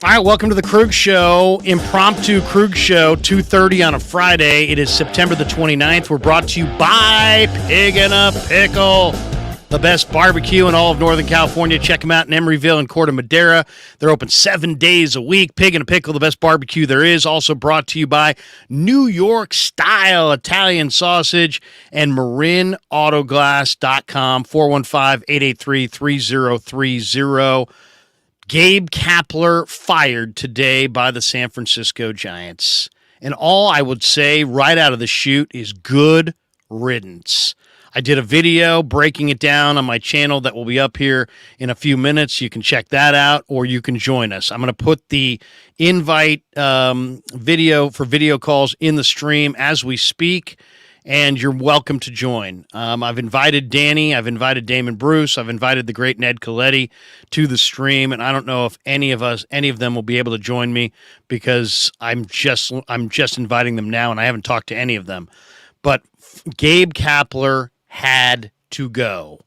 All right, welcome to the Krug Show, impromptu Krug Show, 2:30 on a Friday. It is September the 29th. We're brought to you by Pig and a Pickle, the best barbecue in all of Northern California. Check them out in Emeryville and Corte Madera. They're open 7 days a week. Pig and a Pickle, the best barbecue there is. Also brought to you by New York Style Italian Sausage and MarinAutoglass.com, 415-883-3030. Gabe Kapler fired today by the San Francisco Giants. And all I would say right out of the chute is good riddance. I did a video breaking it down on my channel that will be up here in a few minutes. You can check that out, or you can join us. I'm going to put the invite video for video calls in the stream as we speak, and you're welcome to join. I've invited Danny, I've invited Damon Bruce, I've invited the great Ned Coletti to the stream, and I don't know if any of them will be able to join me because I'm just inviting them now, and I haven't talked to any of them. But Gabe Kapler had to go.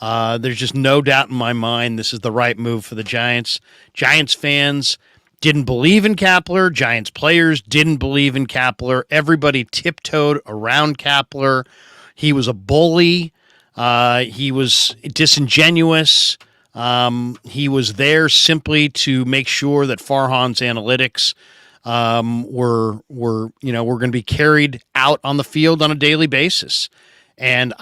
There's just no doubt in my mind this is the right move for the Giants. Giants fans didn't believe in Kapler. Giants players didn't believe in Kapler. Everybody tiptoed around Kapler. He was a bully. He was disingenuous. He was there simply to make sure that Farhan's analytics were going to be carried out on the field on a daily basis. And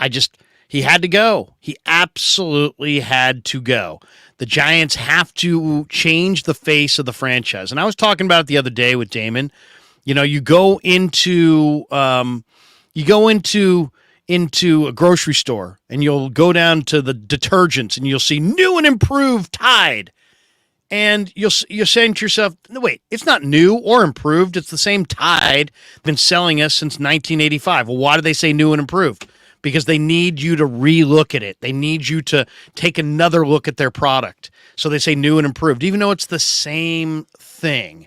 he had to go. He absolutely had to go. The Giants have to change the face of the franchise. And I was talking about it the other day with Damon. You know, you go into a grocery store and you'll go down to the detergents and you'll see new and improved Tide. And you're saying to yourself, no, wait, it's not new or improved. It's the same Tide been selling us since 1985. Well, why do they say new and improved? Because they need you to re-look at it. They need you to take another look at their product. So they say new and improved, even though it's the same thing.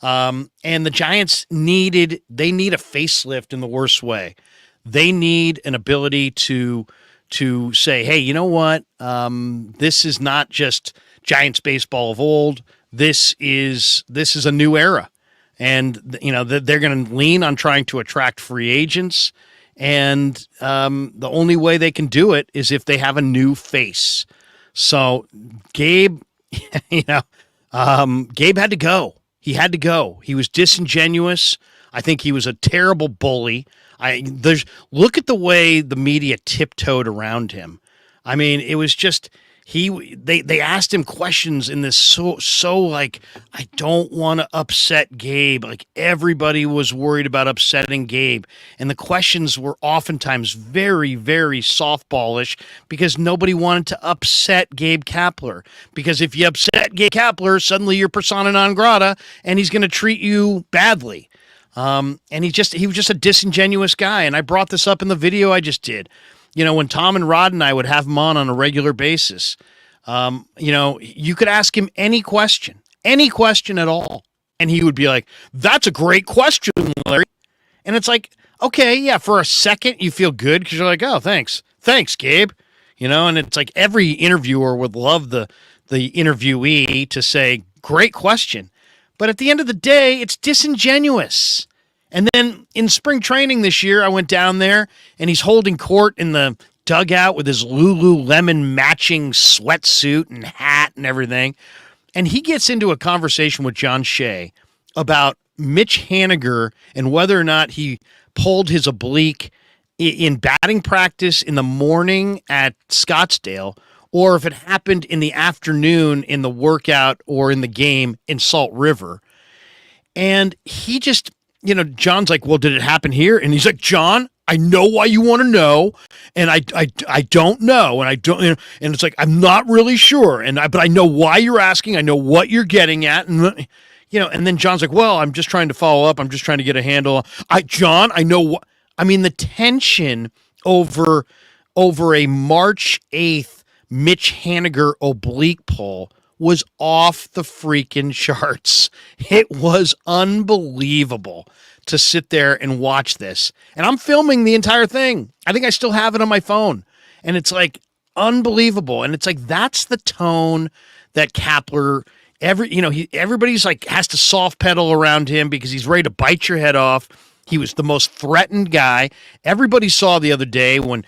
And the Giants need a facelift in the worst way. They need an ability to say, hey, you know what? This is not just Giants baseball of old. This is a new era. And, they're going to lean on trying to attract free agents. And the only way they can do it is if they have a new face. So Gabe, Gabe had to go. He had to go. He was disingenuous. I think he was a terrible bully. Look at the way the media tiptoed around him. I mean, it was just they asked him questions in this so like, I don't want to upset Gabe. Like, everybody was worried about upsetting Gabe. And the questions were oftentimes very, very softballish because nobody wanted to upset Gabe Kapler. Because if you upset Gabe Kapler, suddenly you're persona non grata and he's going to treat you badly. And he was just a disingenuous guy. And I brought this up in the video I just did. When Tom and Rod and I would have him on a regular basis, you could ask him any question at all. And he would be like, that's a great question, Larry. And it's like, okay, yeah, for a second you feel good because you're like, oh, thanks, Gabe. And it's like every interviewer would love the interviewee to say, great question. But at the end of the day, it's disingenuous. And then in spring training this year, I went down there, and he's holding court in the dugout with his Lululemon matching sweatsuit and hat and everything. And he gets into a conversation with John Shea about Mitch Haniger and whether or not he pulled his oblique in batting practice in the morning at Scottsdale, or if it happened in the afternoon in the workout or in the game in Salt River. And he just... John's like, well, did it happen here? And he's like, John, I know why you want to know, and I don't know, and I don't, and it's like, I'm not really sure, but I know why you're asking. I know what you're getting at, and and then John's like, well, I'm just trying to follow up. I'm just trying to get a handle. John, I know what. I mean, the tension over a March 8th Mitch Haniger oblique pull was off the freaking charts. It was unbelievable to sit there and watch this. And I'm filming the entire thing. I think I still have it on my phone. And it's like unbelievable. And it's like, that's the tone that Kapler Everybody's like has to soft pedal around him because he's ready to bite your head off. He was the most threatened guy. Everybody saw the other day when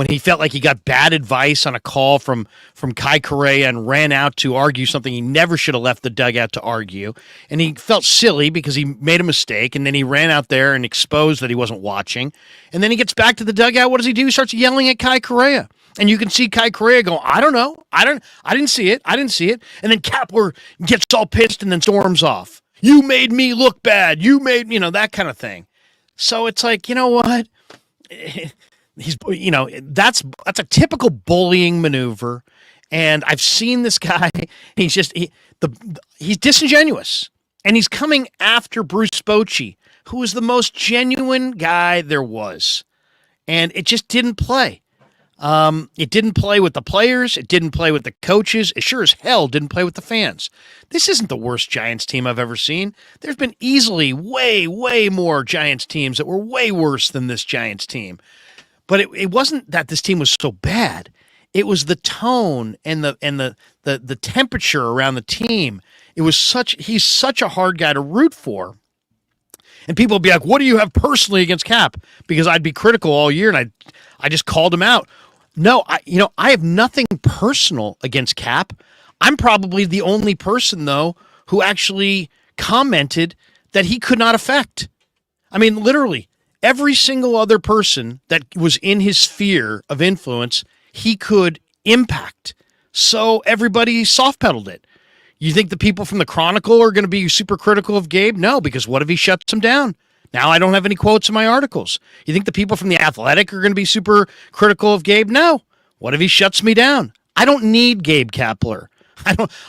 he felt like he got bad advice on a call from Kai Correa and ran out to argue something he never should have left the dugout to argue. And he felt silly because he made a mistake, and then he ran out there and exposed that he wasn't watching. And then he gets back to the dugout. What does he do? He starts yelling at Kai Correa. And you can see Kai Correa go, I don't know. I didn't see it. I didn't see it. And then Kapler gets all pissed and then storms off. You made me look bad. You made, that kind of thing. So it's like, you know what? That's a typical bullying maneuver. And I've seen this guy. He's disingenuous. And he's coming after Bruce Bochy, who was the most genuine guy there was. And it just didn't play. It didn't play with the players. It didn't play with the coaches. It sure as hell didn't play with the fans. This isn't the worst Giants team I've ever seen. There's been easily way, way more Giants teams that were way worse than this Giants team. But it wasn't that this team was so bad. It was the tone and the temperature around the team. He's such a hard guy to root for. And people would be like, what do you have personally against Cap? Because I'd be critical all year, and I just called him out. No, I have nothing personal against Cap. I'm probably the only person, though, who actually commented that he could not affect. I mean, literally, every single other person that was in his sphere of influence, he could impact. So everybody soft-pedaled it. You think the people from the Chronicle are going to be super critical of Gabe? No, because what if he shuts them down? Now I don't have any quotes in my articles. You think the people from The Athletic are going to be super critical of Gabe? No. What if he shuts me down? I don't need Gabe Kapler.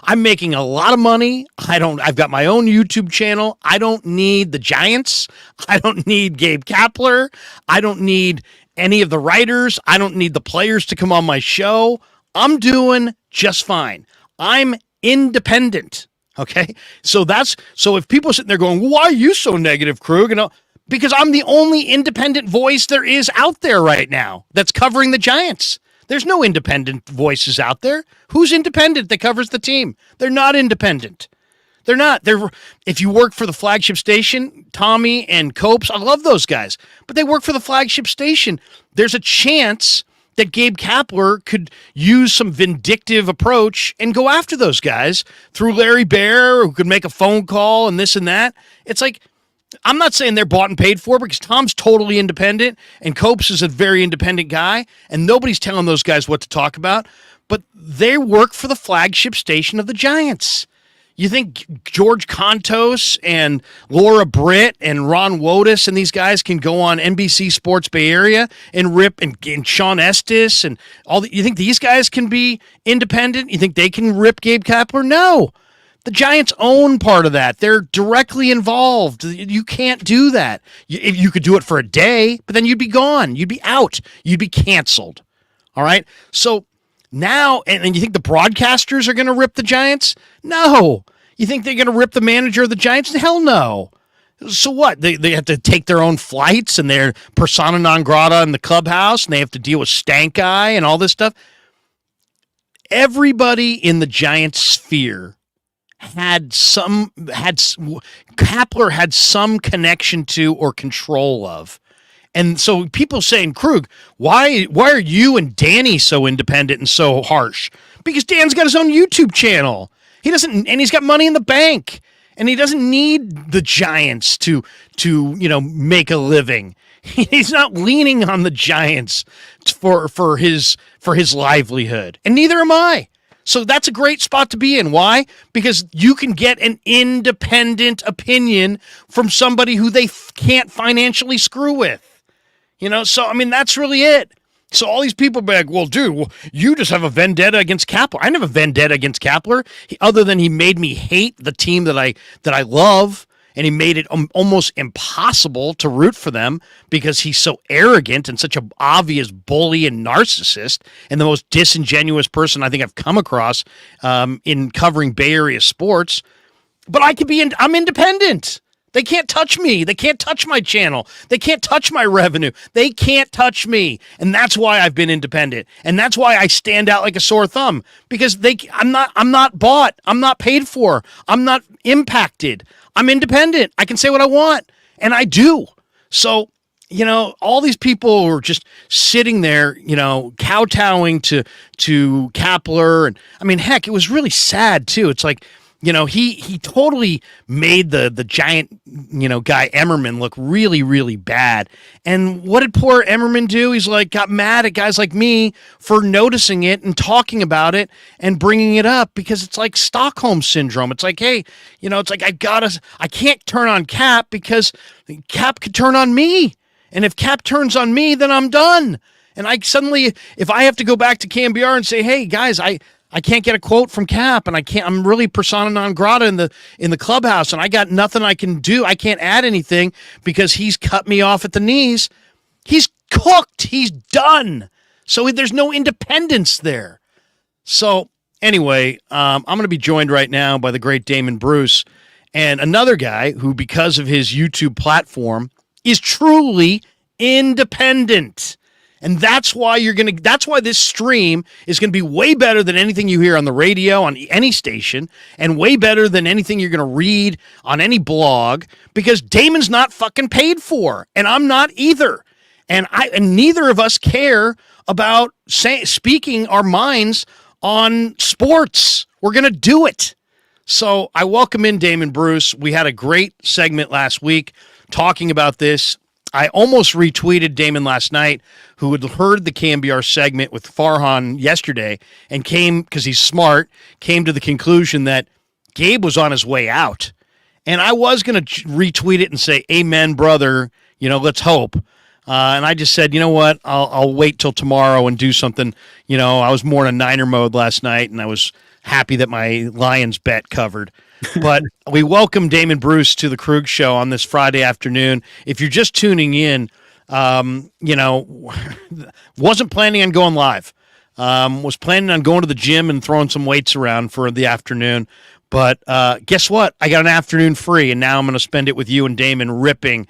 I'm making a lot of money. I've got my own YouTube channel. I don't need the Giants. I don't need Gabe Kapler. I don't need any of the writers. I don't need the players to come on my show. I'm doing just fine. I'm independent. Okay. So if people are sitting there going, why are you so negative, Krug? Because I'm the only independent voice there is out there right now that's covering the Giants. There's no independent voices out there. Who's independent that covers the team? They're not independent. They're not. If you work for the flagship station, Tommy and Copes, I love those guys, but they work for the flagship station. There's a chance that Gabe Kapler could use some vindictive approach and go after those guys through Larry Bear, who could make a phone call and this and that. It's like, I'm not saying they're bought and paid for because Tom's totally independent and Copes is a very independent guy and nobody's telling those guys what to talk about, but they work for the flagship station of the Giants. You think George Contos and Laura Britt and Ron Wotus and these guys can go on NBC Sports Bay Area and rip and Sean Estes and you think these guys can be independent? You think they can rip Gabe Kapler? No. The Giants own part of that. They're directly involved. You can't do that. You could do it for a day, but then you'd be gone. You'd be out. You'd be canceled. All right? So now, and you think the broadcasters are going to rip the Giants? No. You think they're going to rip the manager of the Giants? Hell no. So what? They have to take their own flights and they're persona non grata in the clubhouse and they have to deal with Stank Eye and all this stuff. Everybody in the Giants sphere Kapler had some connection to or control of. And so people saying, Krug, why are you and Danny so independent and so harsh? Because Dan's got his own YouTube channel. And he's got money in the bank. And he doesn't need the Giants to make a living. He's not leaning on the Giants for his livelihood. And neither am I. So that's a great spot to be in. Why? Because you can get an independent opinion from somebody who they can't financially screw with. So, I mean, that's really it. So all these people be like, well, dude, you just have a vendetta against Kapler. I didn't have a vendetta against Kapler, other than he made me hate the team that I love, and he made it almost impossible to root for them because he's so arrogant and such an obvious bully and narcissist and the most disingenuous person I think I've come across in covering Bay Area sports. But I'm independent. They can't touch me. They can't touch my channel. They can't touch my revenue. They can't touch me. And that's why I've been independent. And that's why I stand out like a sore thumb, because I'm not bought. I'm not paid for. I'm not impacted. I'm independent. I can say what I want, and I do. So, all these people who are just sitting there, kowtowing to Kapler. And I mean, heck, it was really sad too. It's like, he totally made the giant, guy Emmerman look really, really bad. And what did poor Emmerman do? He's like, got mad at guys like me for noticing it and talking about it and bringing it up, because it's like Stockholm syndrome. It's like, hey, it's like, I can't turn on Cap because Cap could turn on me. And if Cap turns on me, then I'm done. And if I have to go back to KMBR and say, hey guys, I can't get a quote from Cap, and I'm really persona non grata in the clubhouse, and I got nothing I can do. I can't add anything because he's cut me off at the knees. He's cooked. He's done. So there's no independence there. So anyway, I'm going to be joined right now by the great Damon Bruce, and another guy who, because of his YouTube platform, is truly independent. And that's why this stream is going to be way better than anything you hear on the radio, on any station, and way better than anything you're going to read on any blog, because Damon's not fucking paid for, and I'm not either. And neither of us care about speaking our minds on sports. We're going to do it. So I welcome in Damon Bruce. We had a great segment last week talking about this. I almost retweeted Damon last night, who had heard the KMBR segment with Farhan yesterday and came, because he's smart, came to the conclusion that Gabe was on his way out. And I was going to retweet it and say, amen, brother, let's hope. And I just said, you know what, I'll wait till tomorrow and do something. I was more in a Niner mode last night, and I was happy that my Lions bet covered. But we welcome Damon Bruce to the Krug Show on this Friday afternoon. If you're just tuning in, wasn't planning on going live. Was planning on going to the gym and throwing some weights around for the afternoon. But guess what? I got an afternoon free, and now I'm going to spend it with you and Damon ripping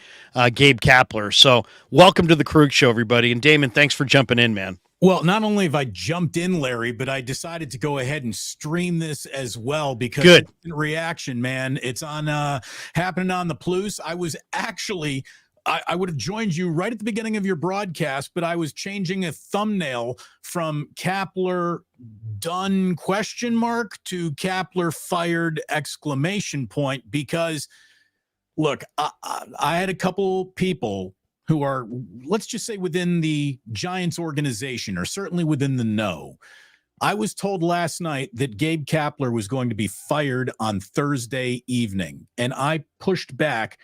Gabe Kapler. So welcome to the Krug Show, everybody. And Damon, thanks for jumping in, man. Well, not only have I jumped in, Larry, but I decided to go ahead and stream this as well, because good reaction, man. It's on happening on the Plus. I was actually, I would have joined you right at the beginning of your broadcast, but I was changing a thumbnail from Kapler done ? To Kapler fired ! Because look, I had a couple people who are, let's just say, within the Giants organization, or certainly within the know. I was told last night that Gabe Kapler was going to be fired on Thursday evening, and I pushed back.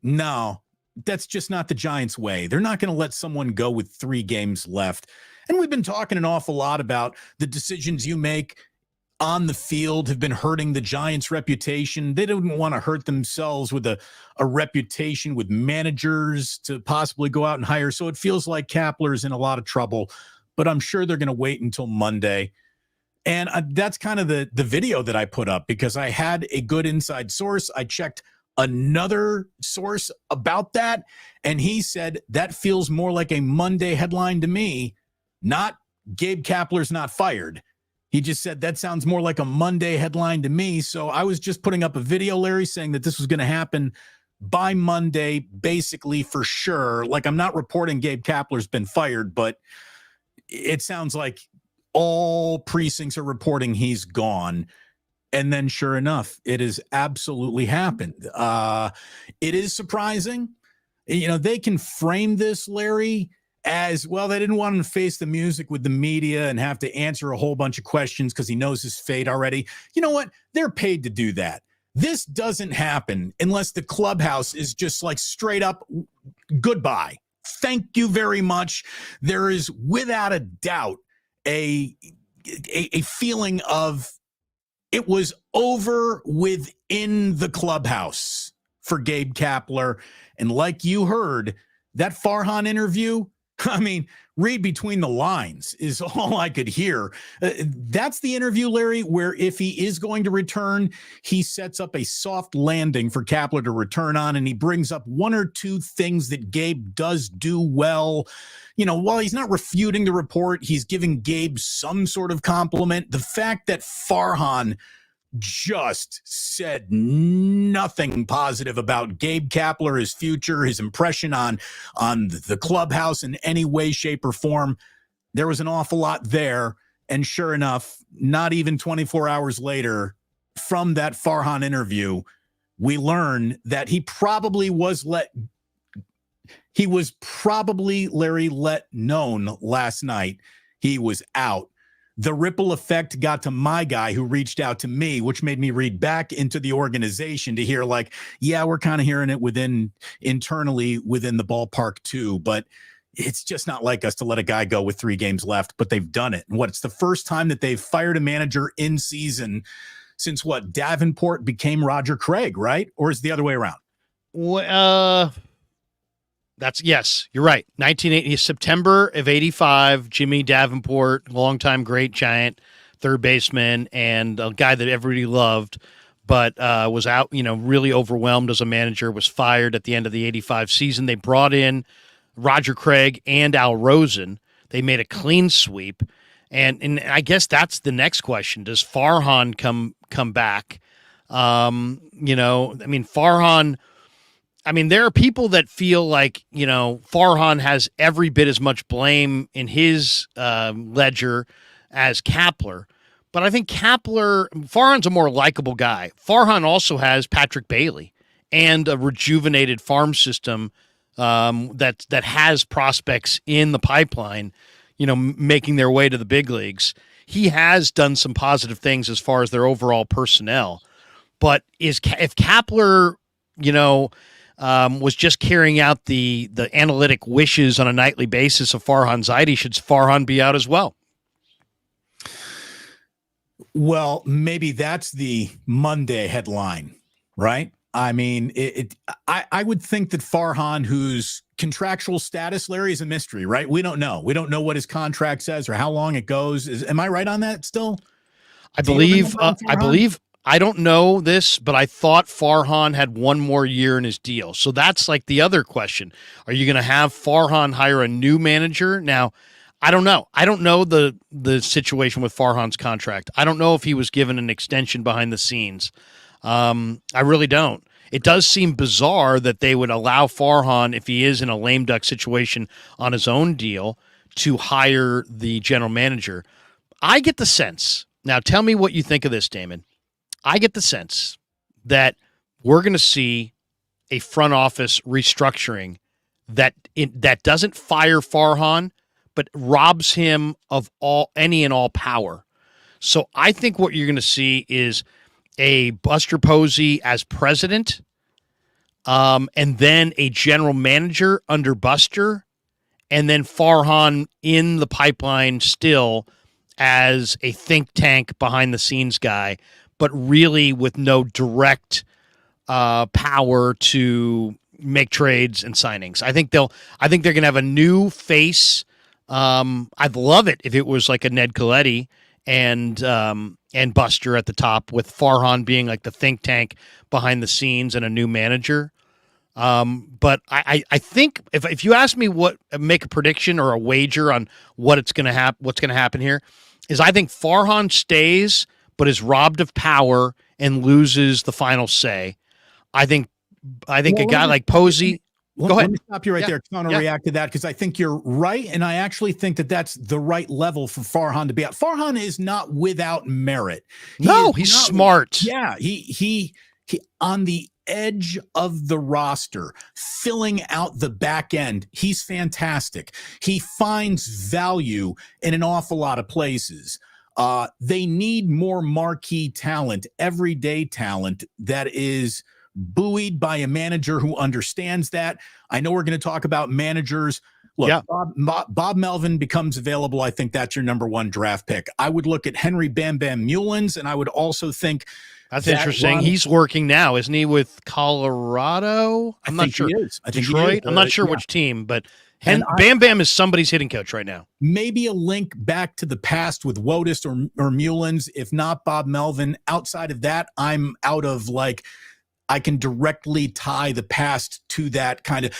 No, that's just not the Giants' way. They're not going to let someone go with 3 games left. And we've been talking an awful lot about the decisions you make on the field have been hurting the Giants' reputation. They didn't want to hurt themselves with a reputation with managers to possibly go out and hire. So it feels like Kapler's in a lot of trouble, but I'm sure they're going to wait until Monday. And that's kind of the video that I put up, because I had a good inside source. I checked another source about that, and he said that feels more like a Monday headline to me, not Gabe Kapler's not fired. He just said that sounds more like a Monday headline to me. So I was just putting up a video, Larry, saying that this was going to happen by Monday, basically for sure. Like, I'm not reporting Gabe Kapler's been fired, but it sounds like all precincts are reporting he's gone. And then sure enough, it has absolutely happened. It is surprising. They can frame this, Larry, as, well, they didn't want him to face the music with the media and have to answer a whole bunch of questions because he knows his fate already. You know what? They're paid to do that. This doesn't happen unless the clubhouse is just like straight up goodbye. Thank you very much. There is without a doubt a feeling of it was over within the clubhouse for Gabe Kapler. And like you heard, that Farhan interview, I mean, read between the lines is all I could hear. That's the interview, Larry, where if he is going to return, he sets up a soft landing for Kapler to return on, and he brings up one or two things that Gabe does do well. You know, while he's not refuting the report, he's giving Gabe some sort of compliment. The fact that Farhan just said nothing positive about Gabe Kapler, his future, his impression on the clubhouse in any way, shape, or form. There was an awful lot there. And sure enough, not even 24 hours later, from that Farhan interview, we learn that he was probably, Larry, let known last night he was out. The ripple effect got to my guy who reached out to me, which made me read back into the organization to hear like, yeah, we're kind of hearing it internally within the ballpark too, but it's just not like us to let a guy go with 3 games left, but they've done it. And it's the first time that they've fired a manager in season since Davenport became Roger Craig, right? Or is it the other way around? Yes, you're right. 1980, September of 85, Jimmy Davenport, longtime great Giant third baseman and a guy that everybody loved, but was out, really overwhelmed as a manager, was fired at the end of the 85 season. They brought in Roger Craig and Al Rosen. They made a clean sweep. And I guess that's the next question. Does Farhan come back? Farhan... there are people that feel like, Farhan has every bit as much blame in his ledger as Kapler. But I think Farhan's a more likable guy. Farhan also has Patrick Bailey and a rejuvenated farm system that has prospects in the pipeline, making their way to the big leagues. He has done some positive things as far as their overall personnel. But if Kapler, was just carrying out the analytic wishes on a nightly basis of Farhan Zaidi, should Farhan be out as well? Well, maybe that's the Monday headline, right? I mean, I would think that Farhan, whose contractual status, Larry, is a mystery, right? We don't know. We don't know what his contract says or how long it goes. Am I right on that still? I believe I don't know this, but I thought Farhan had one more year in his deal. So that's like the other question. Are you going to have Farhan hire a new manager? Now, I don't know. I don't know the situation with Farhan's contract. I don't know if he was given an extension behind the scenes. I really don't. It does seem bizarre that they would allow Farhan, if he is in a lame duck situation on his own deal, to hire the general manager. I get the sense. Now, tell me what you think of this, Damon. I get the sense that we're going to see a front office restructuring that doesn't fire Farhan, but robs him of any and all power. So I think what you're going to see is a Buster Posey as president, and then a general manager under Buster, and then Farhan in the pipeline still as a think tank behind the scenes guy, but really with no direct power to make trades and signings. I think they're going to have a new face. I'd love it if it was like a Ned Colletti and Buster at the top, with Farhan being like the think tank behind the scenes and a new manager. But I think if you ask me make a prediction or a wager on what's going to happen here, is I think Farhan stays but is robbed of power and loses the final say. I think a guy like Posey. Go ahead. Let me stop you right there. I want to react to that because I think you're right, and I actually think that that's the right level for Farhan to be at. Farhan is not without merit. He's smart. Yeah, he on the edge of the roster, filling out the back end. He's fantastic. He finds value in an awful lot of places. They need more marquee talent, everyday talent that is buoyed by a manager who understands that. I know we're going to talk about managers. Look, Bob Melvin becomes available. I think that's your number one draft pick. I would look at Henry Bam Bam Mullins, and I would also think that's interesting. He's working now, isn't he, with Colorado? I'm not sure. I think Detroit. he is. I'm not sure which team, but And Bam Bam is somebody's hitting coach right now. Maybe a link back to the past with Wotus or Mullins, if not Bob Melvin. Outside of that, I'm out of I can directly tie the past to that kind of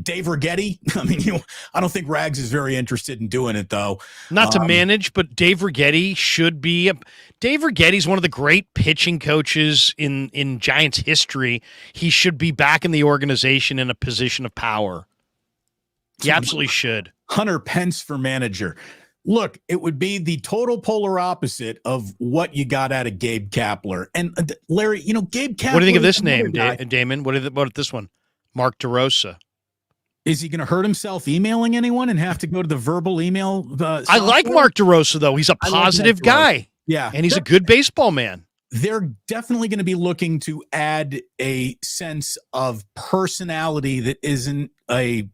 Dave Righetti. I mean, I don't think Rags is very interested in doing it though. Not to manage, but Dave Righetti should be. Dave Righetti's one of the great pitching coaches in Giants history. He should be back in the organization in a position of power. He absolutely should. Hunter Pence for manager. Look, it would be the total polar opposite of what you got out of Gabe Kapler. And Larry, Gabe Kapler. What do you think of this name, Damon? What about this one? Mark DeRosa. Is he going to hurt himself emailing anyone and have to go to the verbal email? I like Mark DeRosa, though. He's a positive guy. Yeah. And he's a good baseball man. They're definitely going to be looking to add a sense of personality that isn't a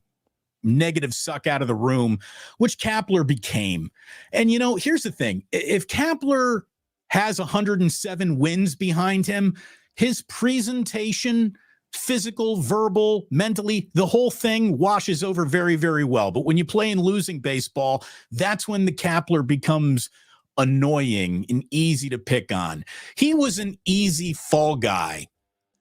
negative suck out of the room, which Kapler became. And, here's the thing. If Kapler has 107 wins behind him, his presentation, physical, verbal, mentally, the whole thing washes over very, very well. But when you play in losing baseball, that's when the Kapler becomes annoying and easy to pick on. He was an easy fall guy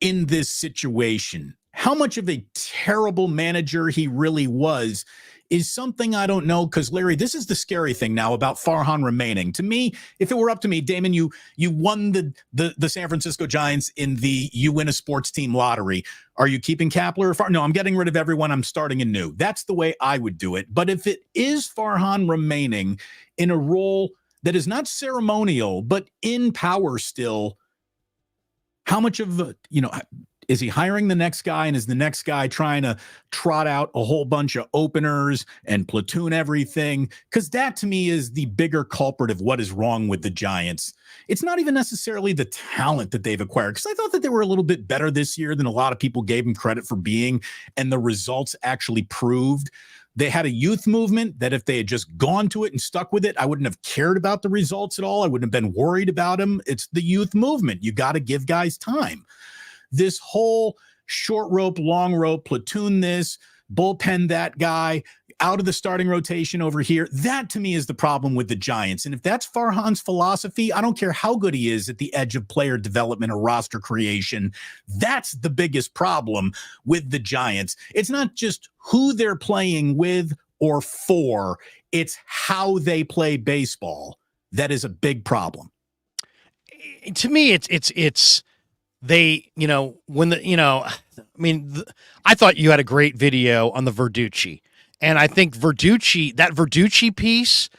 in this situation. How much of a terrible manager he really was is something I don't know, because, Larry, this is the scary thing now about Farhan remaining. To me, if it were up to me, Damon, you won the San Francisco Giants in the you win a sports team lottery. Are you keeping Kapler? No, I'm getting rid of everyone. I'm starting anew. That's the way I would do it. But if it is Farhan remaining in a role that is not ceremonial, but in power still, how much of, is he hiring the next guy, and is the next guy trying to trot out a whole bunch of openers and platoon everything? Because that, to me, is the bigger culprit of what is wrong with the Giants. It's not even necessarily the talent that they've acquired, because I thought that they were a little bit better this year than a lot of people gave them credit for being, and the results actually proved. They had a youth movement that if they had just gone to it and stuck with it, I wouldn't have cared about the results at all. I wouldn't have been worried about them. It's the youth movement. You got to give guys time. This whole short rope, long rope, platoon this, bullpen that guy, out of the starting rotation over here, that to me is the problem with the Giants. And if that's Farhan's philosophy, I don't care how good he is at the edge of player development or roster creation. That's the biggest problem with the Giants. It's not just who they're playing with or for, it's how they play baseball. That is a big problem. To me, it's they, I thought you had a great video on the Verducci, and I think that Verducci piece,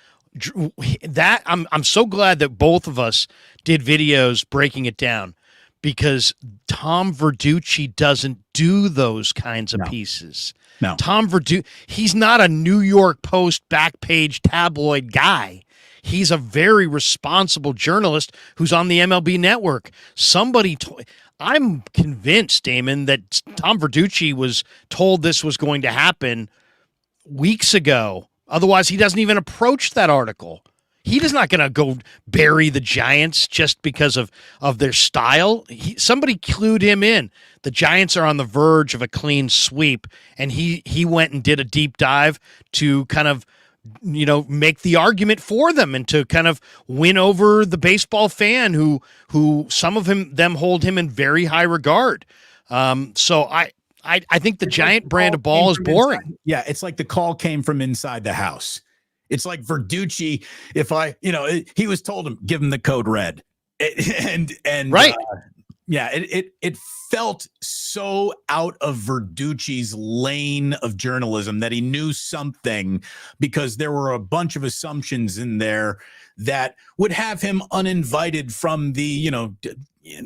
that I'm so glad that both of us did videos breaking it down, because Tom Verducci doesn't do those kinds of pieces. No. Tom Verducci, he's not a New York Post back page tabloid guy. He's a very responsible journalist who's on the MLB Network. I'm convinced, Damon, that Tom Verducci was told this was going to happen weeks ago. Otherwise, he doesn't even approach that article. He is not going to go bury the Giants just because of their style. Somebody clued him in. The Giants are on the verge of a clean sweep, and he went and did a deep dive to kind of make the argument for them and to kind of win over the baseball fan who some of them hold him in very high regard. So I think the Giant brand of ball is boring. Yeah, it's like the call came from inside the house. It's like Verducci. He was told him, give him the code red, and right. It felt so out of Verducci's lane of journalism that he knew something, because there were a bunch of assumptions in there that would have him uninvited from the,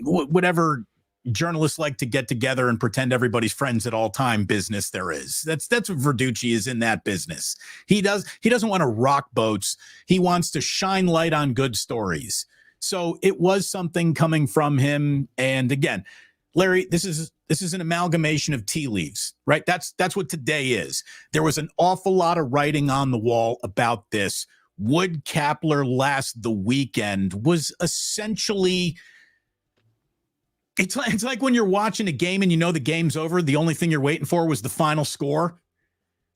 whatever journalists like to get together and pretend everybody's friends at all time business there is. That's what Verducci is in that business. He doesn't want to rock boats. He wants to shine light on good stories. So it was something coming from him. And again, Larry, this is an amalgamation of tea leaves, right? That's what today is. There was an awful lot of writing on the wall about this. Would Kapler last the weekend was essentially, it's like when you're watching a game and the game's over, the only thing you're waiting for was the final score.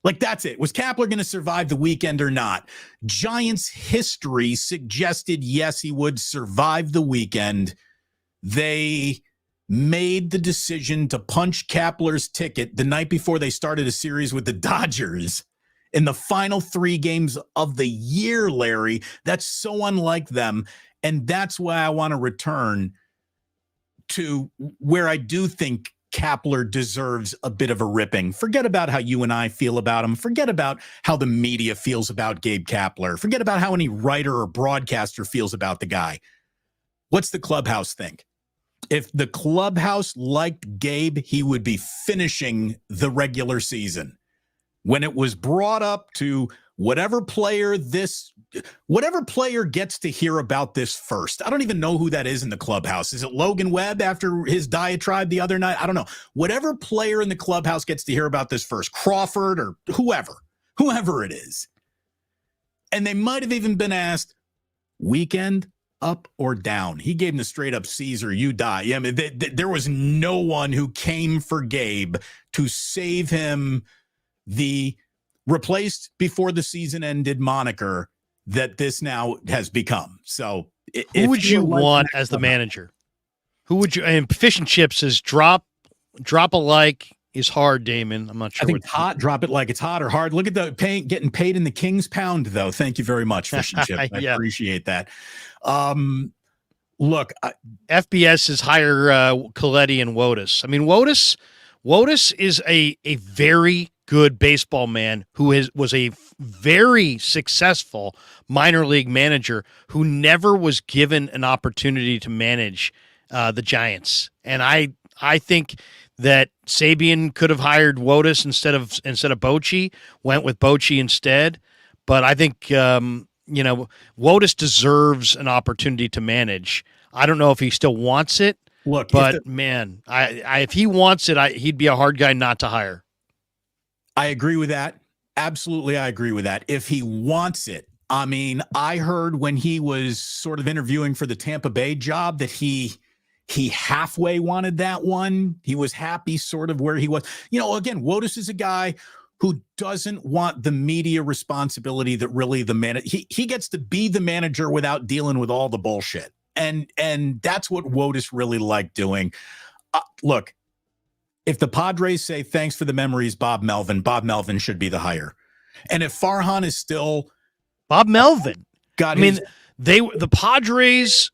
Like, that's it. Was Kapler going to survive the weekend or not? Giants history suggested, yes, he would survive the weekend. They made the decision to punch Kapler's ticket the night before they started a series with the Dodgers in the final 3 games of the year, Larry. That's so unlike them. And that's why I want to return to where I do think Kapler deserves a bit of a ripping. Forget about how you and I feel about him. Forget about how the media feels about Gabe Kapler. Forget about how any writer or broadcaster feels about the guy. What's the clubhouse think? If the clubhouse liked Gabe, he would be finishing the regular season. When it was brought up to whatever player gets to hear about this first. I don't even know who that is in the clubhouse. Is it Logan Webb after his diatribe the other night? I don't know. Whatever player in the clubhouse gets to hear about this first, Crawford or whoever it is. And they might have even been asked, weekend, up or down? He gave him the straight up Caesar, you die. Yeah, I mean, there was no one who came for Gabe to save him the replaced before the season ended moniker that this now has become. So who would you want as the manager? Who would you, and Fish and Chips says drop alike is hard, Damon. I'm not sure. I think hot, drop it like it's hot or hard. Look at the getting paid in the King's Pound, though. Thank you very much, Fish and Chips. I appreciate that. Look, FBS is higher Coletti and Wotus. I mean, Wotus is a very good baseball man who was a very successful minor league manager who never was given an opportunity to manage the Giants. And I think that Sabian could have hired Wotus instead of Bochy, went with Bochy instead. But I think Wotus deserves an opportunity to manage. I don't know if he still wants it. Look, but man, if he wants it, he'd be a hard guy not to hire. I agree with that. Absolutely, I agree with that. If he wants it. I mean, I heard when he was sort of interviewing for the Tampa Bay job that he halfway wanted that one. He was happy sort of where he was. Again, Wotus is a guy who doesn't want the media responsibility that really the manager. He gets to be the manager without dealing with all the bullshit. And that's what Wotus really liked doing. Look, if the Padres say thanks for the memories, Bob Melvin should be the hire. And if Farhan is still Bob Melvin, the Padres,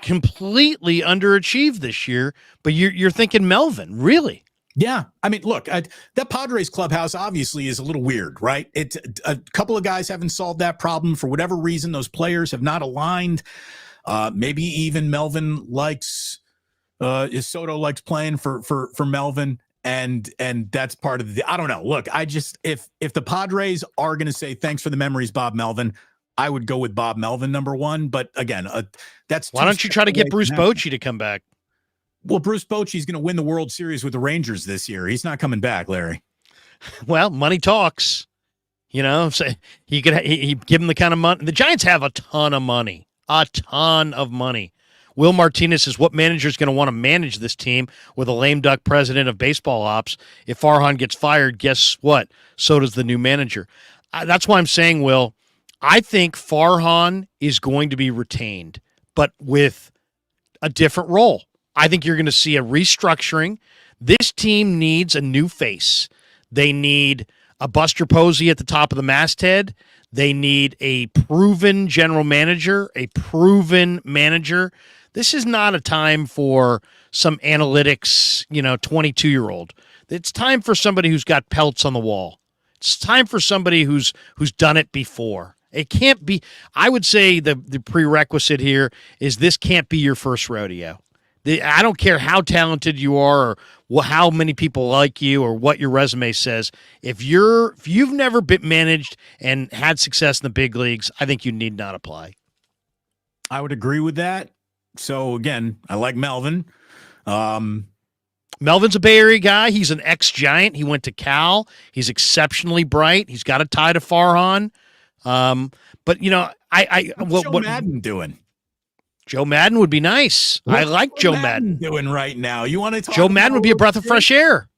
completely underachieved this year. But you're thinking Melvin, really? Yeah. I mean, look, that Padres clubhouse obviously is a little weird, right? It's a couple of guys haven't solved that problem for whatever reason. Those players have not aligned. Maybe even Melvin likes. Soto likes playing for Melvin, and that's part of the. I don't know. Look, if the Padres are going to say thanks for the memories, Bob Melvin, I would go with Bob Melvin number one. But again, that's why don't you try to get Bruce Bochy to come back? Well, Bruce Bochy is going to win the World Series with the Rangers this year. He's not coming back, Larry. Well, money talks. So he give him the kind of money. The Giants have a ton of money. Will Martinez is what manager is going to want to manage this team with a lame duck president of baseball ops. If Farhan gets fired, guess what? So does the new manager. That's why I'm saying, Will, I think Farhan is going to be retained, but with a different role. I think you're going to see a restructuring. This team needs a new face. They need a Buster Posey at the top of the masthead. They need a proven general manager, a proven manager. This is not a time for some analytics, 22-year-old. It's time for somebody who's got pelts on the wall. It's time for somebody who's done it before. It can't be. I would say the prerequisite here is this can't be your first rodeo. I don't care how talented you are or how many people like you or what your resume says. If you've never been managed and had success in the big leagues, I think you need not apply. I would agree with that. So again, I like Melvin. Melvin's a Bay Area guy. He's an ex-Giant. He went to Cal. He's exceptionally bright. He's got a tie to Farhan. But what's Joe Madden doing? Joe Madden would be nice. I like Joe Madden doing right now. You want to talk? Joe Madden would be a breath of fresh air.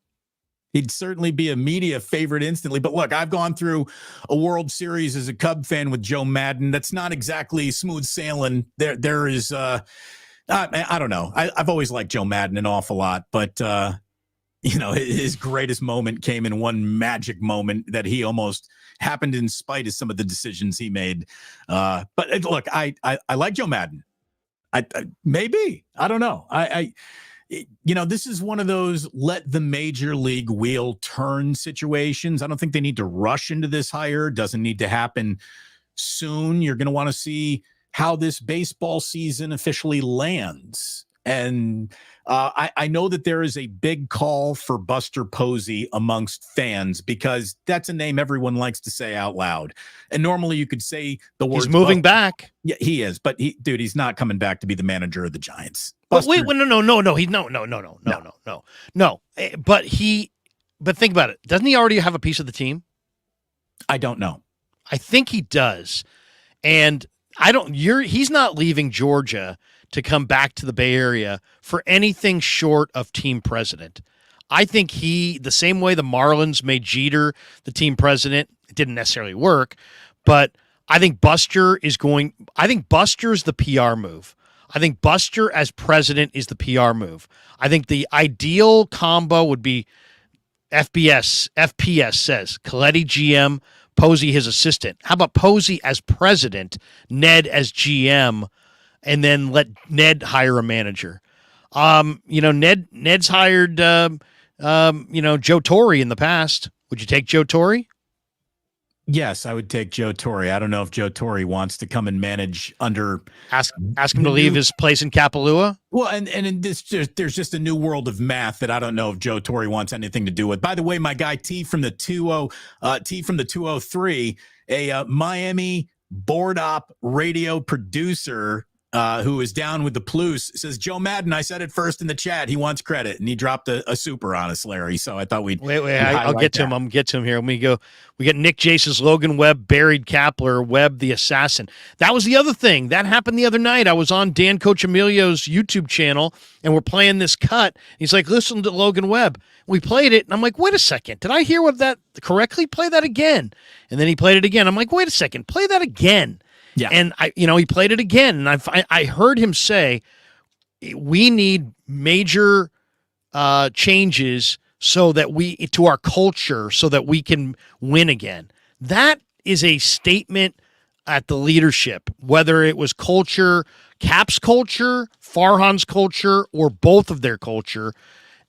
He'd certainly be a media favorite instantly. But look, I've gone through a World Series as a Cub fan with Joe Madden. That's not exactly smooth sailing. There is, I don't know. I've always liked Joe Madden an awful lot, but his greatest moment came in one magic moment that he almost happened in spite of some of the decisions he made. But look, I like Joe Madden. Maybe, I don't know. This is one of those let the major league wheel turn situations. I don't think they need to rush into this hire. Doesn't need to happen soon. You're going to want to see how this baseball season officially lands. And I know that there is a big call for Buster Posey amongst fans because that's a name everyone likes to say out loud. And normally you could say the word. He's moving back. Yeah, he is. But he's not coming back to be the manager of the Giants. But wait, no. But think about it. Doesn't he already have a piece of the team? I don't know. I think he does. And he's not leaving Georgia to come back to the Bay Area for anything short of team president. I think the same way the Marlins made Jeter the team president, it didn't necessarily work, but I think Buster's the PR move. I think Buster as president is the PR move. I think the ideal combo would be FPS says Coletti GM, Posey his assistant. How about Posey as president, Ned as GM, and then let Ned hire a manager? Ned's hired Joe Torre in the past. Would you take Joe Torre? Yes, I would take Joe Torre. I don't know if Joe Torre wants to come and manage under. Ask him to leave his place in Kapalua. Well, and in this, there's just a new world of math that I don't know if Joe Torre wants anything to do with. By the way, my guy T from the 203, a Miami board op radio producer who is down with the Plus, says, Joe Madden, I said it first in the chat. He wants credit, and he dropped a super on us, Larry. So I thought we'd I'll get to him. I'm going to get to him here. We get Nick Jace's Logan Webb buried Kapler, Webb the assassin. That was the other thing. That happened the other night. I was on Dan Coach Emilio's YouTube channel, and we're playing this cut. He's like, listen to Logan Webb. We played it, and I'm like, wait a second. Did I hear what that correctly? Play that again. And then he played it again. I'm like, wait a second. Play that again. Yeah. And he played it again, and I heard him say, we need major changes to our culture so that we can win again. That is a statement at the leadership, whether it was culture, Cap's culture, Farhan's culture, or both of their culture.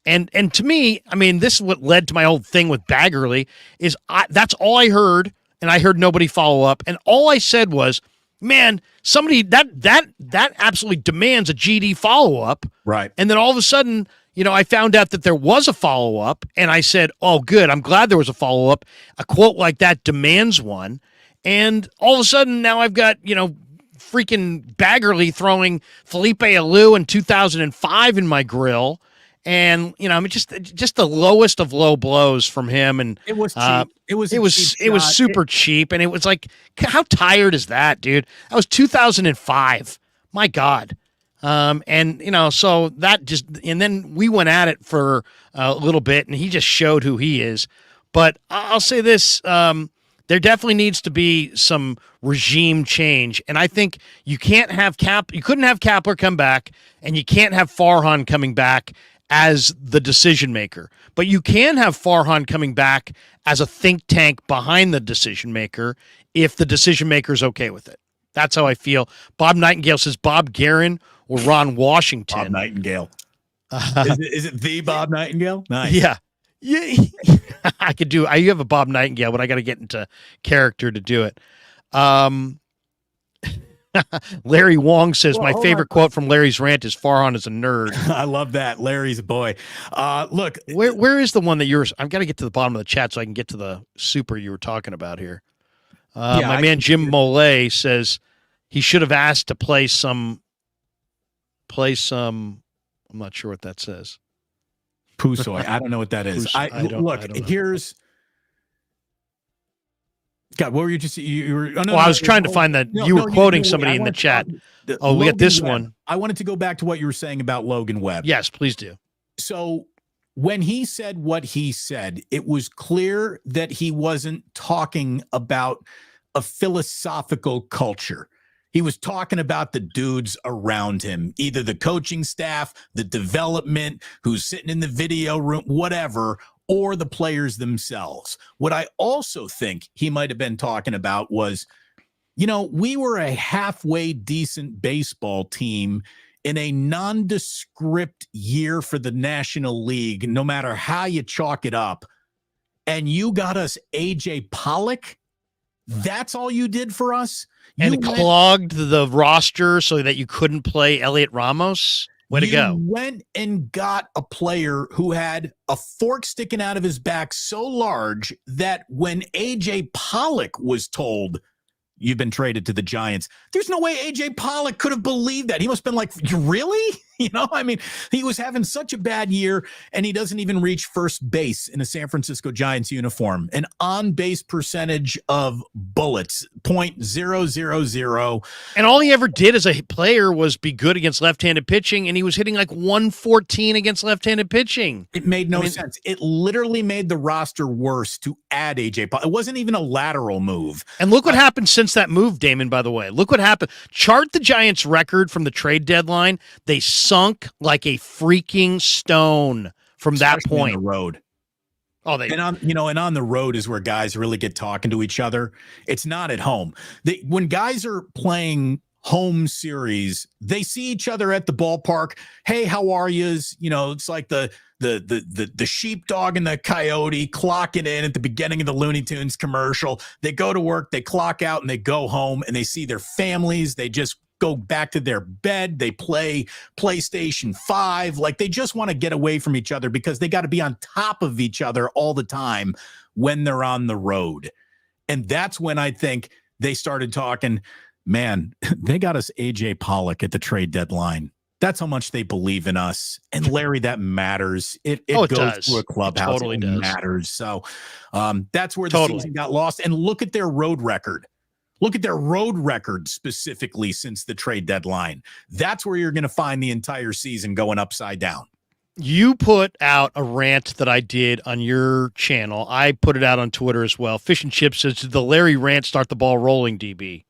And to me, I mean, this is what led to my whole thing with Baggerly is that's all I heard, and I heard nobody follow up, and all I said was, man, somebody that absolutely demands a GD follow-up. Right. And then all of a sudden, I found out that there was a follow-up, and I said, oh, good, I'm glad there was a follow-up. A quote like that demands one. And all of a sudden, now I've got, freaking Baggerly throwing Felipe Alou in 2005 in my grill. And just the lowest of low blows from him, and it was cheap. It was super cheap, and it was like, how tired is that, dude? That was 2005. My God, so that and then we went at it for a little bit, and he just showed who he is. But I'll say this: there definitely needs to be some regime change, and I think you couldn't have Kapler come back, and you can't have Farhan coming back as the decision maker, but you can have Farhan coming back as a think tank behind the decision maker if the decision maker is okay with it. That's how I feel. Bob Nightingale says Bob Guerin or Ron Washington. Bob Nightingale. Is it the Bob Nightingale? Nice. Yeah. I have a Bob Nightingale, but I got to get into character to do it. Larry Wong says, my favorite quote from Larry's rant is Farhan is a nerd. I love that. Larry's a boy. Look, where is the one that I've got to get to the bottom of the chat so I can get to the super you were talking about here. My man Jim Mollet says he should have asked to play some, I'm not sure what that says. Pusoy. I don't know what that is. Here's, God, what were you just? You were. Oh, no, I was trying to find that you were quoting somebody in the chat. We got this one. I wanted to go back to what you were saying about Logan Webb. Yes, please do. So when he said what he said, it was clear that he wasn't talking about a philosophical culture. He was talking about the dudes around him, either the coaching staff, the development, who's sitting in the video room, whatever, or the players themselves. What I also think he might have been talking about was, we were a halfway decent baseball team in a nondescript year for the National League, no matter how you chalk it up, and you got us AJ Pollock. That's all you did for us? And clogged the roster so that you couldn't play Elliot Ramos? Way to go. You went and got a player who had a fork sticking out of his back so large that when AJ Pollock was told, you've been traded to the Giants, there's no way AJ Pollock could have believed that. He must have been like, really? He was having such a bad year, and he doesn't even reach first base in a San Francisco Giants uniform. An on-base percentage of bullets, .000. And all he ever did as a player was be good against left-handed pitching, and he was hitting like 114 against left-handed pitching. It made no sense. It literally made the roster worse to add AJ Pollock. It wasn't even a lateral move. And look what happened since that move, Damon, by the way. Look what happened. Chart the Giants' record from the trade deadline. They sunk like a freaking stone from that point. On the road. Oh, they and on the road is where guys really get talking to each other. It's not at home. When guys are playing home series, they see each other at the ballpark. Hey, how are yous? It's like the sheepdog and the coyote clocking in at the beginning of the Looney Tunes commercial. They go to work, they clock out, and they go home, and they see their families. They just go back to their bed. They play PlayStation 5. Like, they just want to get away from each other because they got to be on top of each other all the time when they're on the road. And that's when I think they started talking, man, they got us AJ Pollock at the trade deadline. That's how much they believe in us. And Larry, that matters. It goes does. to a clubhouse. It totally does. Matters. So that's where the season got lost. And look at their road record. Look at their road record specifically since the trade deadline. That's where you're going to find the entire season going upside down. You put out a rant that I did on your channel. I put it out on Twitter as well. Fish and Chips says, did the Larry rant start the ball rolling, DB?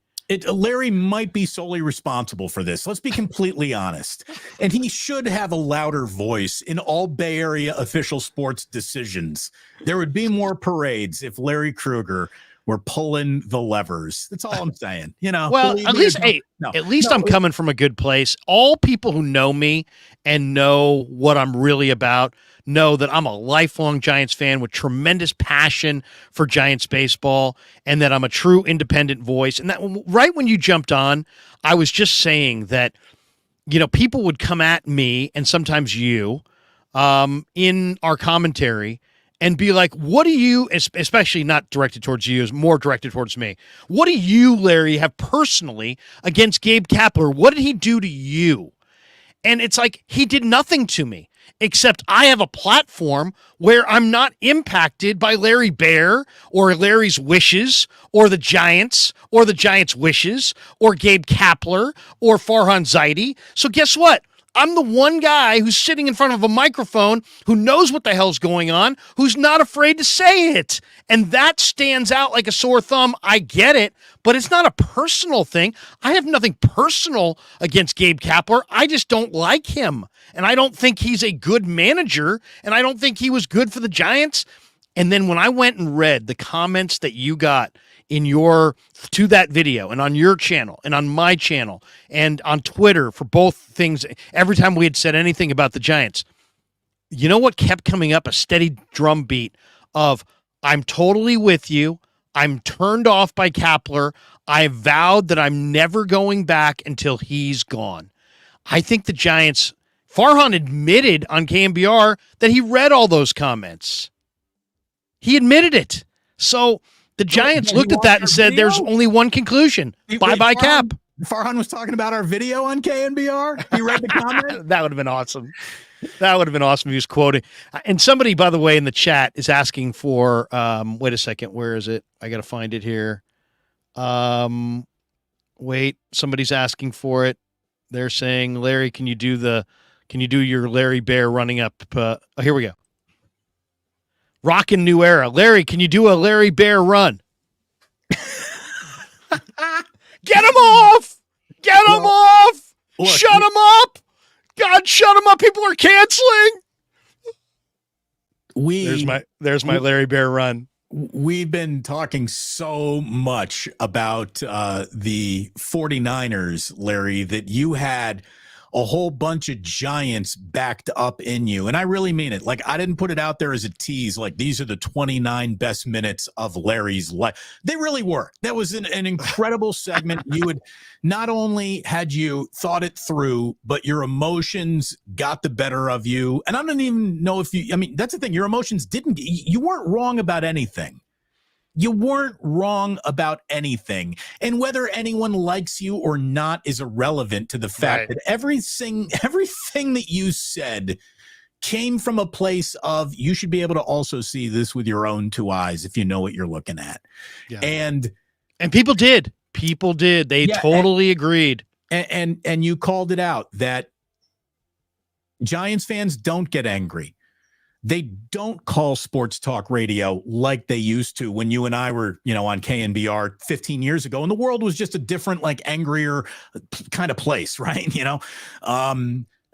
Larry might be solely responsible for this. Let's be completely honest. And he should have a louder voice in all Bay Area official sports decisions. There would be more parades if Larry Krueger were pulling the levers. That's all I'm saying. Well, at least I'm coming from a good place. All people who know me and know what I'm really about know that I'm a lifelong Giants fan with tremendous passion for Giants baseball, and that I'm a true independent voice. And that right when you jumped on, I was just saying that, people would come at me, and sometimes you, in our commentary, and be like, what do you, especially not directed towards you, is more directed towards me. What do you, Larry, have personally against Gabe Kapler? What did he do to you? And it's like, he did nothing to me, except I have a platform where I'm not impacted by Larry Bear or Larry's wishes or the Giants wishes or Gabe Kapler or Farhan Zaidi. So guess what? I'm the one guy who's sitting in front of a microphone who knows what the hell's going on, who's not afraid to say it. And that stands out like a sore thumb. I get it, but it's not a personal thing. I have nothing personal against Gabe Kapler. I just don't like him. And I don't think he's a good manager. And I don't think he was good for the Giants. And then when I went and read the comments that you got to that video and on your channel and on my channel and on Twitter for both things, every time we had said anything about the Giants, you know what kept coming up? A steady drumbeat of, I'm totally with you. I'm turned off by Kapler. I vowed that I'm never going back until he's gone. I think the Giants, Farhan admitted on KMBR that he read all those comments. He admitted it. So the Giants looked at that and said, there's only one conclusion. Bye-bye, Cap. Farhan was talking about our video on KNBR. He read the comment? That would have been awesome. That would have been awesome if he was quoting. And somebody, by the way, in the chat is asking for, wait a second, where is it? I got to find it here. Wait, somebody's asking for it. They're saying, Larry, can you do your Larry Bear running up? Here we go. rockin' new era. Larry, can you do a Larry Bear run? Get him off! Get him off! Look, shut him up! God, shut him up! People are canceling. There's my Larry Bear run. We've been talking so much about the 49ers, Larry, that you had a whole bunch of Giants backed up in you. And I really mean it. Like, I didn't put it out there as a tease. Like, these are the 29 best minutes of Larry's life. They really were. That was an incredible segment. You had not only had you thought it through, but your emotions got the better of you. And I don't even know if you, I mean, that's the thing. Your emotions you weren't wrong about anything. You weren't wrong about anything. And whether anyone likes you or not is irrelevant to the fact that everything that you said came from a place of you should be able to also see this with your own two eyes if you know what you're looking at. Yeah. And people did. They totally agreed. And you called it out that Giants fans don't get angry. They don't call sports talk radio like they used to when you and I were, on KNBR 15 years ago. And the world was just a different, like, angrier kind of place, right? Not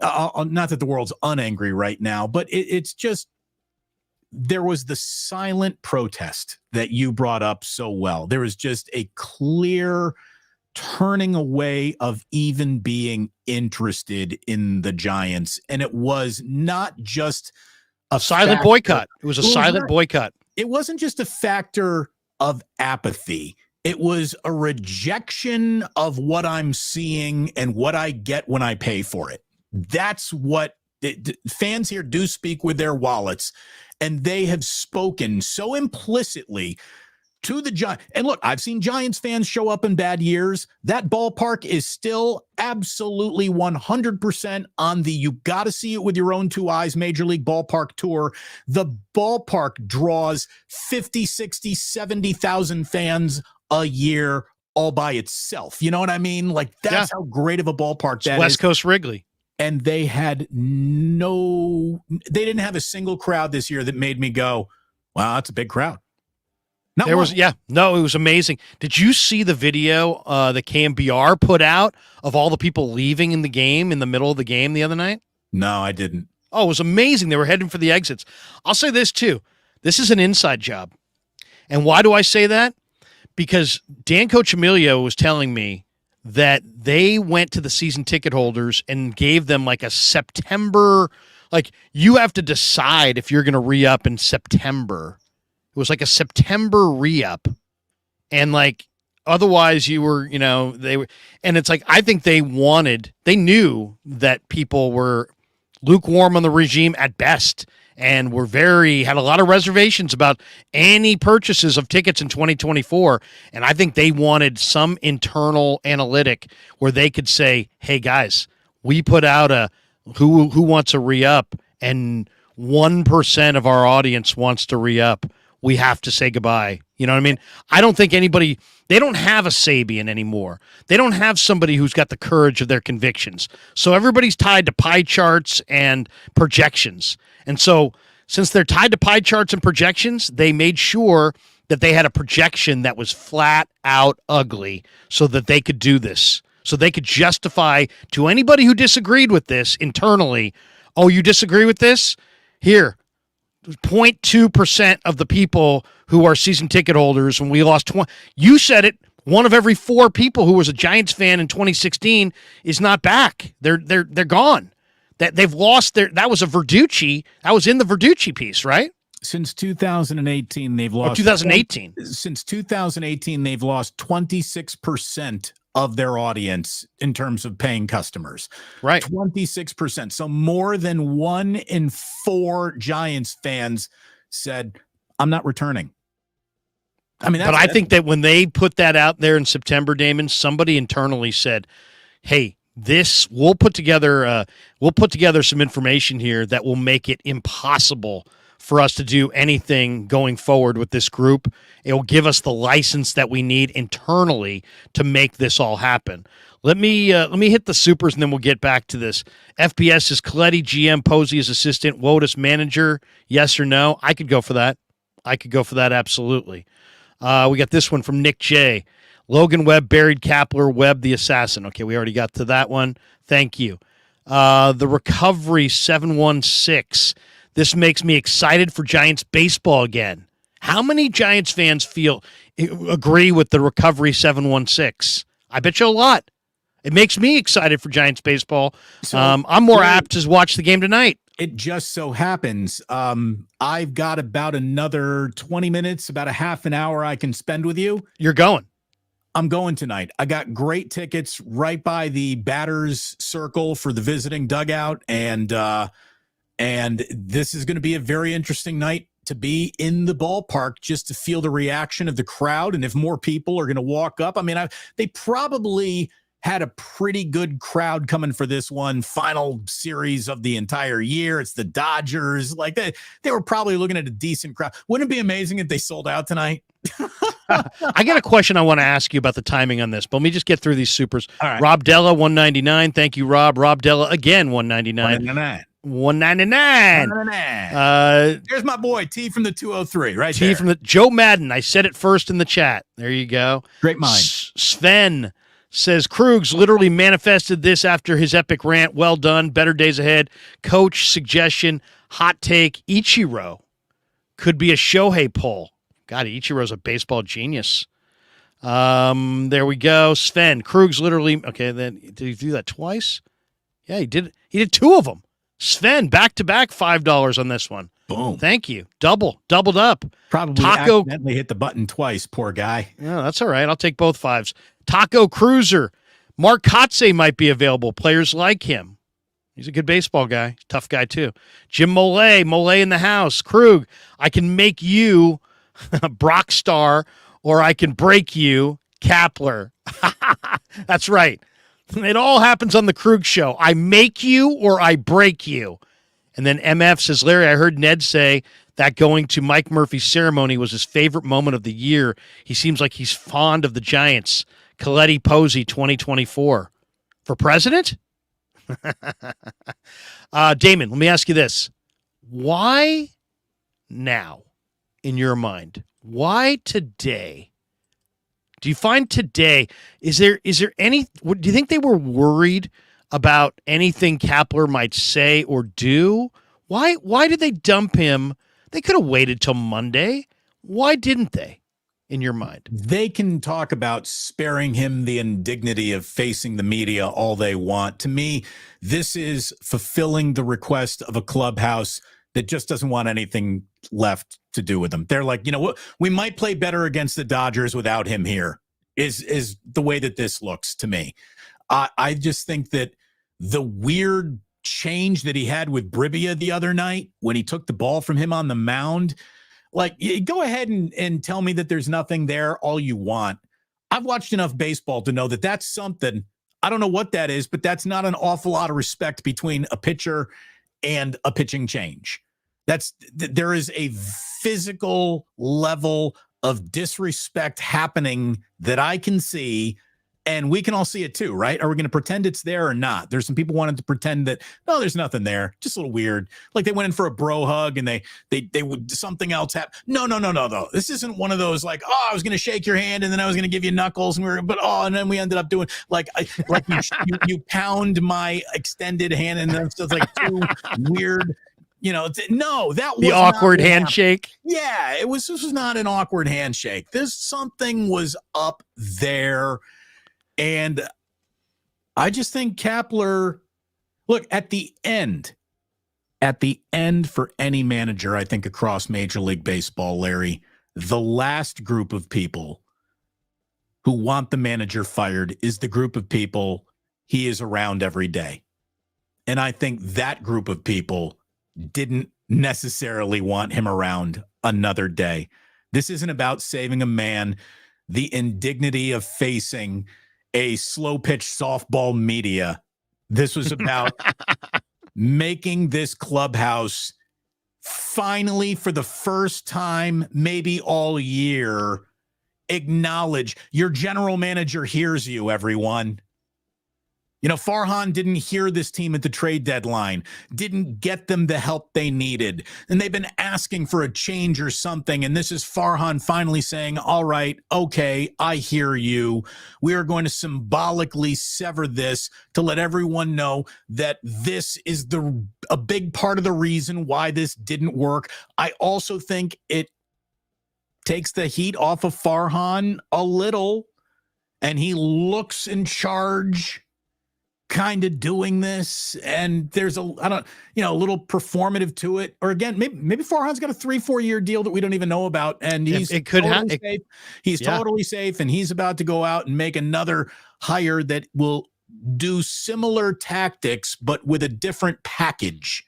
that the world's unangry right now, but it's just, there was the silent protest that you brought up so well. There was just a clear turning away of even being interested in the Giants. And it was not just a silent boycott. It was a silent boycott. It wasn't just a factor of apathy. It was a rejection of what I'm seeing and what I get when I pay for it. That's what fans here do speak with their wallets, and they have spoken so implicitly to the Giants. And look, I've seen Giants fans show up in bad years. That ballpark is still absolutely 100% on the you got to see it with your own two eyes Major League Ballpark tour. The ballpark draws 50, 60, 70,000 fans a year all by itself. You know what I mean? Like, that's how great of a ballpark that is. West Coast Wrigley. And they didn't have a single crowd this year that made me go, wow, that's a big crowd. It was amazing. Did you see the video that KMBR put out of all the people leaving in the game, in the middle of the game the other night? No, I didn't. Oh, it was amazing. They were heading for the exits. I'll say this, too. This is an inside job. And why do I say that? Because Dan Cochimilio was telling me that they went to the season ticket holders and gave them like a September, like, you have to decide if you're going to re-up in September. It was like a September re-up, and like otherwise you were, they were, and it's like, I think they knew that people were lukewarm on the regime at best, and had a lot of reservations about any purchases of tickets in 2024. And I think they wanted some internal analytic where they could say, hey guys, we put out a who wants a re-up, and 1% of our audience wants to re-up. We have to say goodbye. You know what I mean? I don't think they don't have a Sabian anymore. They don't have somebody who's got the courage of their convictions. So everybody's tied to pie charts and projections. And so since they're tied to pie charts and projections, they made sure that they had a projection that was flat out ugly so that they could do this. So they could justify to anybody who disagreed with this internally, oh, you disagree with this? Here, 0.2% of the people who are season ticket holders, when we lost 20, you said it, one of every 4 people who was a Giants fan in 2016 is not back. They're gone. They've lost that was a Verducci. That was in the Verducci piece, right? Since 2018, they've lost 2018. Since 2018, they've lost 26% of their audience in terms of paying customers. Right. 26%. So more than 1 in 4 Giants fans said, I'm not returning. I mean, I think that when they put that out there in September, Damon, somebody internally said, hey, we'll put together some information here that will make it impossible for us to do anything going forward with this group. It will give us the license that we need internally to make this all happen. Let me hit the supers, and then we'll get back to this. FBS is Coletti GM, Posey is assistant, Wotus manager. Yes or no? I could go for that. I could go for that absolutely. We got this one from Nick J. Logan Webb buried Kapler, Webb the assassin. Okay, we already got to that one. Thank you. The Recovery 716. This makes me excited for Giants baseball again. How many Giants fans agree with the Recovery 716? I bet you a lot. It makes me excited for Giants baseball. So, I'm more apt to watch the game tonight. It just so happens I've got about another 20 minutes, about a half an hour I can spend with you. You're going. I'm going tonight. I got great tickets right by the batter's circle for the visiting dugout, and this is going to be a very interesting night to be in the ballpark, just to feel the reaction of the crowd, and if more people are going to walk up. I mean, they probably had a pretty good crowd coming for this one final series of the entire year. It's the Dodgers. Like they were probably looking at a decent crowd. Wouldn't it be amazing if they sold out tonight? I got a question I want to ask you about the timing on this, but let me just get through these supers. All right. Rob Della, 199. Thank you, Rob. Rob Della, again, 199. 199. There's my boy, T from the 203, right T there. from the Joe Madden. I said it first in the chat. There you go. Great mind. Sven says Krugs literally manifested this after his epic rant. Well done. Better days ahead. Coach suggestion, hot take, Ichiro could be a Shohei poll. God, Ichiro's a baseball genius. There we go. Sven, Krugs literally, okay, then did he do that twice? Yeah, he did. He did two of them. Sven, back-to-back $5 on this one. Boom. Thank you. Doubled up. Probably accidentally hit the button twice, poor guy. Yeah, that's all right. I'll take both fives. Taco Cruiser. Mark Kotze might be available. Players like him. He's a good baseball guy. Tough guy, too. Jim Mole in the house. Krug, I can make you Brock Star, or I can break you, Kapler. That's right. It all happens on the Krug show. I make you or I break you. And then MF says, Larry, I heard Ned say that going to Mike Murphy's ceremony was his favorite moment of the year. He seems like he's fond of the Giants. Coletti Posey 2024. For president? Damon, let me ask you this. Why now, in your mind? Why today? Do you find today, is there any, do you think they were worried about anything Kapler might say or do? Why did they dump him? They could have waited till Monday. Why didn't they, in your mind? They can talk about sparing him the indignity of facing the media all they want. To me, this is fulfilling the request of a clubhouse that just doesn't want anything left to do with them. They're like, you know what? We might play better against the Dodgers without him here, is the way that this looks to me. I just think that the weird change that he had with Brivia the other night when he took the ball from him on the mound, like, go ahead and tell me that there's nothing there all you want. I've watched enough baseball to know that that's something. I don't know what that is, but that's not an awful lot of respect between a pitcher and a pitching change. There is a physical level of disrespect happening that I can see, and we can all see it too, right? Are we going to pretend it's there or not? There's some people wanting to pretend that, no, there's nothing there. Just a little weird. Like they went in for a bro hug and they would something else happen. No. This isn't one of those like, oh, I was going to shake your hand and then I was going to give you knuckles and and then we ended up doing like you pound my extended hand and then so it's like two weird. No, that was the awkward handshake. Yeah, this was not an awkward handshake. Something was up there. And I just think Kapler, look, at the end for any manager, I think across Major League Baseball, Larry, the last group of people who want the manager fired is the group of people he is around every day. And I think that group of people didn't necessarily want him around another day. This isn't about saving a man. The indignity of facing a slow pitch softball media. This was about making this clubhouse finally, for the first time, maybe all year, acknowledge your general manager hears you, everyone. You know, Farhan didn't hear this team at the trade deadline, didn't get them the help they needed. And they've been asking for a change or something. And this is Farhan finally saying, all right, okay, I hear you. We are going to symbolically sever this to let everyone know that this is a big part of the reason why this didn't work. I also think it takes the heat off of Farhan a little, and he looks in charge, kind of doing this, and there's a little performative to it. Or again, maybe Farhan's got a 3-4 year deal that we don't even know about, and he's safe. He's totally safe, and he's about to go out and make another hire that will do similar tactics but with a different package.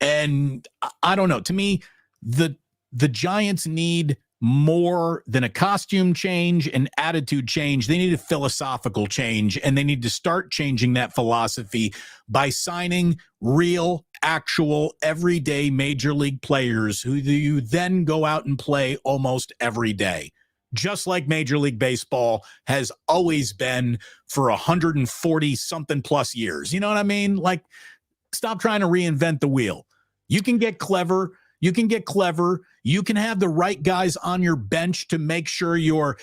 And I don't know. To me, the Giants need more than a costume change and attitude change. They need a philosophical change, and they need to start changing that philosophy by signing real, actual, everyday major league players who you then go out and play almost every day, just like Major League Baseball has always been for 140 something plus years. You know what I mean? Like, stop trying to reinvent the wheel. You can get clever. You can get clever. You can have the right guys on your bench to make sure your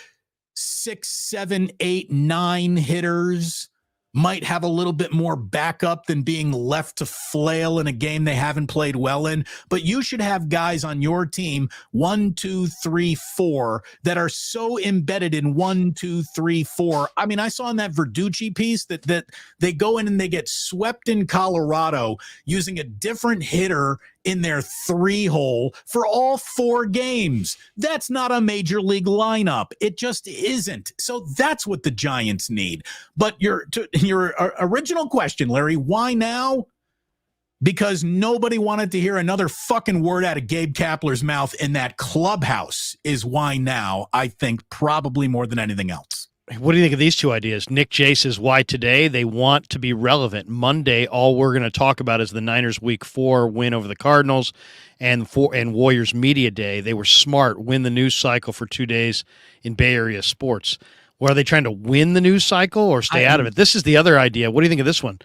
6, 7, 8, 9 hitters might have a little bit more backup than being left to flail in a game they haven't played well in. But you should have guys on your team, 1, 2, 3, 4, that are so embedded in 1, 2, 3, 4. I mean, I saw in that Verducci piece that they go in and they get swept in Colorado using a different hitter in their 3-hole for all 4 games. That's not a major league lineup. It just isn't. So that's what the Giants need. But your original question, Larry, why now? Because nobody wanted to hear another fucking word out of Gabe Kapler's mouth in that clubhouse is why now, I think, probably more than anything else. What do you think of these two ideas? Nick J says, why today? They want to be relevant. Monday, all we're going to talk about is the Niners Week 4 win over the Cardinals and Warriors Media Day. They were smart, win the news cycle for 2 days in Bay Area sports. Well, are they trying to win the news cycle or stay out of it? This is the other idea. What do you think of this one?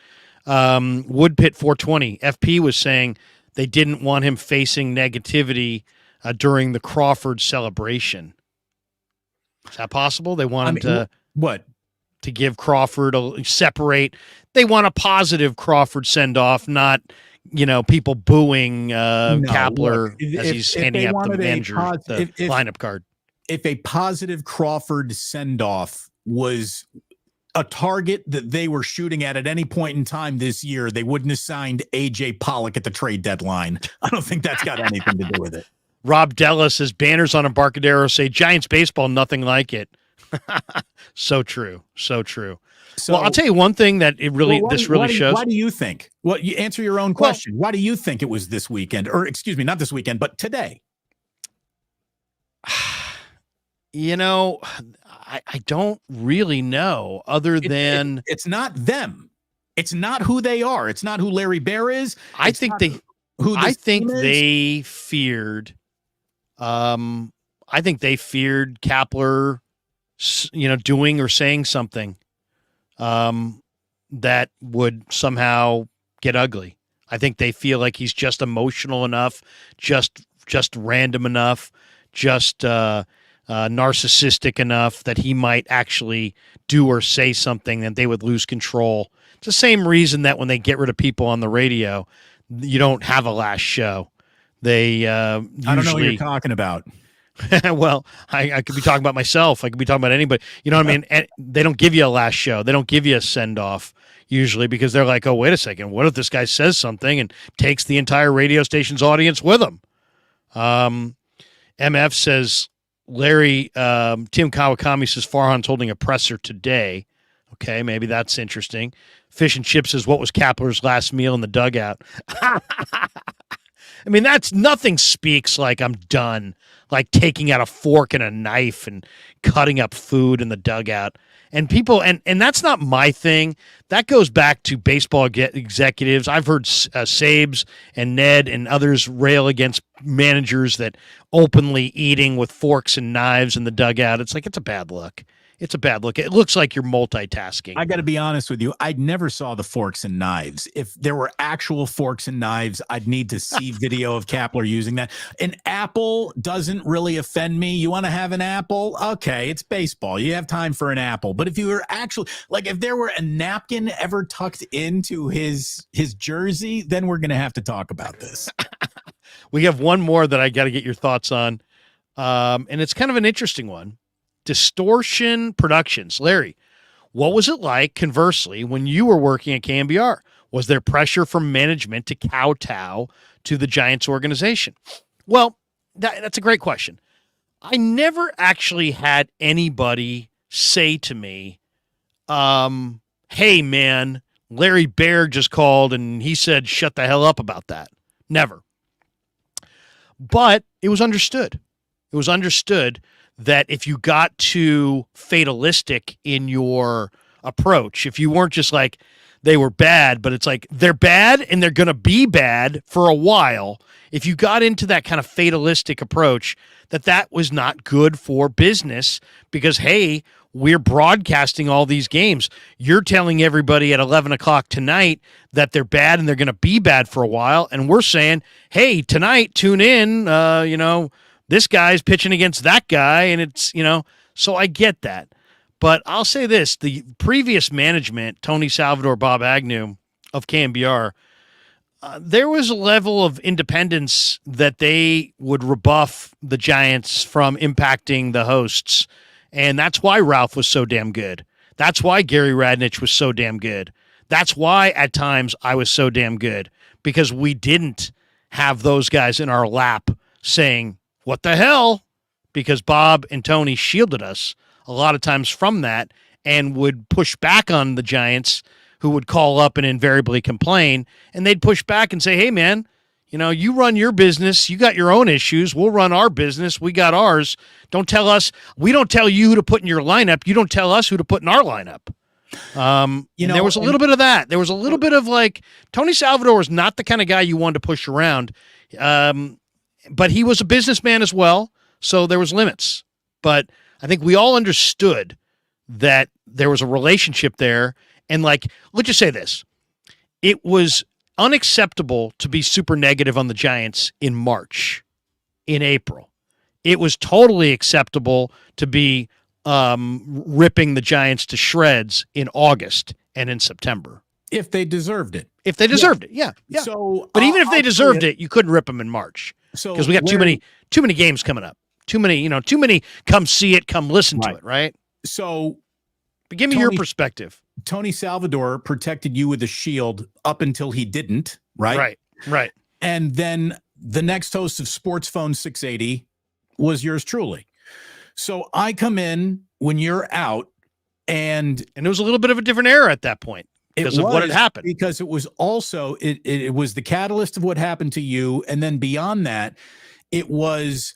Woodpit 420. FP was saying they didn't want him facing negativity during the Crawford celebration. Is that possible? They want him to give Crawford a separate. They want a positive Crawford send off, not people booing Kapler as he's handing out the manager lineup card. If a positive Crawford send off was a target that they were shooting at any point in time this year, they wouldn't have signed AJ Pollock at the trade deadline. I don't think that's got anything to do with it. Rob Della says banners on Embarcadero say Giants baseball, nothing like it. So true. So true. So, well, I'll tell you one thing that shows. Why do you think? Well, you answer your own question. Why do you think it was this weekend? Or excuse me, not this weekend, but today? I don't really know other than it's not them. It's not who they are. It's not who Larry Bear is. I think they feared. I think they feared Kapler, doing or saying something that would somehow get ugly. I think they feel like he's just emotional enough, just random enough, just narcissistic enough that he might actually do or say something that they would lose control. It's the same reason that when they get rid of people on the radio, you don't have a last show. They I don't know what you're talking about. Well, I could be talking about myself. I could be talking about anybody. You know what I mean? And they don't give you a last show. They don't give you a send-off usually because they're like, oh, wait a second. What if this guy says something and takes the entire radio station's audience with him? MF says, Larry, Tim Kawakami says Farhan's holding a presser today. Okay, maybe that's interesting. Fish and Chips says, what was Kapler's last meal in the dugout? I mean, that's nothing speaks like I'm done, like taking out a fork and a knife and cutting up food in the dugout. And people, and that's not my thing. That goes back to baseball executives. I've heard Sabes and Ned and others rail against managers that openly eating with forks and knives in the dugout. It's like, it's a bad look. It's a bad look. It looks like you're multitasking. I got to be honest with you. I never saw the forks and knives. If there were actual forks and knives, I'd need to see video of Kapler using that. An apple doesn't really offend me. You want to have an apple? Okay, it's baseball. You have time for an apple. But if you were actually, like, if there were a napkin ever tucked into his jersey, then we're going to have to talk about this. We have one more that I got to get your thoughts on. And it's kind of an interesting one. Distortion Productions. Larry, what was it like, conversely, when you were working at KNBR? Was there pressure from management to kowtow to the Giants organization? Well, that's a great question. I never actually had anybody say to me, hey, man, Larry Baer just called and he said, shut the hell up about that. Never. But it was understood. It was understood that if you got too fatalistic in your approach, if you weren't just like they were bad, but it's like they're bad and they're going to be bad for a while, if you got into that kind of fatalistic approach, that was not good for business because, hey, we're broadcasting all these games. You're telling everybody at 11 o'clock tonight that they're bad and they're going to be bad for a while. And we're saying, hey, tonight, tune in, this guy's pitching against that guy, and it's, so I get that. But I'll say this, the previous management, Tony Salvador, Bob Agnew of KNBR, there was a level of independence that they would rebuff the Giants from impacting the hosts, and that's why Ralph was so damn good. That's why Gary Radnich was so damn good. That's why at times I was so damn good, because we didn't have those guys in our lap saying, what the hell? Because Bob and Tony shielded us a lot of times from that and would push back on the Giants, who would call up and invariably complain. And they'd push back and say, hey, man, you run your business. You got your own issues. We'll run our business. We got ours. Don't tell us. We don't tell you who to put in your lineup. You don't tell us who to put in our lineup. There was a little bit of that. There was a little bit of like Tony Salvador was not the kind of guy you wanted to push around. But he was a businessman as well, so there was limits. But I think we all understood that there was a relationship there. And let's just say this. It was unacceptable to be super negative on the Giants in March, in April. It was totally acceptable to be ripping the Giants to shreds in August and in September. If they deserved it. If they deserved it, yeah. But even if they deserved it, you couldn't rip them in March. So because we got too many games coming up. Too many come see it, come listen to it, right? So but give me your perspective. Tony Salvador protected you with a shield up until he didn't, right? Right. And then the next host of Sports Phone 680 was yours truly. So I come in when you're out, and it was a little bit of a different era at that point. Because of what had happened. Because it was also, it was the catalyst of what happened to you. And then beyond that, it was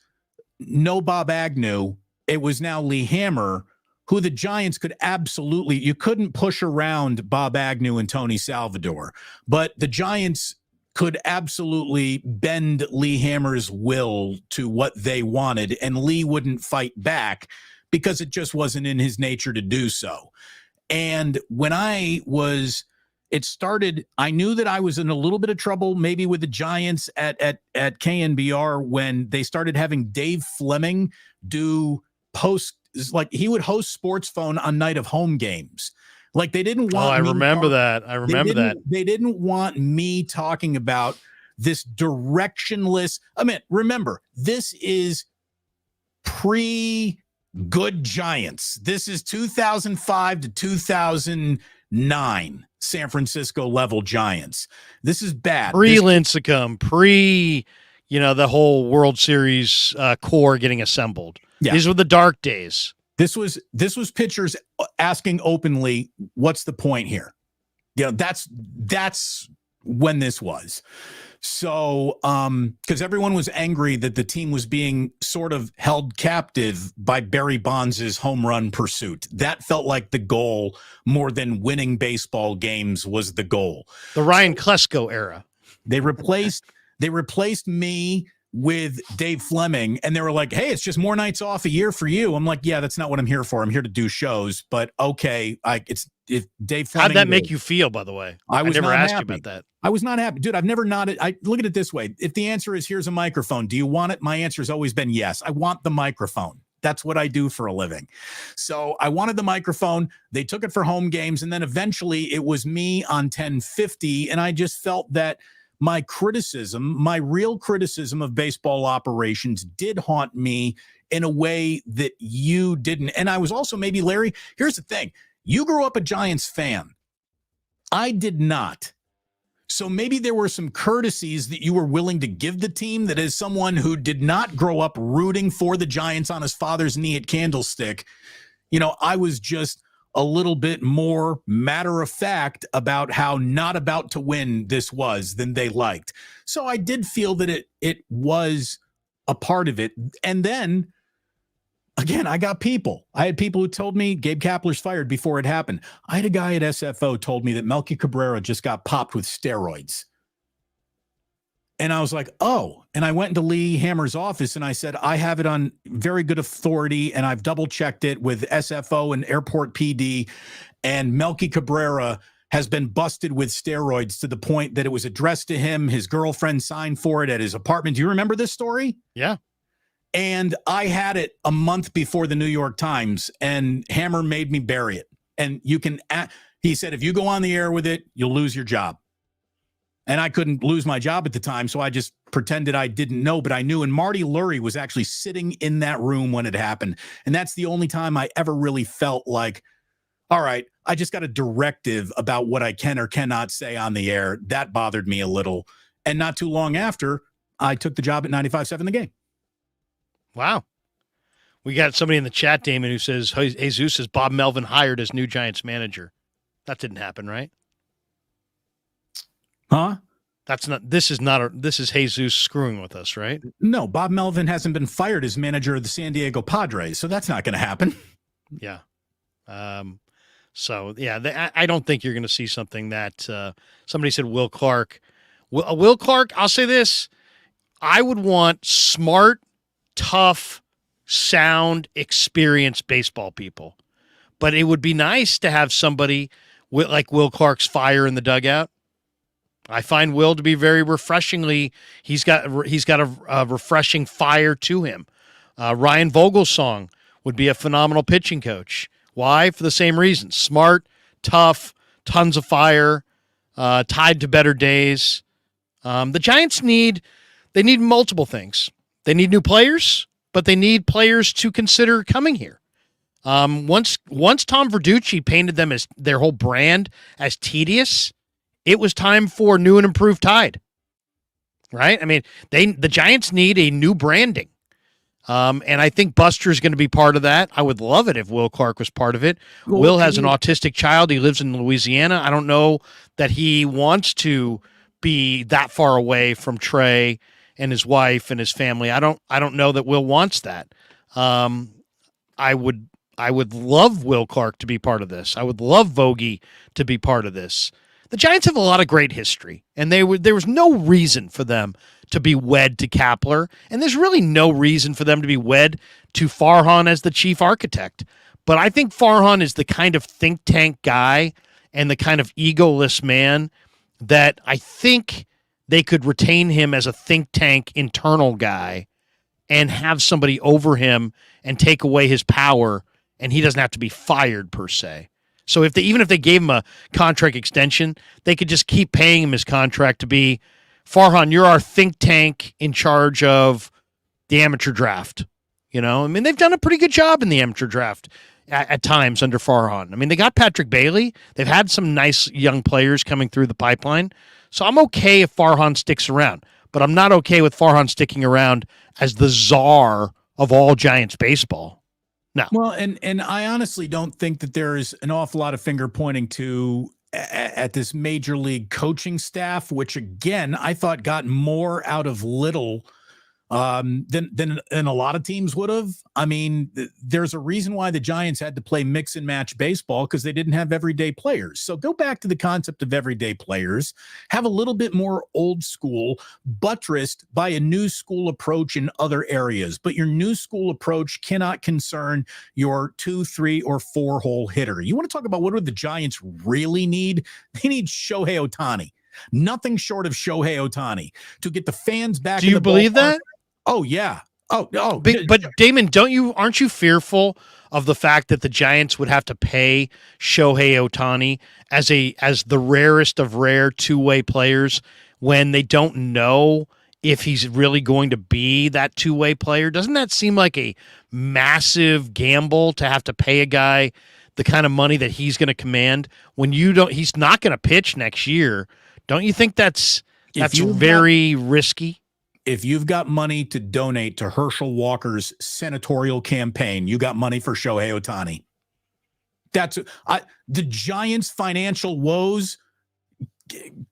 no Bob Agnew. It was now Lee Hammer, who the Giants could absolutely, you couldn't push around Bob Agnew and Tony Salvador. But the Giants could absolutely bend Lee Hammer's will to what they wanted. And Lee wouldn't fight back because it just wasn't in his nature to do so. And when it started, I knew that I was in a little bit of trouble, maybe with the Giants at KNBR, when they started having Dave Fleming do like he would host Sports Phone on night of home games. Like they didn't want. I remember that. They didn't want me talking about this directionless. I mean, remember, this is pre-good Giants. This is 2005 to 2009 San Francisco level Giants. This is bad. Pre-Lincecum, the whole World Series core getting assembled. Yeah. These were the dark days. This was pitchers asking openly, what's the point here? That's when this was. So, because everyone was angry that the team was being sort of held captive by Barry Bonds' home run pursuit. That felt like the goal more than winning baseball games was the goal. The Ryan Klesko era. They replaced me with Dave Fleming, and they were like, hey, it's just more nights off a year for you. I'm like, yeah, that's not what I'm here for. I'm here to do shows. But okay, it's Dave Fleming. How'd that make you feel, by the way? I never asked you about that. I was not happy. Dude, I've never nodded. I look at it this way. If the answer is here's a microphone, do you want it? My answer has always been yes. I want the microphone. That's what I do for a living. So I wanted the microphone. They took it for home games. And then eventually it was me on 1050. And I just felt that my real criticism of baseball operations did haunt me in a way that you didn't. And I was also, maybe, Larry, here's the thing. You grew up a Giants fan. I did not. So maybe there were some courtesies that you were willing to give the team that, as someone who did not grow up rooting for the Giants on his father's knee at Candlestick, I was just a little bit more matter of fact about how not about to win this was than they liked. So I did feel that it was a part of it. And then again, I had people who told me Gabe Kapler's fired before it happened. I had a guy at SFO told me that Melky Cabrera just got popped with steroids. And I was like, oh, and I went into Lee Hammer's office and I said, I have it on very good authority. And I've double checked it with SFO and Airport PD, and Melky Cabrera has been busted with steroids to the point that it was addressed to him. His girlfriend signed for it at his apartment. Do you remember this story? Yeah. And I had it a month before the New York Times, and Hammer made me bury it. And he said, if you go on the air with it, you'll lose your job. And I couldn't lose my job at the time, so I just pretended I didn't know, but I knew. And Marty Lurie was actually sitting in that room when it happened. And that's the only time I ever really felt like, all right, I just got a directive about what I can or cannot say on the air. That bothered me a little. And not too long after, I took the job at 95.7 The Game. Wow. We got somebody in the chat, Damon, who says, Jesus is Bob Melvin hired as new Giants manager. That didn't happen, right? Huh? This is Jesus screwing with us, right? No, Bob Melvin hasn't been fired as manager of the San Diego Padres, so that's not going to happen. Yeah. So yeah, I don't think you're going to see something that somebody said Will Clark. Will Clark, I'll say this. I would want smart, tough, sound, experienced baseball people. But it would be nice to have somebody like Will Clark's fire in the dugout. I find Will to be very refreshingly. He's got a refreshing fire to him. Ryan Vogelsong would be a phenomenal pitching coach. Why? For the same reason: smart, tough, tons of fire, tied to better days. The Giants need multiple things. They need new players, but they need players to consider coming here. Once Tom Verducci painted them as their whole brand as tedious, it was time for new and improved Tide. Right? I mean, the Giants need a new branding. And I think Buster's going to be part of that. I would love it if Will Clark was part of it. Well, Will has an autistic child. He lives in Louisiana. I don't know that he wants to be that far away from Trey and his wife and his family. I don't know that Will wants that. I would love Will Clark to be part of this. I would love Vogie to be part of this. The Giants have a lot of great history, and there was no reason for them to be wed to Kapler, and there's really no reason for them to be wed to Farhan as the chief architect. But I think Farhan is the kind of think tank guy and the kind of egoless man that I think they could retain him as a think tank internal guy and have somebody over him and take away his power, and he doesn't have to be fired per se. So even if they gave him a contract extension, they could just keep paying him his contract to be, Farhan, you're our think tank in charge of the amateur draft. I mean, they've done a pretty good job in the amateur draft at times under Farhan. I mean, they got Patrick Bailey. They've had some nice young players coming through the pipeline. So I'm okay if Farhan sticks around, but I'm not okay with Farhan sticking around as the czar of all Giants baseball. No. Well, and I honestly don't think that there's an awful lot of finger pointing to at this major league coaching staff, which again, I thought got more out of little than a lot of teams would have. I mean, there's a reason why the Giants had to play mix and match baseball, because they didn't have everyday players. So go back to the concept of everyday players, have a little bit more old school, buttressed by a new school approach in other areas. But your new school approach cannot concern your 2, 3, or 4 hole hitter. You want to talk about what do the Giants really need? They need Shohei Ohtani. Nothing short of Shohei Ohtani to get the fans back. Do you believe that? Oh, yeah. Oh. But Damon, aren't you fearful of the fact that the Giants would have to pay Shohei Ohtani as the rarest of rare two-way players when they don't know if he's really going to be that two-way player? Doesn't that seem like a massive gamble to have to pay a guy the kind of money that he's going to command when he's not going to pitch next year? Don't you think that's very risky? If you've got money to donate to Herschel Walker's senatorial campaign, you got money for Shohei Ohtani. That's the Giants' financial woes.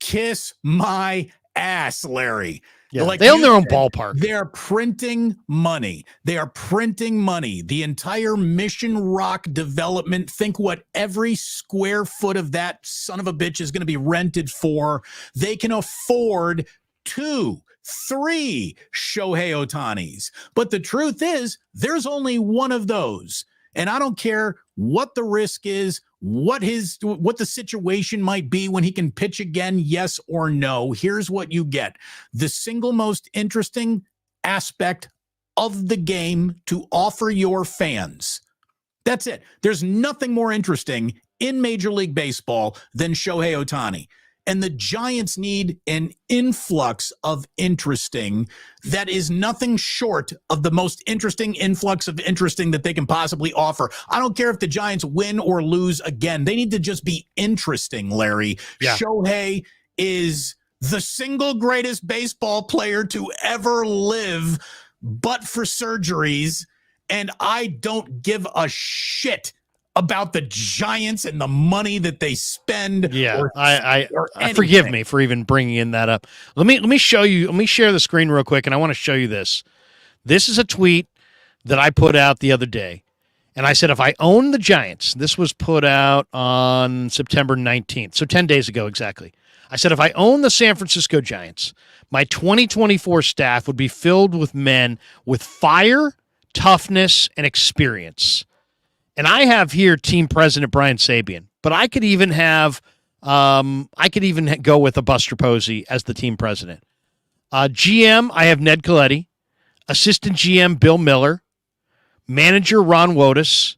Kiss my ass, Larry. Yeah, like they own their own ballpark. They're printing money. They are printing money. The entire Mission Rock development, think what every square foot of that son of a bitch is going to be rented for. They can afford 2, 3 Shohei Ohtanis. But the truth is, there's only one of those. And I don't care what the risk is, what the situation might be when he can pitch again, yes or no. Here's what you get. The single most interesting aspect of the game to offer your fans. That's it. There's nothing more interesting in Major League Baseball than Shohei Ohtani. And the Giants need an influx of interesting that is nothing short of the most interesting influx of interesting that they can possibly offer. I don't care if the Giants win or lose again. They need to just be interesting, Larry. Yeah. Shohei is the single greatest baseball player to ever live, but for surgeries. And I don't give a shit about the Giants and the money that they spend. Yeah, I forgive me for even bringing in that up. Let me show you. Let me share the screen real quick, and I want to show you this. This is a tweet that I put out the other day, and I said if I own the Giants, this was put out on September 19th, so 10 days ago exactly. I said if I own the San Francisco Giants, my 2024 staff would be filled with men with fire, toughness, and experience. And I have here team president Brian Sabian, but I could even have go with a Buster Posey as the team president. GM, I have Ned Colletti, assistant GM Bill Miller, manager Ron Wotus,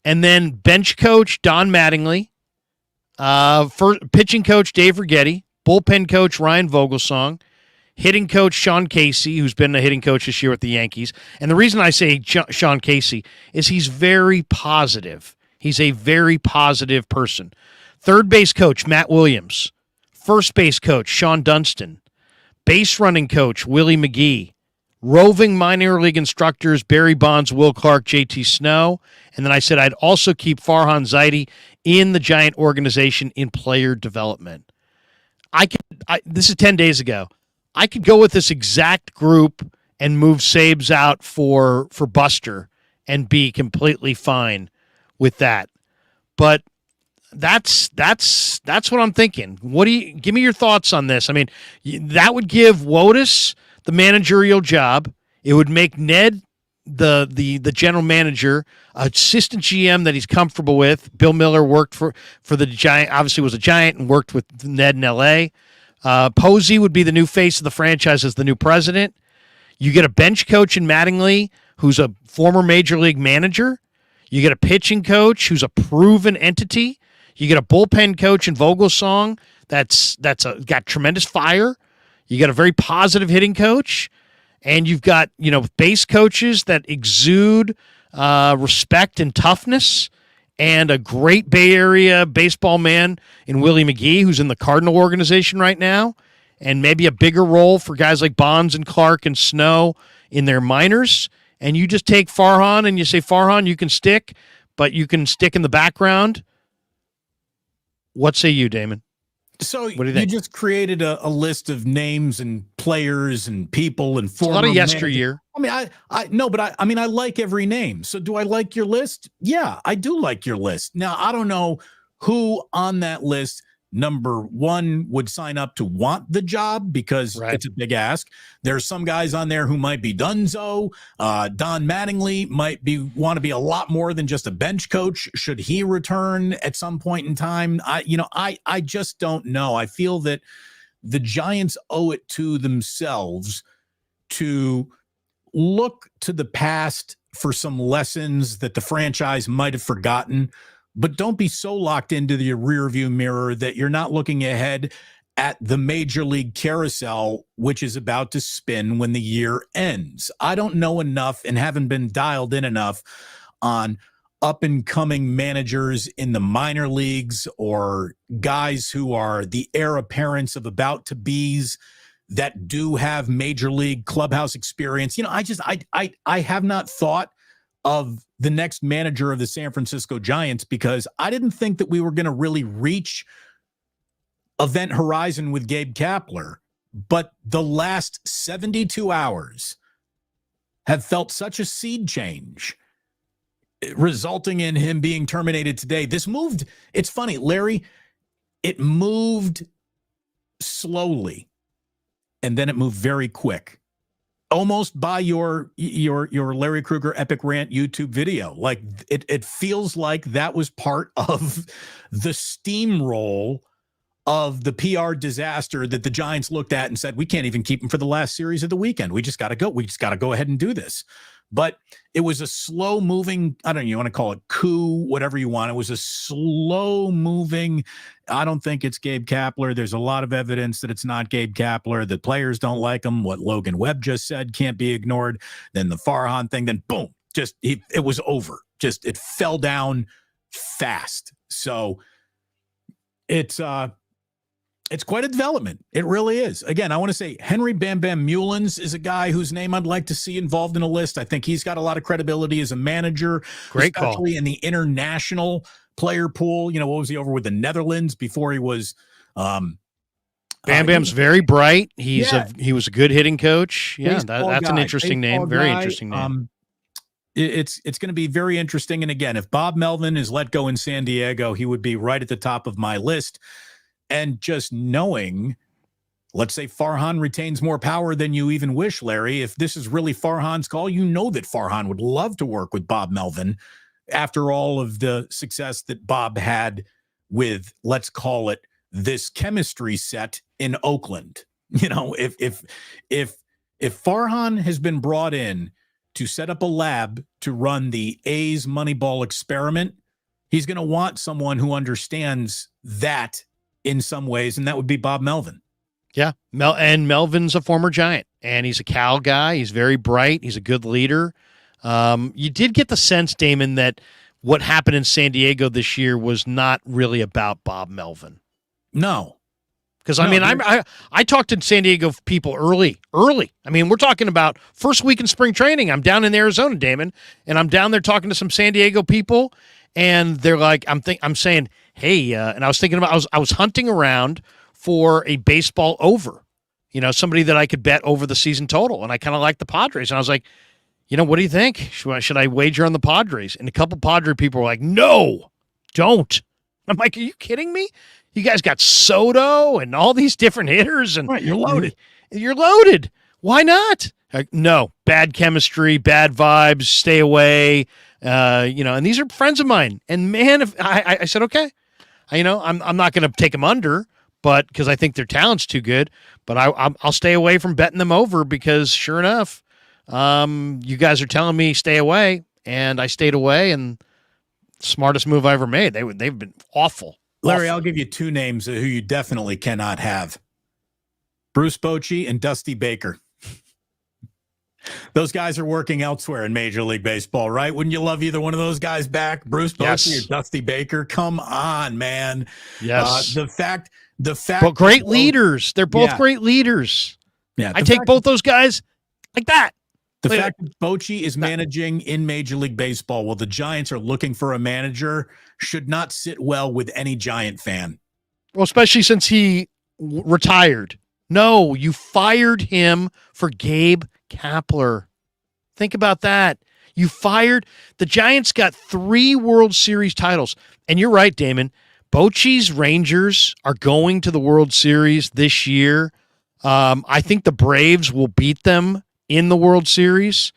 and then bench coach Don Mattingly, pitching coach Dave Righetti, bullpen coach Ryan Vogelsong, hitting coach Sean Casey, who's been a hitting coach this year with the Yankees. And the reason I say Sean Casey is he's very positive. He's a very positive person. Third base coach Matt Williams. First base coach Sean Dunston. Base running coach Willie McGee. Roving minor league instructors Barry Bonds, Will Clark, JT Snow. And then I said I'd also keep Farhan Zaidi in the Giant organization in player development. This is 10 days ago. I could go with this exact group and move Sabes out for Buster and be completely fine with that. But that's what I'm thinking. Give me your thoughts on this? I mean, that would give Wotus the managerial job. It would make Ned the general manager, assistant GM that he's comfortable with. Bill Miller worked for the Giant, obviously was a Giant and worked with Ned in L.A. Posey would be the new face of the franchise as the new president. You get a bench coach in Mattingly, who's a former major league manager. You get a pitching coach who's a proven entity. You get a bullpen coach in Vogelsong that's got tremendous fire. You got a very positive hitting coach, and you've got base coaches that exude respect and toughness. And a great Bay Area baseball man in Willie McGee, who's in the Cardinal organization right now, and maybe a bigger role for guys like Bonds and Clark and Snow in their minors. And you just take Farhan and you say, Farhan, you can stick, but you can stick in the background. What say you, Damon? So What do you you think? just created a list of names and players and people and It's a former lot of managers. yesteryear. I mean, I no, but I mean, I like every name. So do I like your list? Yeah, I do like your list. Now, I don't know who on that list, number one, would sign up to want the job because Right. it's a big ask. There's some guys on there who might be Dunzo. Don Mattingly might want to be a lot more than just a bench coach. Should he return at some point in time? I just don't know. I feel that the Giants owe it to themselves to look to the past for some lessons that the franchise might have forgotten, but don't be so locked into the rearview mirror that you're not looking ahead at the major league carousel, which is about to spin when the year ends. I don't know enough and haven't been dialed in enough on up and coming managers in the minor leagues or guys who are the heir apparents of about to be's that do have major league clubhouse experience. I have not thought of the next manager of the San Francisco Giants because I didn't think that we were going to really reach event horizon with Gabe Kapler. But the last 72 hours have felt such a seed change, resulting in him being terminated today. This moved, it's funny, Larry, it moved slowly. And then it moved very quick, almost by your Larry Krueger epic rant YouTube video. Like it feels like that was part of the steamroll of the PR disaster that the Giants looked at and said, we can't even keep him for the last series of the weekend. We just got to go. We just got to go ahead and do this. But it was a slow moving, I don't know, you want to call it coup, whatever you want. It was a slow moving. I don't think it's Gabe Kapler. There's a lot of evidence that it's not Gabe Kapler. The players don't like him. What Logan Webb just said can't be ignored. Then the Farhan thing, then boom, it was over. Just, it fell down fast. So it's quite a development. It really is. Again, I want to say Henry Bam Bam Mullins is a guy whose name I'd like to see involved in a list. I think he's got a lot of credibility as a manager, Great call. especially in the international player pool. What was he over with the Netherlands before he was? Bam Bam's very bright. He was a good hitting coach. Yeah, that's an interesting name. Very interesting name. It's going to be very interesting. And again, if Bob Melvin is let go in San Diego, he would be right at the top of my list. And just knowing, let's say Farhan retains more power than you even wish, Larry. If this is really Farhan's call, you know that Farhan would love to work with Bob Melvin after all of the success that Bob had with, let's call it, this chemistry set in Oakland. If Farhan has been brought in to set up a lab to run the A's Moneyball experiment, he's going to want someone who understands that in some ways, and that would be Bob Melvin. Yeah, and Melvin's a former Giant, and he's a Cal guy. He's very bright. He's a good leader. You did get the sense, Damon, that what happened in San Diego this year was not really about Bob Melvin. No. Because, I talked to San Diego people early. I mean, we're talking about first week in spring training. I'm down in Arizona, Damon, and I'm down there talking to some San Diego people, and they're like, I'm saying, hey, and I was thinking about, I was hunting around for a baseball over, somebody that I could bet over the season total, and I kind of like the Padres, and I was like, what do you think? Should I wager on the Padres? And a couple Padre people were like, no, don't. I'm like, are you kidding me? You guys got Soto and all these different hitters, and right, you're loaded. You're loaded. Why not? No, bad chemistry, bad vibes. Stay away. And these are friends of mine. And man, if I said okay, I'm not going to take them under, but because I think their talent's too good. But I'll stay away from betting them over because sure enough, you guys are telling me stay away, and I stayed away. And smartest move I ever made. They've been awful. Larry, I'll give you two names who you definitely cannot have. Bruce Bochy and Dusty Baker. Those guys are working elsewhere in Major League Baseball, right? Wouldn't you love either one of those guys back? Bruce Bochy or Dusty Baker? Come on, man. Yes. The fact. But great leaders. They're both great leaders. Yeah. I take both those guys like that. The fact that Bochy is managing in Major League Baseball while the Giants are looking for a manager should not sit well with any Giant fan. Well, especially since he retired. No, you fired him for Gabe Kapler. Think about that. You fired the Giants got 3 World Series titles. And you're right, Damon. Bochy's Rangers are going to the World Series this year. I think the Braves will beat them in the World Series.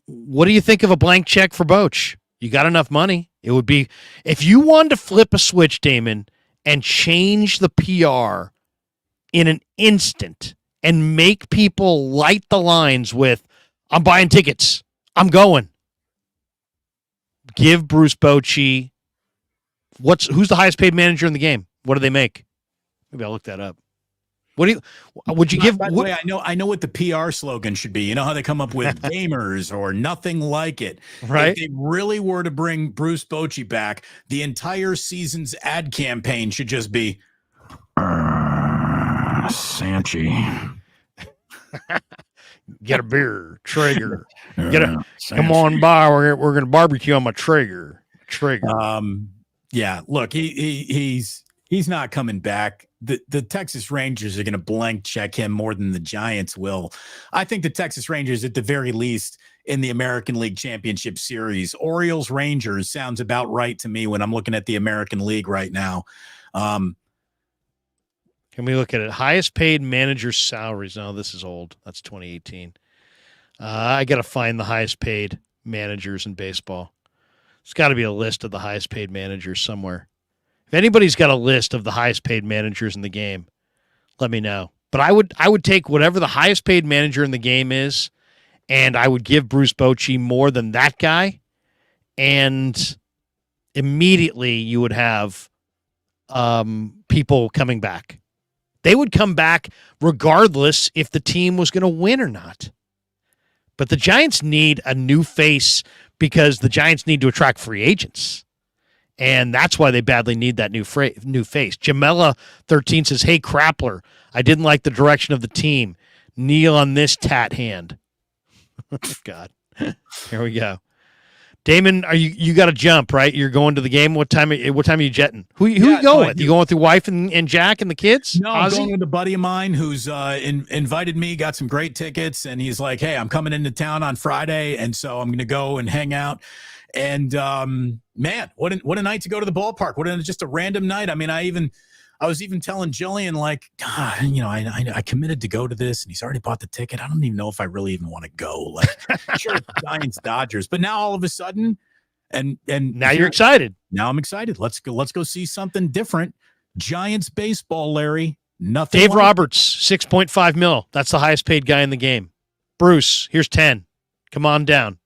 What do you think of a blank check for Boch? You got enough money. It would be if you wanted to flip a switch, Damon, and change the PR in an instant and make people light the lines with, I'm buying tickets. I'm going. Give Bruce Bochy who's the highest paid manager in the game? What do they make? Maybe I'll look that up. What do you would you give? By the way, I know what the PR slogan should be. You know how they come up with gamers or nothing like it. Right. If they really were to bring Bruce Bochy back, the entire season's ad campaign should just be Sanchi. Get a beer, Traeger. Come on by. We're gonna barbecue on my Traeger. Yeah. Look, he's not coming back. The Texas Rangers are going to blank check him more than the Giants will. I think the Texas Rangers, at the very least, in the American League Championship Series, Orioles Rangers sounds about right to me when I'm looking at the American League right now. Can we look at it? Highest paid manager salaries. No, this is old. That's 2018. I got to find the highest paid managers in baseball. It's got to be a list of the highest paid managers somewhere. If anybody's got a list of the highest paid managers in the game, let me know. But I would take whatever the highest paid manager in the game is, and I would give Bruce Bochy more than that guy, and immediately you would have people coming back. They would come back regardless if the team was going to win or not. But the Giants need a new face because the Giants need to attract free agents. And that's why they badly need that new face. Jamela 13 says, "Hey, Krapler, I didn't like the direction of the team. Kneel on this tat hand." God. Here we go. Damon, you got to jump, right? You're going to the game. What time are you jetting? Who you going with? You going with your wife and Jack and the kids? No, I'm going with a buddy of mine who's invited me, got some great tickets, and he's like, "Hey, I'm coming into town on Friday, and so I'm going to go and hang out." And man, what a night to go to the ballpark. Just a random night. I mean, I was even telling Jillian, like, God, I committed to go to this, and he's already bought the ticket. I don't even know if I really even want to go. Like, sure, it's Giants, Dodgers, but now all of a sudden, and now you're excited. Now I'm excited. Let's go see something different. Giants baseball, Larry. Nothing. Dave Roberts, 6.5 mil. That's the highest paid guy in the game. Bruce, here's 10. Come on down.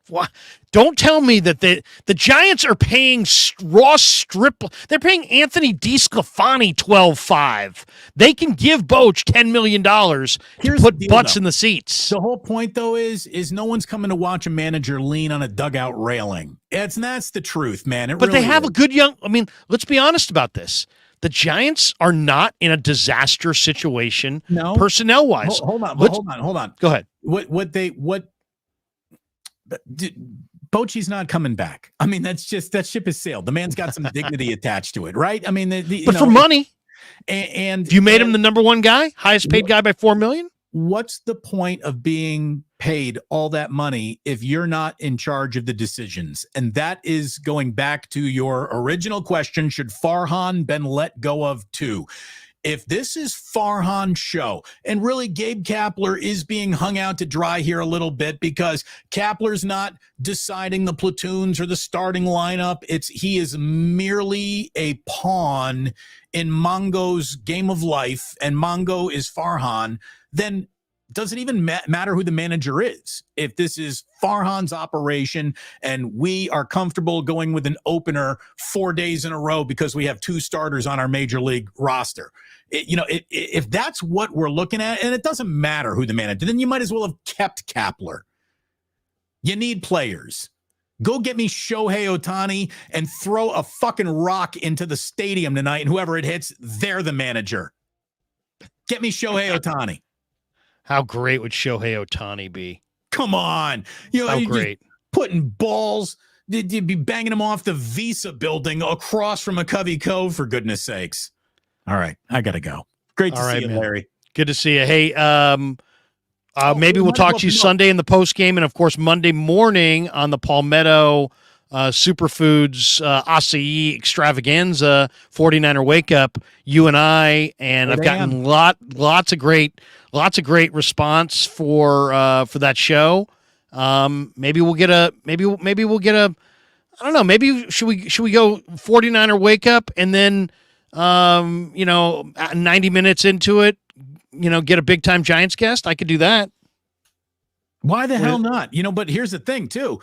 What? Don't tell me that the Giants are paying Ross Strip. They're paying Anthony DeSclafani $12.5. They can give Boch $10 million to put butts in the seats. The whole point, though, is no one's coming to watch a manager lean on a dugout railing. That's the truth, man. But really they have a good young. I mean, let's be honest about this. The Giants are not in a disaster situation, personnel wise. Hold on. Go ahead. Bochy's not coming back. I mean, that ship has sailed. The man's got some dignity attached to it, right? I mean, for money, and you made him the number one guy, highest paid guy by $4 million. What's the point of being paid all that money if you're not in charge of the decisions? And that is going back to your original question: should Farhan been let go of too? If this is Farhan's show, and really Gabe Kapler is being hung out to dry here a little bit because Kapler's not deciding the platoons or the starting lineup. He is merely a pawn in Mongo's game of life, and Mongo is Farhan, then does it even matter who the manager is? If this is Farhan's operation and we are comfortable going with an opener 4 days in a row because we have 2 starters on our major league roster, if that's what we're looking at, and it doesn't matter who the manager, then you might as well have kept Kapler. You need players. Go get me Shohei Ohtani and throw a fucking rock into the stadium tonight, and whoever it hits, they're the manager. Get me Shohei Ohtani. How great would Shohei Ohtani be? Come on. How great. Putting balls You'd be banging them off the Visa building across from a Covey Cove, for goodness sakes. All right, I got to go. Great to see you, man. Larry. Good to see you. Hey, maybe we'll talk to you Sunday in the post game, and of course Monday morning on the Palmetto Superfoods acai extravaganza 49er wake up. You and I, and I've gotten lots of great response for that show. Maybe we'll get a I don't know. Maybe should we go 49er wake up and then 90 minutes into it, get a big time Giants guest? I could do that. Why the hell not? But here's the thing too.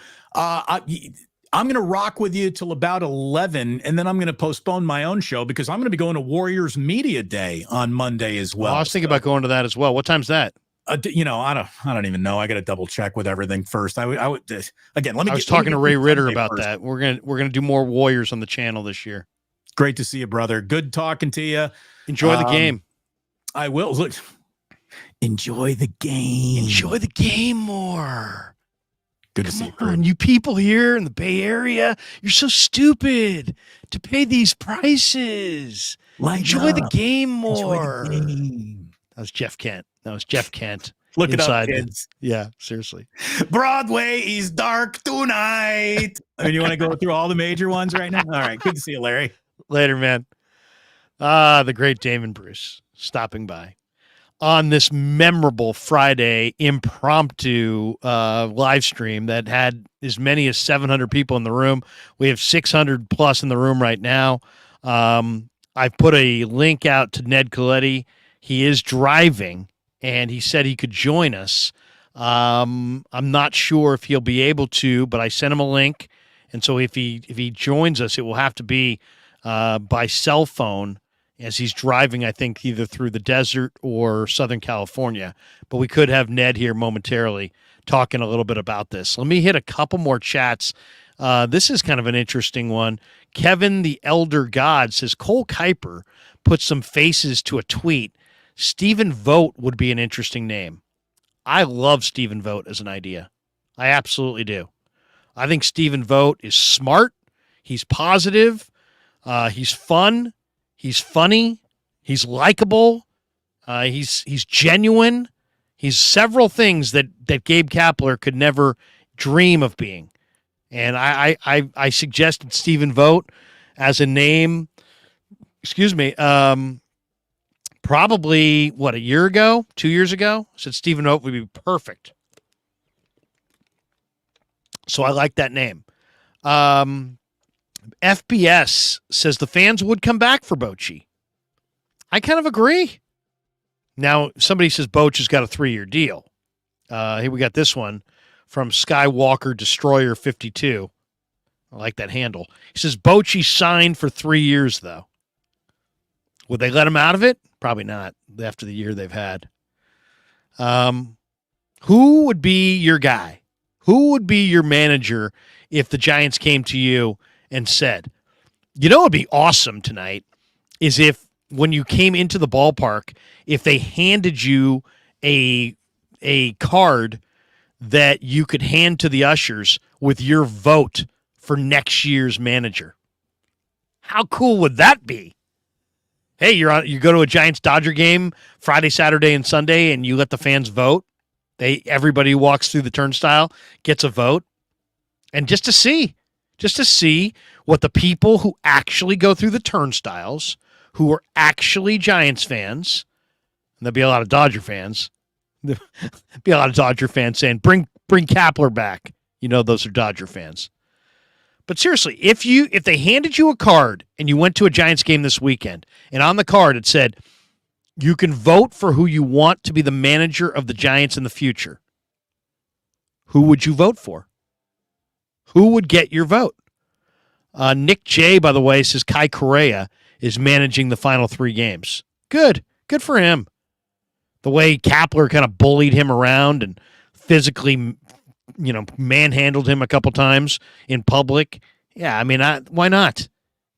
I'm going to rock with you till about 11, and then I'm going to postpone my own show because I'm going to be going to Warriors Media Day on Monday as well. I was thinking about going to that as well. What time's that? I don't even know. I got to double check with everything first. I would again. I was talking to Ray Ritter about that. We're gonna do more Warriors on the channel this year. Great to see you, brother. Good talking to you. Enjoy the game. I will. Look, enjoy the game. Enjoy the game more. Good to see you. Come on, you people here in the Bay Area, you're so stupid to pay these prices. Enjoy the game more. The game. That was Jeff Kent. Look it up, kids. Yeah, seriously. Broadway is dark tonight. You want to go through all the major ones right now? All right. Good to see you, Larry. Later, man. The great Damon Bruce stopping by on this memorable Friday impromptu live stream that had as many as 700 people in the room. We have 600 plus in the room right now. I've put a link out to Ned Coletti. He is driving, and he said he could join us. I'm not sure if he'll be able to, but I sent him a link. And so if he joins us, it will have to be by cell phone as he's driving, I think, either through the desert or Southern California. But we could have Ned here momentarily talking a little bit about this. Let me hit a couple more chats. This is kind of an interesting one. Kevin the Elder God says, Cole Kuiper put some faces to a tweet. Stephen Vogt would be an interesting name. I love Stephen Vogt as an idea. I absolutely do. I think Stephen Vogt is smart. He's positive. He's fun. He's funny. He's likable. He's genuine. He's several things that Gabe Kapler could never dream of being. And I suggested Stephen Vogt as a name. Excuse me. Probably, a year ago, 2 years ago? I said Stephen Vogt would be perfect. So I like that name. FBS says the fans would come back for Bochy. I kind of agree. Now, somebody says Boch has got a 3-year deal. Here we got this one from Skywalker Destroyer 52. I like that handle. He says Bochy signed for 3 years, though. Would they let him out of it? Probably not after the year they've had. Who would be your guy? Who would be your manager if the Giants came to you and said, what would be awesome tonight is if when you came into the ballpark, if they handed you a card that you could hand to the ushers with your vote for next year's manager. How cool would that be? Hey, you go to a Giants-Dodger game Friday, Saturday, and Sunday, and you let the fans vote. Everybody who walks through the turnstile gets a vote. And just to see what the people who actually go through the turnstiles, who are actually Giants fans, and there'll be a lot of Dodger fans, there'll be a lot of Dodger fans saying, bring Kapler back. Those are Dodger fans. But seriously, if they handed you a card and you went to a Giants game this weekend, and on the card it said, you can vote for who you want to be the manager of the Giants in the future, who would you vote for? Who would get your vote? Nick J, by the way, says Kai Correa is managing the final 3 games. Good for him. The way Kapler kind of bullied him around and physically, manhandled him a couple times in public. Yeah, I mean, why not?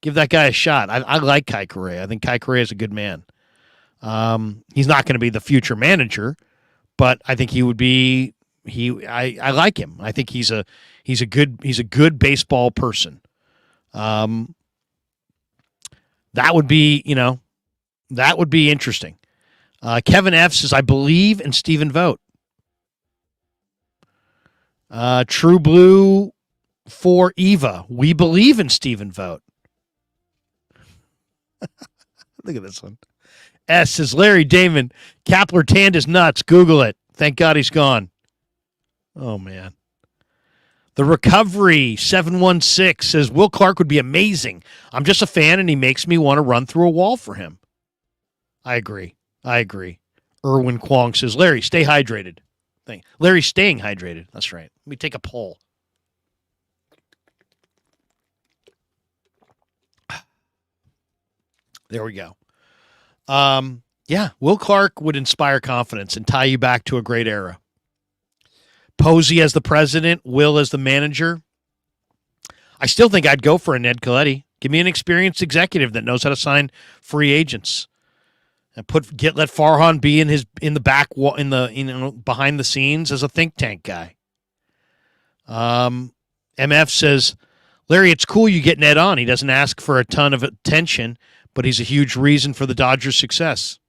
Give that guy a shot. I like Kai Correa. I think Kai Correa is a good man. He's not going to be the future manager, but I think he would be I like him. I think he's a good baseball person. That would be interesting. Kevin F says, I believe in Stephen Vogt. True Blue for Eva. We believe in Stephen Vogt. Look at this one. S says, Larry Damon, Kapler tanned his nuts. Google it. Thank God he's gone. Oh, man. The Recovery 716 says, Will Clark would be amazing. I'm just a fan, and he makes me want to run through a wall for him. I agree. Erwin Kwong says, Larry, stay hydrated. Larry's staying hydrated. That's right. Let me take a poll. There we go. Yeah, Will Clark would inspire confidence and tie you back to a great era. Posey as the president, Will as the manager. I still think I'd go for a Ned Colletti. Give me an experienced executive that knows how to sign free agents, and let Farhan be in the back behind the scenes as a think tank guy. MF says, Larry, it's cool you get Ned on. He doesn't ask for a ton of attention, but he's a huge reason for the Dodgers' success.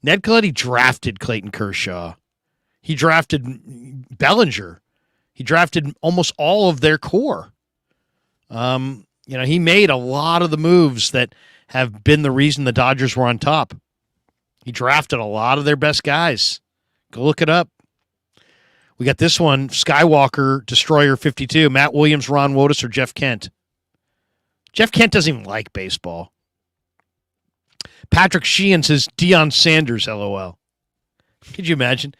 Ned Colletti drafted Clayton Kershaw. He drafted Bellinger. He drafted almost all of their core. He made a lot of the moves that have been the reason the Dodgers were on top. He drafted a lot of their best guys. Go look it up. We got this one, Skywalker, Destroyer 52, Matt Williams, Ron Wotus, or Jeff Kent. Jeff Kent doesn't even like baseball. Patrick Sheehan says Deion Sanders, LOL. Could you imagine?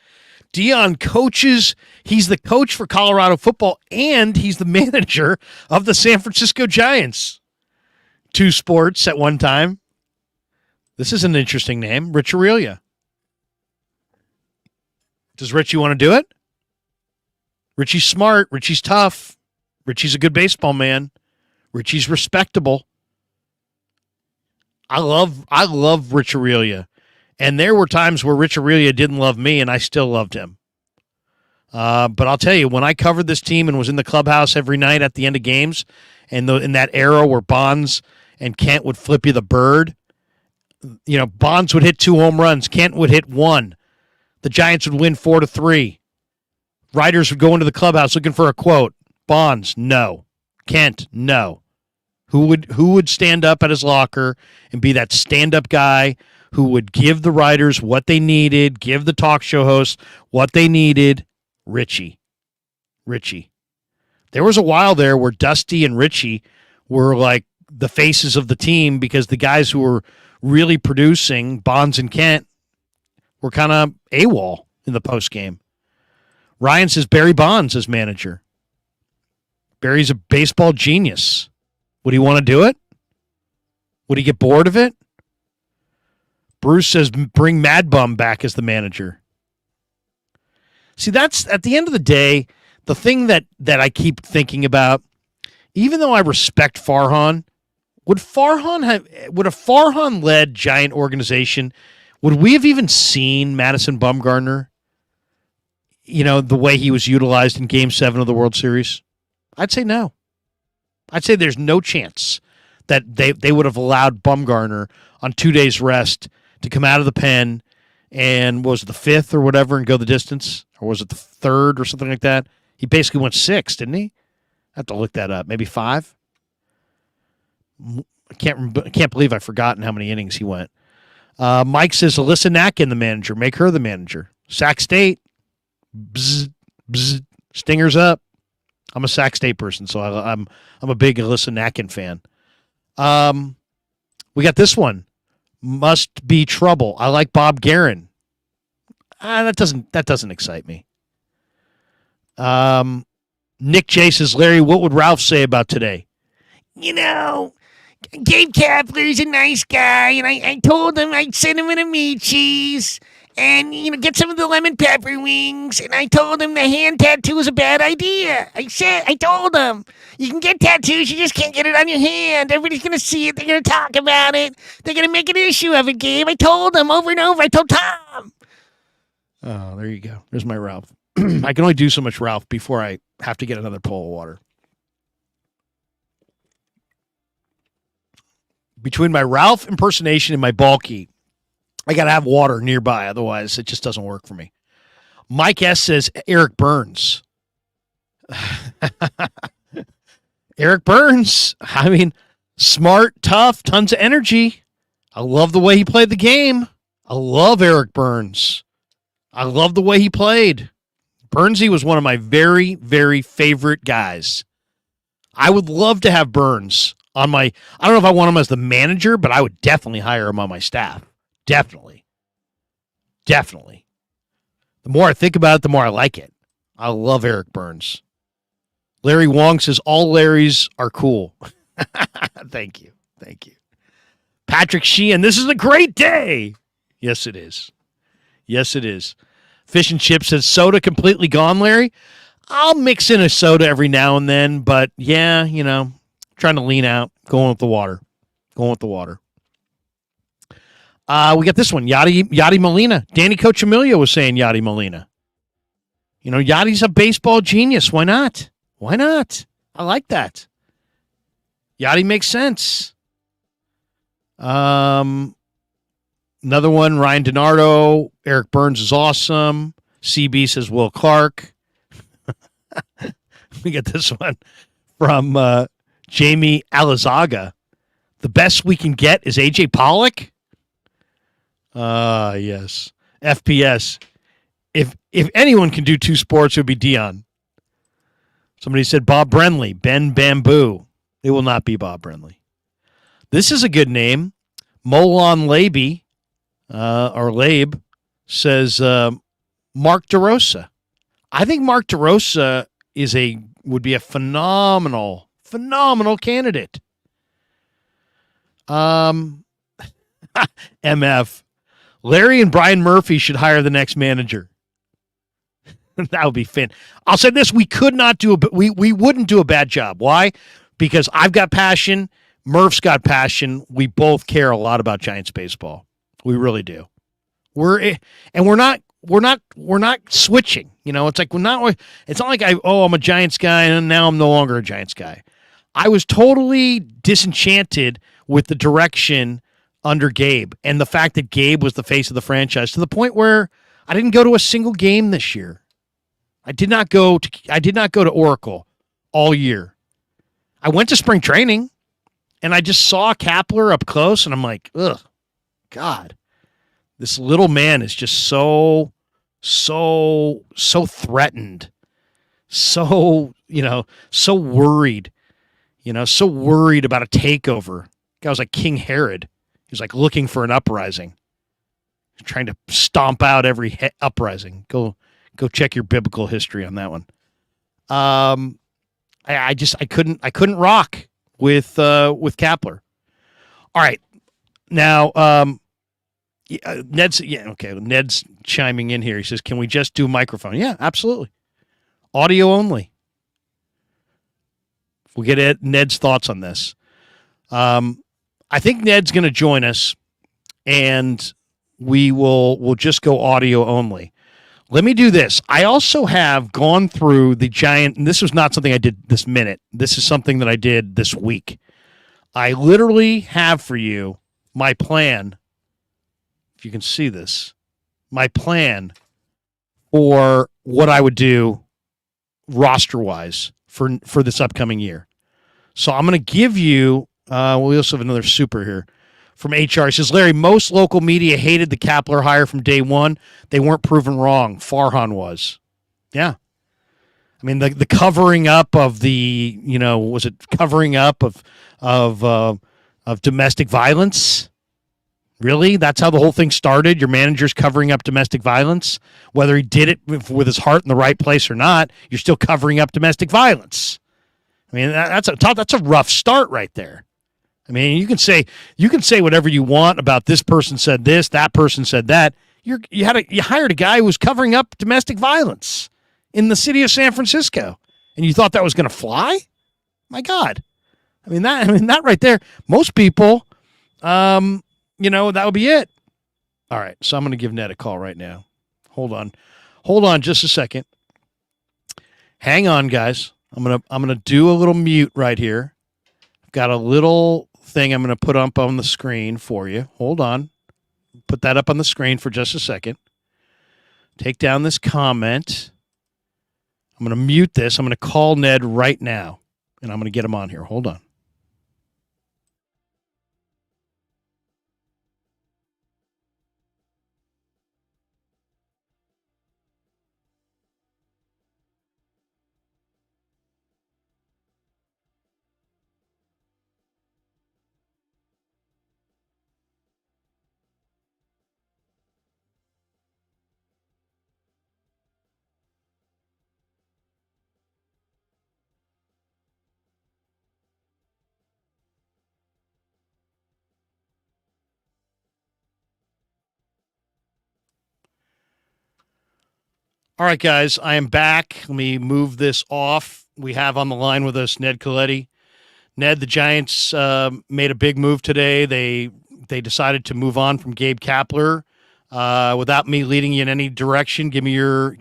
Deion coaches, he's the coach for Colorado football, and he's the manager of the San Francisco Giants. 2 sports at one time. This is an interesting name, Rich Aurelia. Does Richie want to do it? Richie's smart. Richie's tough. Richie's a good baseball man. Richie's respectable. I love Rich Aurelia. And there were times where Rich Aurelia didn't love me, and I still loved him. But I'll tell you, when I covered this team and was in the clubhouse every night at the end of games, and in that era where Bonds and Kent would flip you the bird, Bonds would hit 2 home runs. Kent would hit 1. The Giants would win 4-3. Writers would go into the clubhouse looking for a quote. Bonds, no. Kent, no. Who would stand up at his locker and be that stand-up guy who would give the writers what they needed, give the talk show hosts what they needed? Richie. There was a while there where Dusty and Richie were like the faces of the team because the guys who were really producing, Bonds and Kent, were kind of AWOL in the postgame. Ryan says Barry Bonds as manager. Barry's a baseball genius. Would he want to do it? Would he get bored of it? Bruce says bring Mad Bum back as the manager. See, that's at the end of the day, the thing that I keep thinking about, even though I respect Farhan, would a Farhan-led Giant organization, would we have even seen Madison Bumgarner, the way he was utilized in Game 7 of the World Series? I'd say no. I'd say there's no chance that they would have allowed Bumgarner on 2 days rest to come out of the pen and was it the 5th or whatever and go the distance? Or was it the 3rd or something like that? He basically went 6, didn't he? I have to look that up. Maybe 5? I can't believe I've forgotten how many innings he went. Mike says Alyssa Natkin, the manager. Make her the manager. Sac State. Bzz, bzz, stingers up. I'm a Sac State person, so I'm a big Alyssa Natkin fan. We got this one. Must be trouble. I like Bob Guerin. That doesn't excite me. Nick J says, Larry, what would Ralph say about today? Gabe Kapler's a nice guy, and I told him I'd send him in a meat cheese and, get some of the lemon pepper wings, and I told him the hand tattoo was a bad idea. I told him, you can get tattoos, you just can't get it on your hand. Everybody's going to see it. They're going to talk about it. They're going to make an issue of it, Gabe. I told him over and over. I told Tom. Oh, there you go. There's my Ralph. I can only do so much Ralph before I have to get another pull of water. Between my Ralph impersonation and my bulky, I got to have water nearby. Otherwise, it just doesn't work for me. Mike S. says Eric Burns. Eric Burns. I mean, smart, tough, tons of energy. I love the way he played the game. I love Eric Burns. I love the way he played. Burnsy was one of my very, very favorite guys. I would love to have Burns on my, I don't know if I want him as the manager, but I would definitely hire him on my staff. Definitely. Definitely. The more I think about it, the more I like it. I love Eric Burns. Larry Wong says all Larrys are cool. Thank you. Thank you. Patrick Sheehan, this is a great day. Yes, it is. Yes, it is. Fish and Chips says soda completely gone, Larry. I'll mix in a soda every now and then, but yeah, trying to lean out, going with the water. Going with the water. We got this one, Yadi Molina. Danny Cochimilio was saying Yadi Molina. Yadi's a baseball genius. Why not? Why not? I like that. Yadi makes sense. Another one, Ryan DiNardo. Eric Burns is awesome. CB says Will Clark. We get this one from Jamie Alizaga. The best we can get is AJ Pollock. Yes. FPS. If anyone can do two sports, it would be Dion. Somebody said Bob Brenly, Ben Bamboo. It will not be Bob Brenly. This is a good name. Molon Laby, or Labe, says Mark DeRosa. I think Mark DeRosa would be a phenomenal candidate. MF. Larry and Brian Murphy should hire the next manager. That would be fun. I'll say this: we could not do we wouldn't do a bad job. Why? Because I've got passion. Murph's got passion. We both care a lot about Giants baseball. We really do. We're not switching. It's like it's not like I'm a Giants guy and now I'm no longer a Giants guy. I was totally disenchanted with the direction under Gabe and the fact that Gabe was the face of the franchise to the point where I didn't go to a single game this year. I did not go to Oracle all year. I went to spring training and I just saw Kapler up close and I'm like, ugh, God, this little man is just so threatened, so worried, so worried about a takeover. Guy was like King Herod. He was like looking for an uprising, trying to stomp out every uprising. Go check your biblical history on that one. I couldn't rock with Kapler. All right, now Ned's chiming in here. He says, "Can we just do microphone?" Yeah, absolutely. Audio only. We'll get Ned's thoughts on this. I think Ned's going to join us, and we'll just go audio only. Let me do this. I also have gone through the Giant, and this was not something I did this minute. This is something that I did this week. I literally have for you my plan, if you can see this, my plan for what I would do roster-wise for this upcoming year. So I'm going to give you, we also have another super here from HR. He says, Larry, most local media hated the Kapler hire from day one. They weren't proven wrong. Farhan was. Yeah. I mean, the covering up of the, was it covering up of domestic violence? Really? That's how the whole thing started? Your manager's covering up domestic violence? Whether he did it with his heart in the right place or not, you're still covering up domestic violence. I mean, that's a rough start right there. I mean, you can say whatever you want about this person said this, that person said that. You hired a guy who was covering up domestic violence in the city of San Francisco, and you thought that was going to fly? My God, that right there. Most people, that would be it. All right, so I'm going to give Ned a call right now. Hold on just a second. Hang on, guys. I'm gonna do a little mute right here. I've got a little thing I'm gonna put up on the screen for you. Hold on. Put that up on the screen for just a second. Take down this comment. I'm gonna mute this. I'm gonna call Ned right now, and I'm gonna get him on here. Hold on. All right, guys, I am back. Let me move this off. We have on the line with us Ned Coletti. Ned, the Giants made a big move today. They decided to move on from Gabe Kapler. Without me leading you in any direction, give me your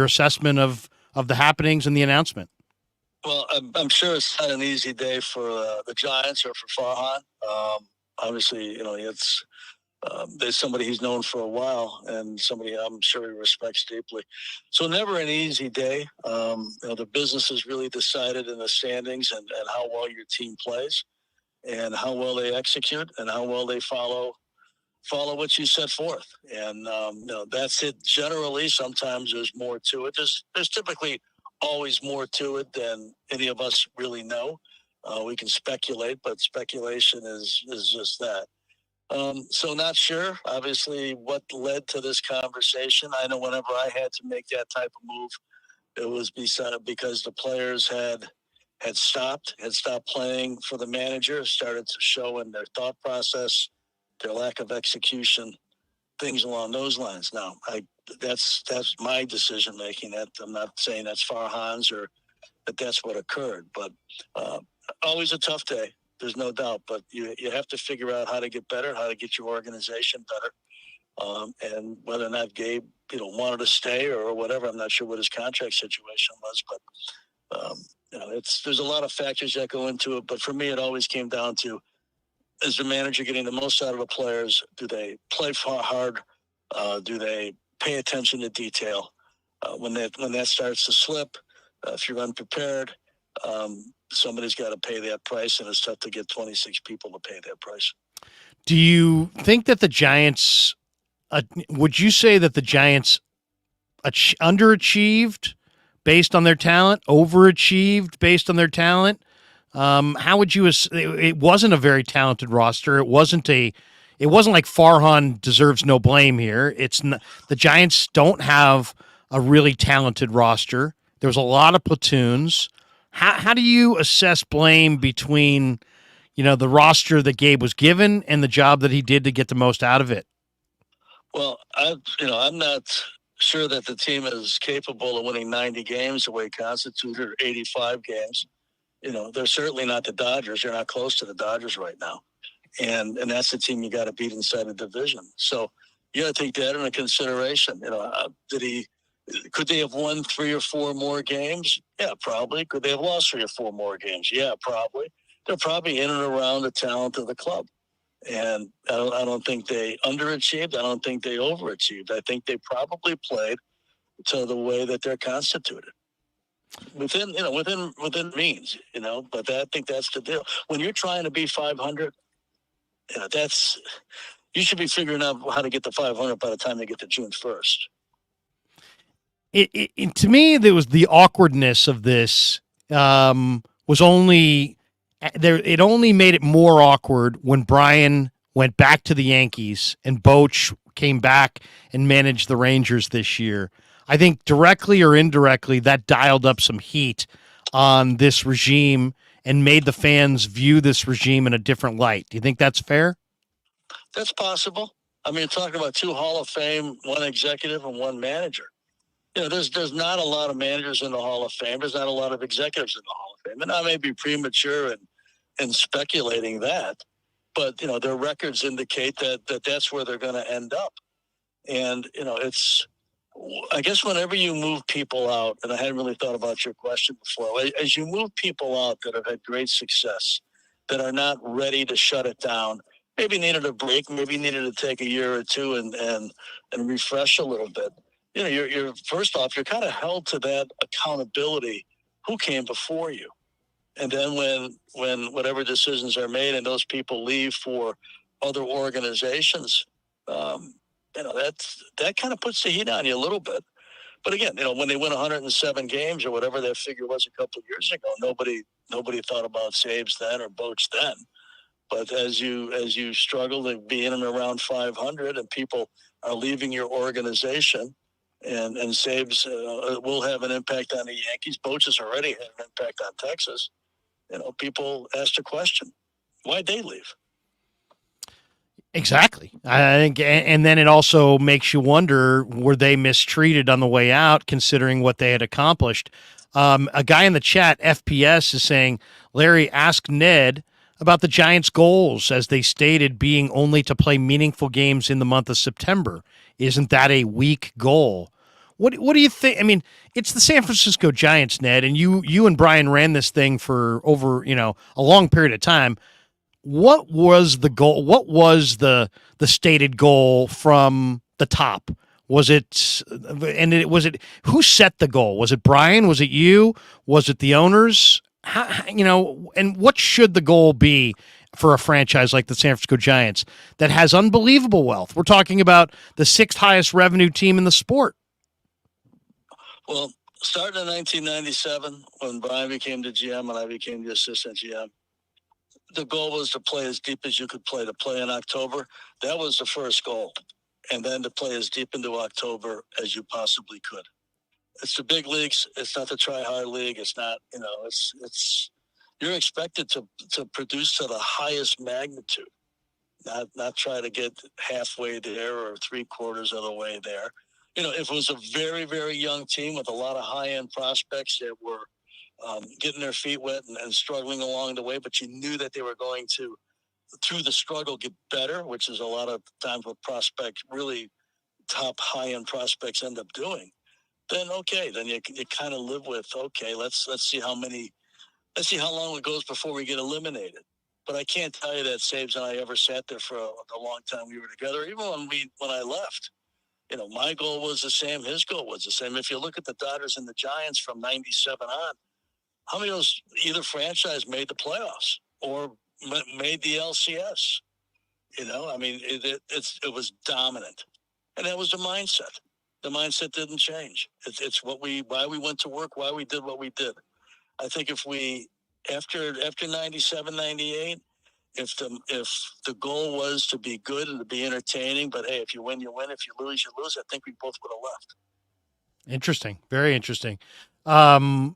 assessment of the happenings and the announcement. Well, I'm sure it's not an easy day for the Giants or for Farhan. Obviously, it's there's somebody he's known for a while and somebody I'm sure he respects deeply. So never an easy day. The business is really decided in the standings and how well your team plays and how well they execute and how well they follow what you set forth. And, that's it generally. Sometimes there's more to it. There's typically always more to it than any of us really know. We can speculate, but speculation is just that. So not sure, obviously, what led to this conversation. I know whenever I had to make that type of move, it was because the players had stopped playing for the manager, started to show in their thought process, their lack of execution, things along those lines. Now, that's my decision making. That I'm not saying that's Farhan's or that's what occurred, but always a tough day. There's no doubt, but you have to figure out how to get better, how to get your organization better, and whether or not Gabe, wanted to stay or whatever. I'm not sure what his contract situation was, but there's a lot of factors that go into it. But for me, it always came down to: is the manager getting the most out of the players? Do they play hard? Do they pay attention to detail? When that starts to slip, if you're unprepared, somebody's got to pay that price, and it's tough to get 26 people to pay that price. Do you think that the Giants? Would you say that the Giants underachieved based on their talent, overachieved based on their talent? How would you? It wasn't a very talented roster. It wasn't like Farhan deserves no blame here. It's not, the Giants don't have a really talented roster. There's a lot of platoons. How do you assess blame between, the roster that Gabe was given and the job that he did to get the most out of it? Well, I'm not sure that the team is capable of winning 90 games the way constituted, or 85 games. They're certainly not the Dodgers. They're not close to the Dodgers right now. And that's the team you got to beat inside the division. So you got to take that into consideration. Could they have won 3 or 4 more games? Yeah, probably. Could they have lost 3 or 4 more games? Yeah, probably. They're probably in and around the talent of the club. And I don't think they underachieved. I don't think they overachieved. I think they probably played to the way that they're constituted. Within means, but I think that's the deal. When you're trying to be 500, you should be figuring out how to get to 500 by the time they get to June 1st. To me, there was the awkwardness of this was only there. It only made it more awkward when Brian went back to the Yankees and Boch came back and managed the Rangers this year. I think directly or indirectly that dialed up some heat on this regime and made the fans view this regime in a different light. Do you think that's fair? That's possible. I mean, talking about 2 Hall of Fame, 1 executive and 1 manager. There's not a lot of managers in the Hall of Fame. There's not a lot of executives in the Hall of Fame. And I may be premature in speculating that, but, their records indicate that that's where they're going to end up. And, I guess whenever you move people out, and I hadn't really thought about your question before, as you move people out that have had great success, that are not ready to shut it down, maybe needed a break, maybe needed to take a year or two and refresh a little bit. You know, you're first off, you're kind of held to that accountability. Who came before you? And then when whatever decisions are made and those people leave for other organizations, you know, that kind of puts the heat on you a little bit. But again, you know, when they win 107 games or whatever that figure was a couple of years ago, nobody thought about saves then or boats then. But as you struggle to be in and around 500 and people are leaving your organization, and saves will have an impact on the Yankees. Boats has already had an impact on Texas. You know, people ask the question, why'd they leave? Exactly. I think, and then it also makes you wonder: were they mistreated on the way out, considering what they had accomplished? A guy in the chat, FPS, is saying, Larry, ask Ned about the Giants' goals, as they stated, being only to play meaningful games in the month of September. Isn't that a weak goal? What do you think? I mean, it's the San Francisco Giants, Ned, and you and Brian ran this thing for over a long period of time. What was the goal? What was the stated goal from the top? Was it who set the goal? Was it Brian? Was it you? Was it the owners? And what should the goal be for a franchise like the San Francisco Giants that has unbelievable wealth? We're talking about the sixth highest revenue team in the sport. Well, starting in 1997, when Brian became the GM and I became the assistant GM, the goal was to play as deep as you could play, to play in October. That was the first goal. And then to play as deep into October as you possibly could. It's the big leagues. It's not the try-hard league. It's not, it's you're expected to produce to the highest magnitude, not try to get halfway there or three-quarters of the way there. You know, if it was a very, very young team with a lot of high-end prospects that were getting their feet wet and struggling along the way, but you knew that they were going to, through the struggle, get better, which is a lot of times what prospects, really top high-end prospects, end up doing. Then okay, then you kind of live with, okay, let's see how long it goes before we get eliminated. But I can't tell you that Saves and I ever sat there for a long time we were together. Even when I left, you know, my goal was the same. His goal was the same. If you look at the Dodgers and the Giants from '97 on, how many of those either franchise made the playoffs or made the LCS? You know, I mean, it was dominant, and that was the mindset. The mindset didn't change. It's why we went to work, why we did what we did. I think if we after 97, 98, if the goal was to be good and to be entertaining, but hey, if you win, you win. If you lose, you lose. I think we both would have left. Interesting. Very interesting.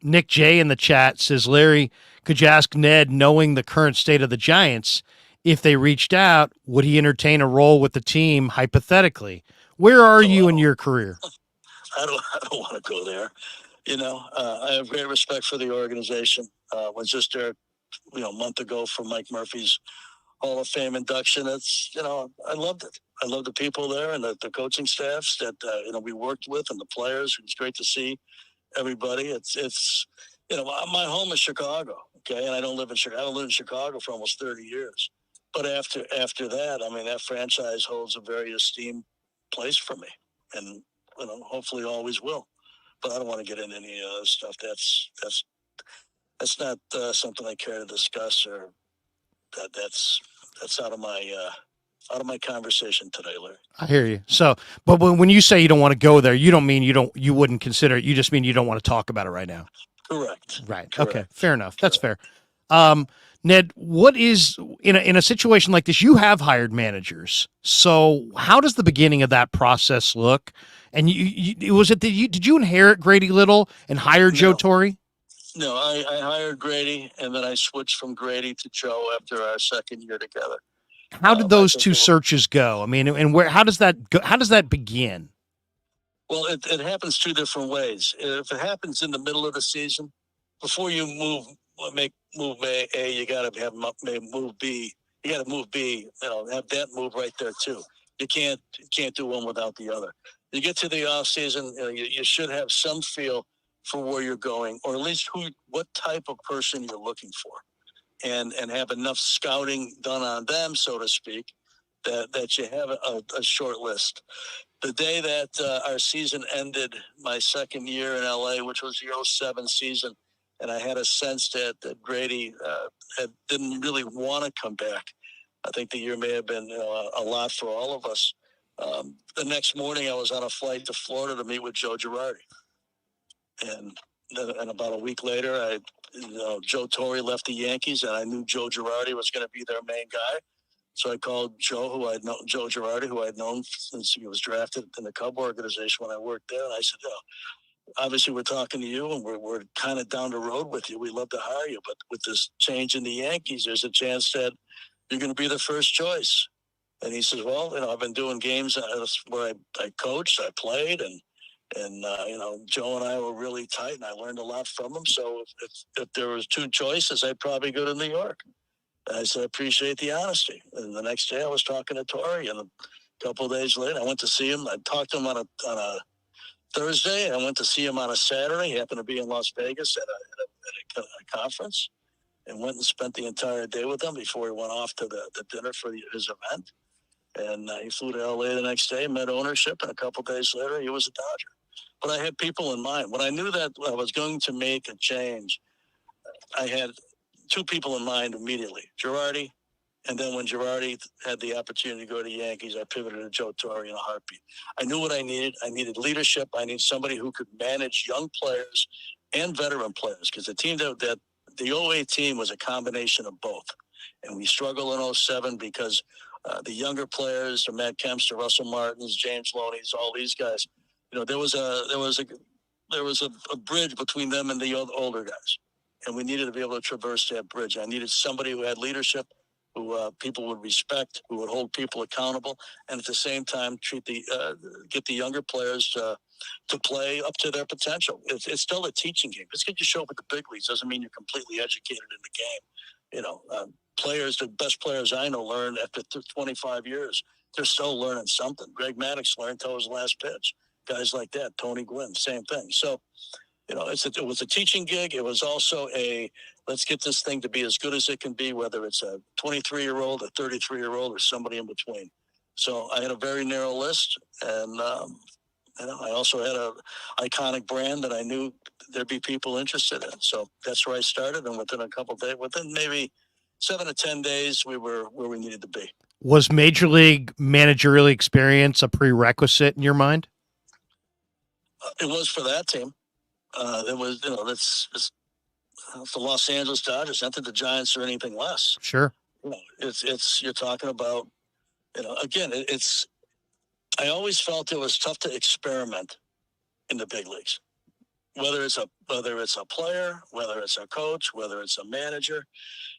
Nick J in the chat says, Larry, could you ask Ned, knowing the current state of the Giants, if they reached out, would he entertain a role with the team hypothetically? Where are you in your career? I don't want to go there. You know, I have great respect for the organization. Was just there, a month ago for Mike Murphy's Hall of Fame induction. It's, I loved it. I love the people there and the coaching staffs that, we worked with and the players. It's great to see everybody. It's my home is Chicago. Okay. And I don't live in Chicago. I lived in Chicago for almost 30 years. But after that, I mean, that franchise holds a very esteemed place for me and, hopefully always will. But I don't want to get into any stuff. That's not something I care to discuss, or that's out of my conversation today, Larry. I hear you. So, but when you say you don't want to go there, you don't mean you wouldn't consider it. You just mean you don't want to talk about it right now. Correct. Right. Correct. Okay. Fair enough. That's fair. Ned, what is in a situation like this? You have hired managers. So, how does the beginning of that process look? And did you inherit Grady Little and hire Joe Torre? No, I hired Grady, and then I switched from Grady to Joe after our second year together. How did those two searches go? I mean, and how does that go? How does that begin? Well, it happens two different ways. If it happens in the middle of the season, before you move A, you got to have move B. You got to move B. Have that move right there too. You can't do one without the other. you get to the off season, you should have some feel for where you're going, or at least what type of person you're looking for, and have enough scouting done on them, so to speak, that you have a short list. The day that our season ended, my second year in LA, which was the 07 season, and I had a sense that Grady didn't really want to come back. I think the year may have been a lot for all of us. The next morning, I was on a flight to Florida to meet with Joe Girardi. And about a week later, Joe Torre left the Yankees, and I knew Joe Girardi was going to be their main guy. So I called Joe Girardi, who I'd known since he was drafted in the Cub organization when I worked there. And I said, obviously we're talking to you, and we're kind of down the road with you. We'd love to hire you, but with this change in the Yankees, there's a chance that you're going to be the first choice. And he says, well, I've been doing games where I coached, I played, and Joe and I were really tight, and I learned a lot from him. So if there was two choices, I'd probably go to New York. And I said, I appreciate the honesty. And the next day I was talking to Torre, and a couple of days later I went to see him. I talked to him on a Thursday. I went to see him on a Saturday. He happened to be in Las Vegas at a conference, and went and spent the entire day with him before he went off to the dinner for his event. And he flew to LA the next day, met ownership, and a couple of days later he was a Dodger. But I had people in mind. When I knew that I was going to make a change, I had two people in mind immediately, Girardi, and then when Girardi had the opportunity to go to the Yankees, I pivoted to Joe Torre in a heartbeat. I knew what I needed. I needed leadership. I needed somebody who could manage young players and veteran players, because the team that the 08 team was a combination of both. And we struggled in 07 because the younger players, the Matt Kemps, the Russell Martins, James Loney's, all these guys, there was a bridge between them and the older guys. And we needed to be able to traverse that bridge. I needed somebody who had leadership, who people would respect, who would hold people accountable, and at the same time get the younger players to play up to their potential. It's still a teaching game. Just because you show up at the big leagues doesn't mean you're completely educated in the game. Players, the best players I know, learn after 25 years. They're still learning something. Greg Maddux learned till his last pitch. Guys like that, Tony Gwynn, same thing. So, it was a teaching gig. It was also let's get this thing to be as good as it can be, whether it's a 23-year-old, a 33-year-old, or somebody in between. So I had a very narrow list, and I also had a iconic brand that I knew there'd be people interested in. So that's where I started, and within a couple of days, within maybe 7 to 10 days, we were where we needed to be. Was Major League managerial experience a prerequisite in your mind? It was for that team. It was, it's the Los Angeles Dodgers, not that the Giants or anything less. Sure. It's you're talking about, again, I always felt it was tough to experiment in the big leagues. Whether it's a player, whether it's a coach, whether it's a manager,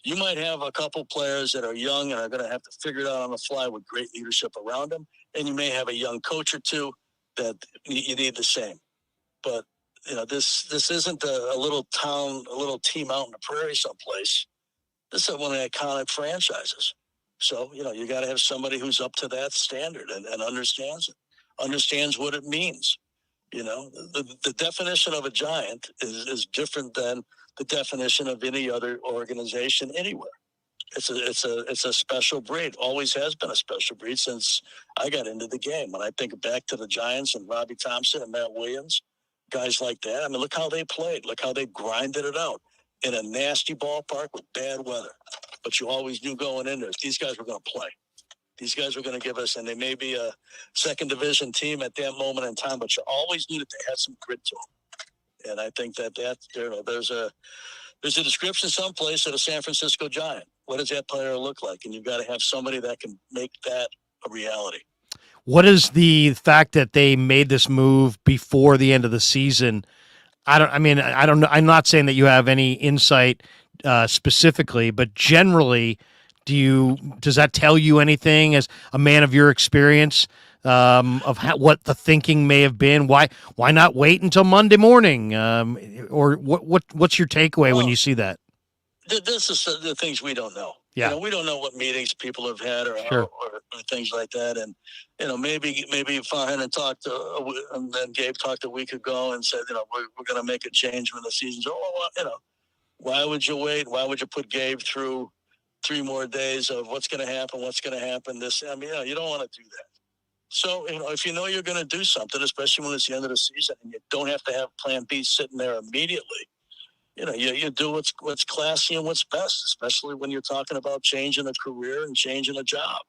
you might have a couple players that are young and are going to have to figure it out on the fly with great leadership around them, and you may have a young coach or two that you need the same. But this isn't a little town, a little team out in the prairie someplace. This is one of the iconic franchises. So, you got to have somebody who's up to that standard and understands it, understands what it means. The definition of a Giant is different than the definition of any other organization anywhere. It's a special breed. Always has been a special breed since I got into the game. When I think back to the Giants and Robbie Thompson and Matt Williams, guys like that. I mean, look how they played. Look how they grinded it out in a nasty ballpark with bad weather. But you always knew going in there, these guys were going to play. These guys were going to give us, and they may be a second division team at that moment in time, but you always knew that they had some grit to them. And I think there's a description someplace of a San Francisco Giant. What does that player look like? And you've got to have somebody that can make that a reality. What is the fact that they made this move before the end of the season? I don't know. I'm not saying that you have any insight specifically, but generally, does that tell you anything as a man of your experience of what the thinking may have been? Why not wait until Monday morning? Or what's your takeaway when you see that? This is the things we don't know. Yeah. We don't know what meetings people have had or things like that. And, maybe Farhan and then Gabe talked a week ago and said, we're going to make a change when the season's over. Why would you wait? Why would you put Gabe through 3 more days of what's going to happen? What's going to happen? You don't want to do that. So, if you're going to do something, especially when it's the end of the season and you don't have to have plan B sitting there immediately, you do what's classy and what's best, especially when you're talking about changing a career and changing a job.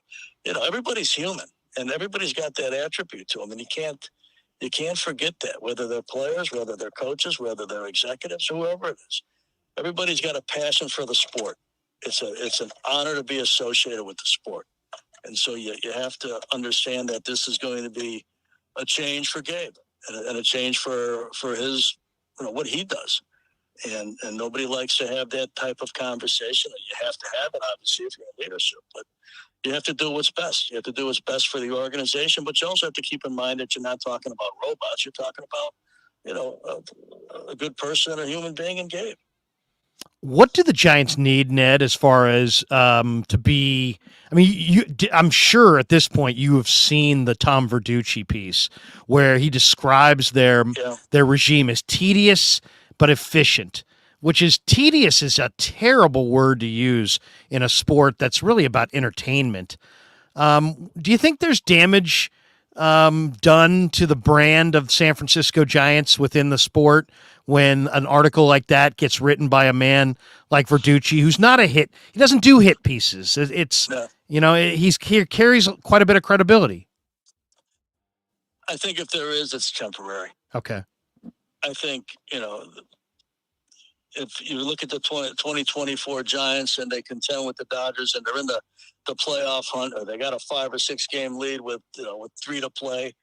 Everybody's human and everybody's got that attribute to them. And you can't forget that, whether they're players, whether they're coaches, whether they're executives, whoever it is. Everybody's got a passion for the sport. It's an honor to be associated with the sport. And so you have to understand that this is going to be a change for Gabe and a change for his, what he does. And nobody likes to have that type of conversation. You have to have it, obviously, if you're in leadership. But you have to do what's best. You have to do what's best for the organization. But you also have to keep in mind that you're not talking about robots. You're talking about, a good person and a human being in Gabe. What do the Giants need, Ned, as far as to be? I mean, I'm sure at this point you have seen the Tom Verducci piece where he describes their regime as tedious but efficient, which is tedious is a terrible word to use in a sport that's really about entertainment. Do you think there's damage done to the brand of San Francisco Giants within the sport when an article like that gets written by a man like Verducci, who's not a hit? He doesn't do hit pieces. He carries quite a bit of credibility. I think if there is, it's temporary. Okay. I think, if you look at the 2024 Giants and they contend with the Dodgers and they're in the playoff hunt, or they got a 5 or 6 game lead with 3 to play.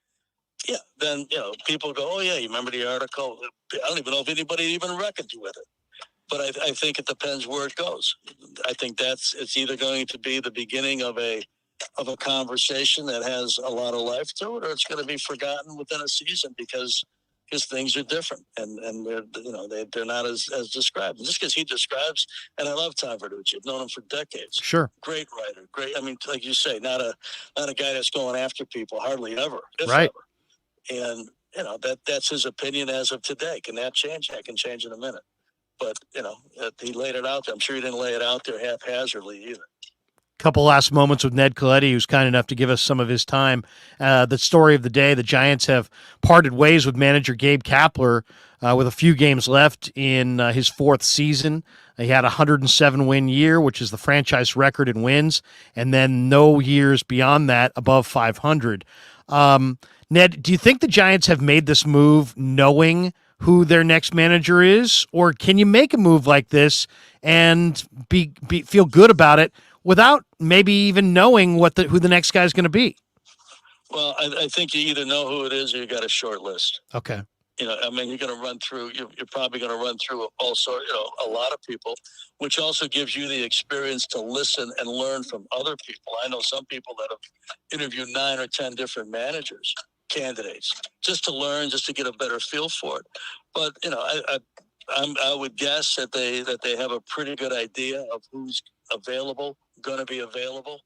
Yeah. Then, people go, oh yeah, you remember the article? I don't even know if anybody even reckoned with it, but I think it depends where it goes. I think it's either going to be the beginning of a conversation that has a lot of life to it, or it's going to be forgotten within a season because things are different and they're not as described. And just because he describes, and I love Tom Verducci, I've known him for decades. Sure. Great writer. Great. I mean, like you say, not a guy that's going after people, hardly ever, if right. ever. And that's his opinion as of today. Can that change? That can change in a minute. But he laid it out there. I'm sure he didn't lay it out there haphazardly either. Couple last moments with Ned Coletti, who's kind enough to give us some of his time. The story of the day, the Giants have parted ways with manager Gabe Kapler with a few games left in his 4th season. He had a 107-win year, which is the franchise record in wins, and then no years beyond that above 500. Ned, do you think the Giants have made this move knowing who their next manager is, or can you make a move like this and feel good about it without maybe even knowing who the next guy is going to be? Well, I think you either know who it is or you got a short list. Okay. You're going to run through, you're probably going to run through also, a lot of people, which also gives you the experience to listen and learn from other people. I know some people that have interviewed 9 or 10 different candidates, just to learn, just to get a better feel for it. But, I would guess that they have a pretty good idea of who's going to be available,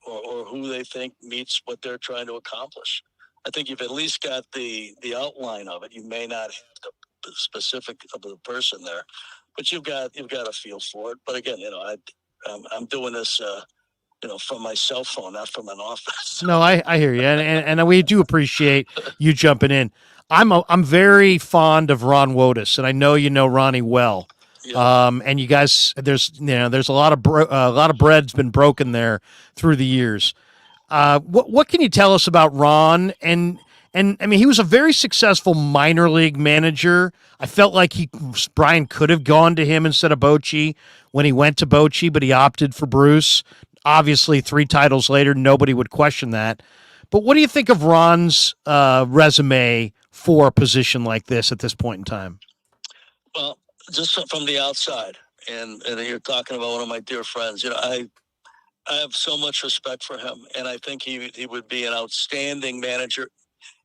or who they think meets what they're trying to accomplish. I think you've at least got the outline of it. You may not have the specific of the person there, but you've got a feel for it. But again, I'm doing this, from my cell phone, not from an office. No, I hear you, and we do appreciate you jumping in. I'm very fond of Ron Wotus, and I know you know Ronnie well. Yeah. And you guys, there's a lot of bread's been broken there through the years. What can you tell us about Ron? And I mean, he was a very successful minor league manager. I felt like Brian could have gone to him instead of Bochy when he went to Bochy, but he opted for Bruce. Obviously, 3 titles later, nobody would question that. But what do you think of Ron's resume for a position like this at this point in time? Well, just from the outside, and you're talking about one of my dear friends, I have so much respect for him, and I think he would be an outstanding manager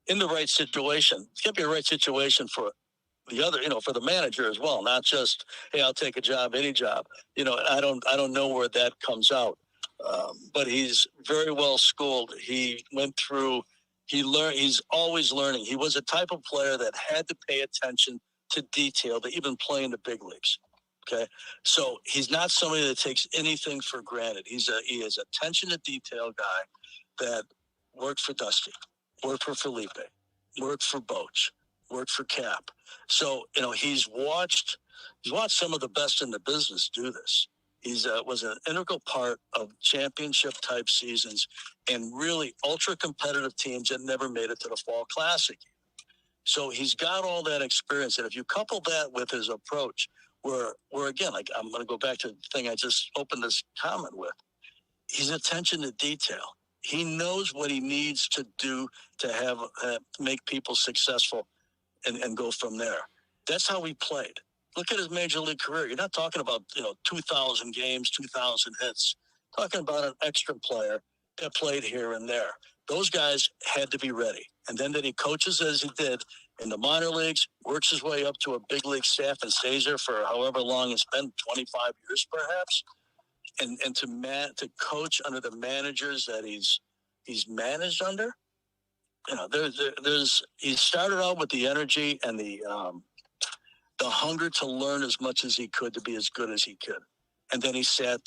in the right situation. It's got to be a right situation for the other, for the manager as well, not just, hey, I'll take a job, any job. I don't know where that comes out. But he's very well schooled. He went through, he learned, he's always learning. He was a type of player that had to pay attention to detail to even play in the big leagues. Okay. So he's not somebody that takes anything for granted. He is attention to detail guy that worked for Dusty, worked for Felipe, worked for Boch, worked for Cap. So, he's watched some of the best in the business do this. He's was an integral part of championship type seasons and really ultra competitive teams that never made it to the Fall Classic. So he's got all that experience. And if you couple that with his approach, where again, like I'm going to go back to the thing I just opened this comment with, he's attention to detail. He knows what he needs to do to have make people successful and go from there. That's how he played. Look at his major league career. You're not talking about 2,000 games, 2,000 hits. Talking about an extra player that played here and there. Those guys had to be ready. And then he coaches as he did in the minor leagues, works his way up to a big league staff and stays there for however long it's been, 25 years perhaps. And to coach under the managers that he's managed under, he started out with the energy and the hunger to learn as much as he could to be as good as he could. And then he sat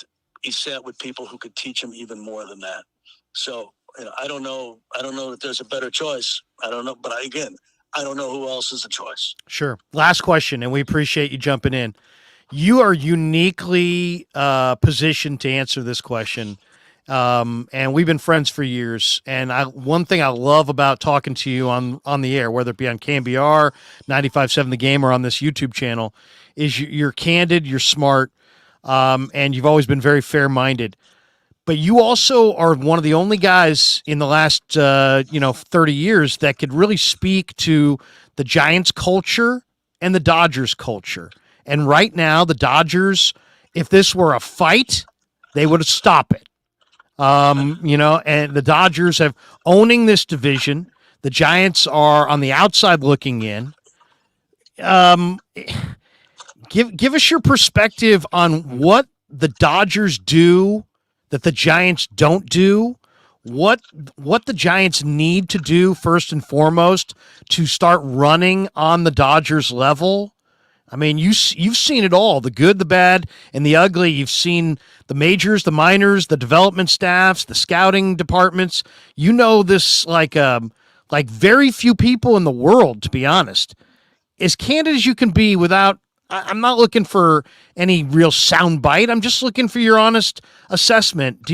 with people who could teach him even more than that. So, I don't know that there's a better choice. I don't know. But I don't know who else is a choice. Sure. Last question, and we appreciate you jumping in. You are uniquely positioned to answer this question. And we've been friends for years. And one thing I love about talking to you on the air, whether it be on KMBR, 95.7 The Game, or on this YouTube channel, is you're candid, you're smart, and you've always been very fair-minded. But you also are one of the only guys in the last 30 years that could really speak to the Giants culture and the Dodgers culture. And right now, the Dodgers, if this were a fight, they would stop it. And the Dodgers have owning this division. The Giants are on the outside looking in. Give us your perspective on what the Dodgers do that the Giants don't do. What the Giants need to do first and foremost to start running on the Dodgers level. I mean, you've seen it all, the good, the bad, and the ugly. You've seen the majors, the minors, the development staffs, the scouting departments. You know this like very few people in the world, to be honest. As candid as you can be without, I'm not looking for any real soundbite. I'm just looking for your honest assessment.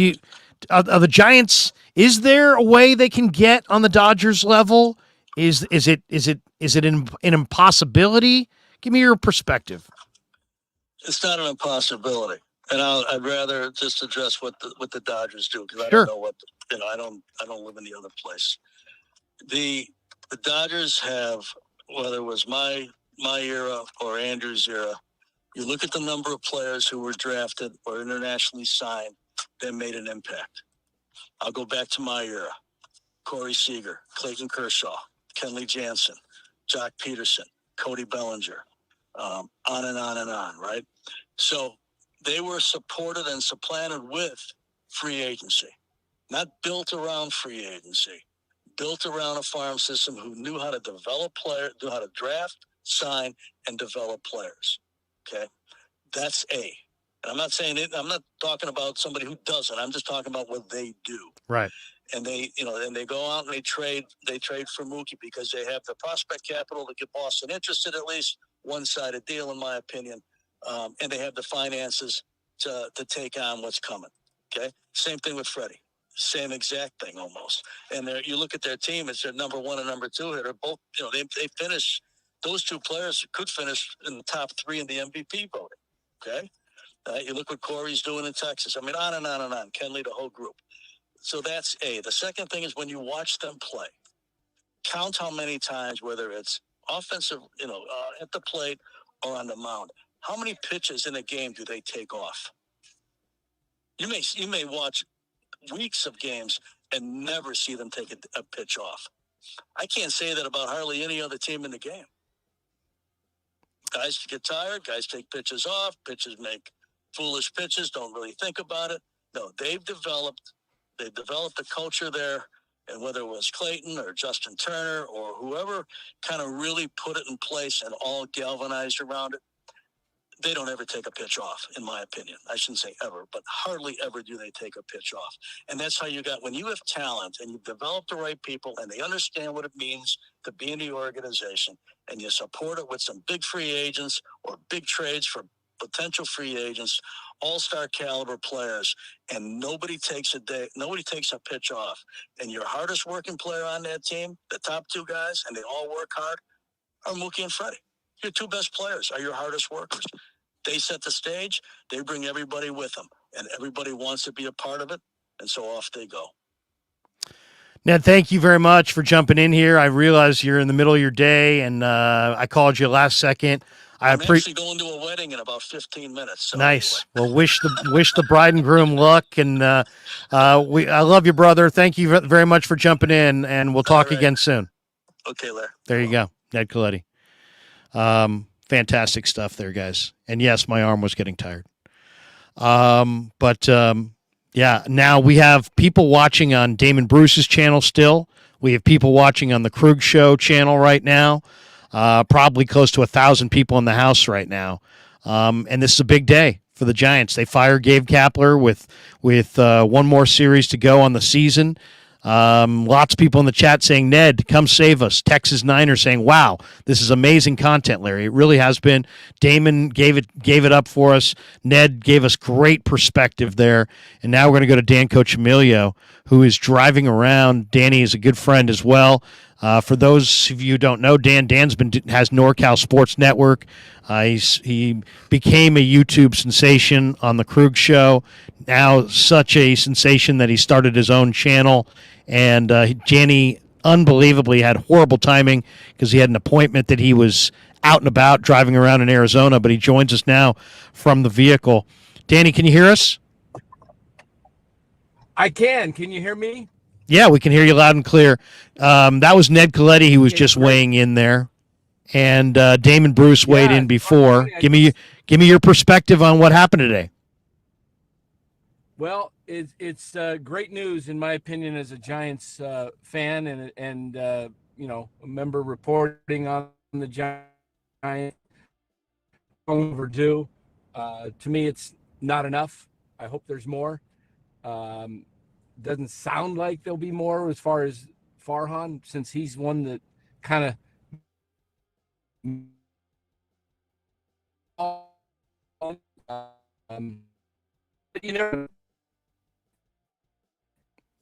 Are the Giants, is there a way they can get on the Dodgers level? Is it an impossibility? Give me your perspective. It's not an impossibility, and I'd rather just address what the Dodgers do because Sure. I don't know what I don't live in the other place. The Dodgers have, whether it was my era or Andrew's era, you look at the number of players who were drafted or internationally signed that made an impact. I'll go back to my era: Corey Seager, Clayton Kershaw, Kenley Jansen, Jock Peterson, Cody Bellinger. On and on and on, right? So they were supported and supplanted with free agency, not built around free agency, built around a farm system who knew how to develop players, knew how to draft, sign, and develop players. Okay, that's A. And I'm not saying it. I'm not talking about somebody who doesn't. I'm just talking about what they do. Right. And they go out and they trade for Mookie because they have the prospect capital to get Boston interested, at least one-sided deal, in my opinion. And they have the finances to take on what's coming. Okay. Same thing with Freddie. Same exact thing almost. And you look at their team, it's their number one and number two hitter. Both, they finish, those two players could finish in the top three in the MVP voting. Okay. You look what Corey's doing in Texas. I mean, on and on and on. Kenley, the whole group. So that's A. The second thing is when you watch them play, count how many times, whether it's offensive, at the plate or on the mound, how many pitches in a game do they take off? You may watch weeks of games and never see them take a pitch off. I can't say that about hardly any other team in the game. Guys get tired. Guys take pitches off. Pitches make foolish pitches. Don't really think about it. No, they've developed a culture there. And whether it was Clayton or Justin Turner or whoever kind of really put it in place and all galvanized around it, they don't ever take a pitch off, in my opinion. I shouldn't say ever, but hardly ever do they take a pitch off. And that's how you got, when you have talent and you've developed the right people and they understand what it means to be in the organization, and you support it with some big free agents or big trades for potential free agents, all-star caliber players, and nobody takes a pitch off. And your hardest working player on that team, the top two guys, and they all work hard, are Mookie and Freddie. Your two best players are your hardest workers. They set the stage. They bring everybody with them, and everybody wants to be a part of it, and so off they go. Ned, thank you very much for jumping in here. I realize you're in the middle of your day, and I called you last second. I'm actually going to a wedding in about 15 minutes. So nice. Anyway. Well, wish the bride and groom luck, and I love you, brother. Thank you very much for jumping in, and we'll talk again soon. Okay, Larry. There you go, Ned Coletti. Fantastic stuff there, guys. And yes, my arm was getting tired. Yeah, now we have people watching on Damon Bruce's channel still. We have people watching on the Krug Show channel right now. Probably close to 1,000 people in the house right now. And this is a big day for the Giants. They fire Gabe Kapler with one more series to go on the season. Lots of people in the chat saying, Ned, come save us. Texas Niners saying, wow, this is amazing content, Larry. It really has been. Damon gave it up for us. Ned gave us great perspective there. And now we're going to go to Dan Cochimilio, who is driving around. Danny is a good friend as well. For those of you who don't know, Dan's has NorCal Sports Network. He became a YouTube sensation on the Krug Show. Now such a sensation that he started his own channel. And Danny unbelievably had horrible timing because he had an appointment that he was out and about driving around in Arizona, but he joins us now from the vehicle. Danny, can you hear us? I can. Can you hear me? Yeah, we can hear you loud and clear. That was Ned Coletti. He was just weighing in there, and Damon Bruce weighed in before. Give me your perspective on what happened today. Well, it's great news in my opinion as a Giants fan and a member reporting on the Giants. Overdue. To me, it's not enough. I hope there's more. Doesn't sound like there'll be more as far as Farhan, since he's one that kind of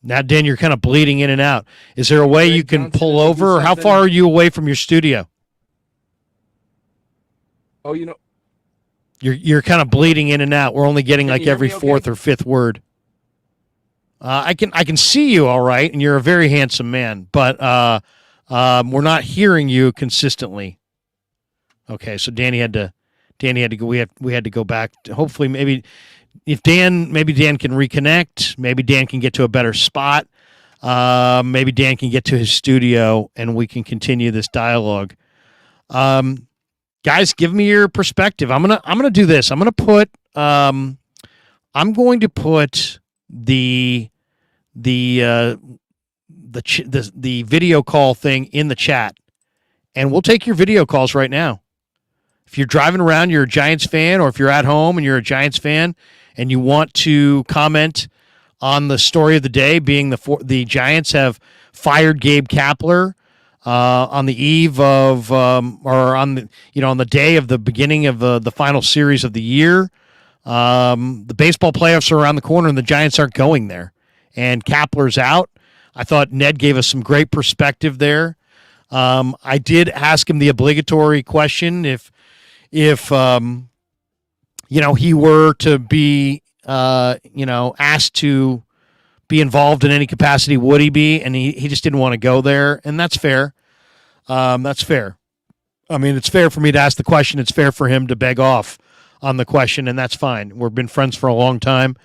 Now, Dan, you're kind of bleeding in and out. Is there a way you can pull over, or how far are you away from your studio? Oh, you're kind of bleeding in and out. We're only getting like every fourth or fifth word. I can see you all right, and you're a very handsome man, but we're not hearing you consistently. Okay, so Danny had to go. We had to go back. Hopefully, maybe Dan can reconnect. Maybe Dan can get to a better spot. Maybe Dan can get to his studio, and we can continue this dialogue. Guys, give me your perspective. I'm gonna do this. I'm going to put the video call thing in the chat, and we'll take your video calls right now. If you're driving around, you're a Giants fan, or if you're at home and you're a Giants fan and you want to comment on the story of the day, being the Giants have fired Gabe Kapler on the eve of or on the day of the beginning of the final series of the year. The baseball playoffs are around the corner, and the Giants aren't going there. And Kapler's out. I thought Ned gave us some great perspective there. I did ask him the obligatory question: if he were to be asked to be involved in any capacity, would he be? And he just didn't want to go there, and that's fair. That's fair. I mean, it's fair for me to ask the question. It's fair for him to beg off on the question, and that's fine. We've been friends for a long time.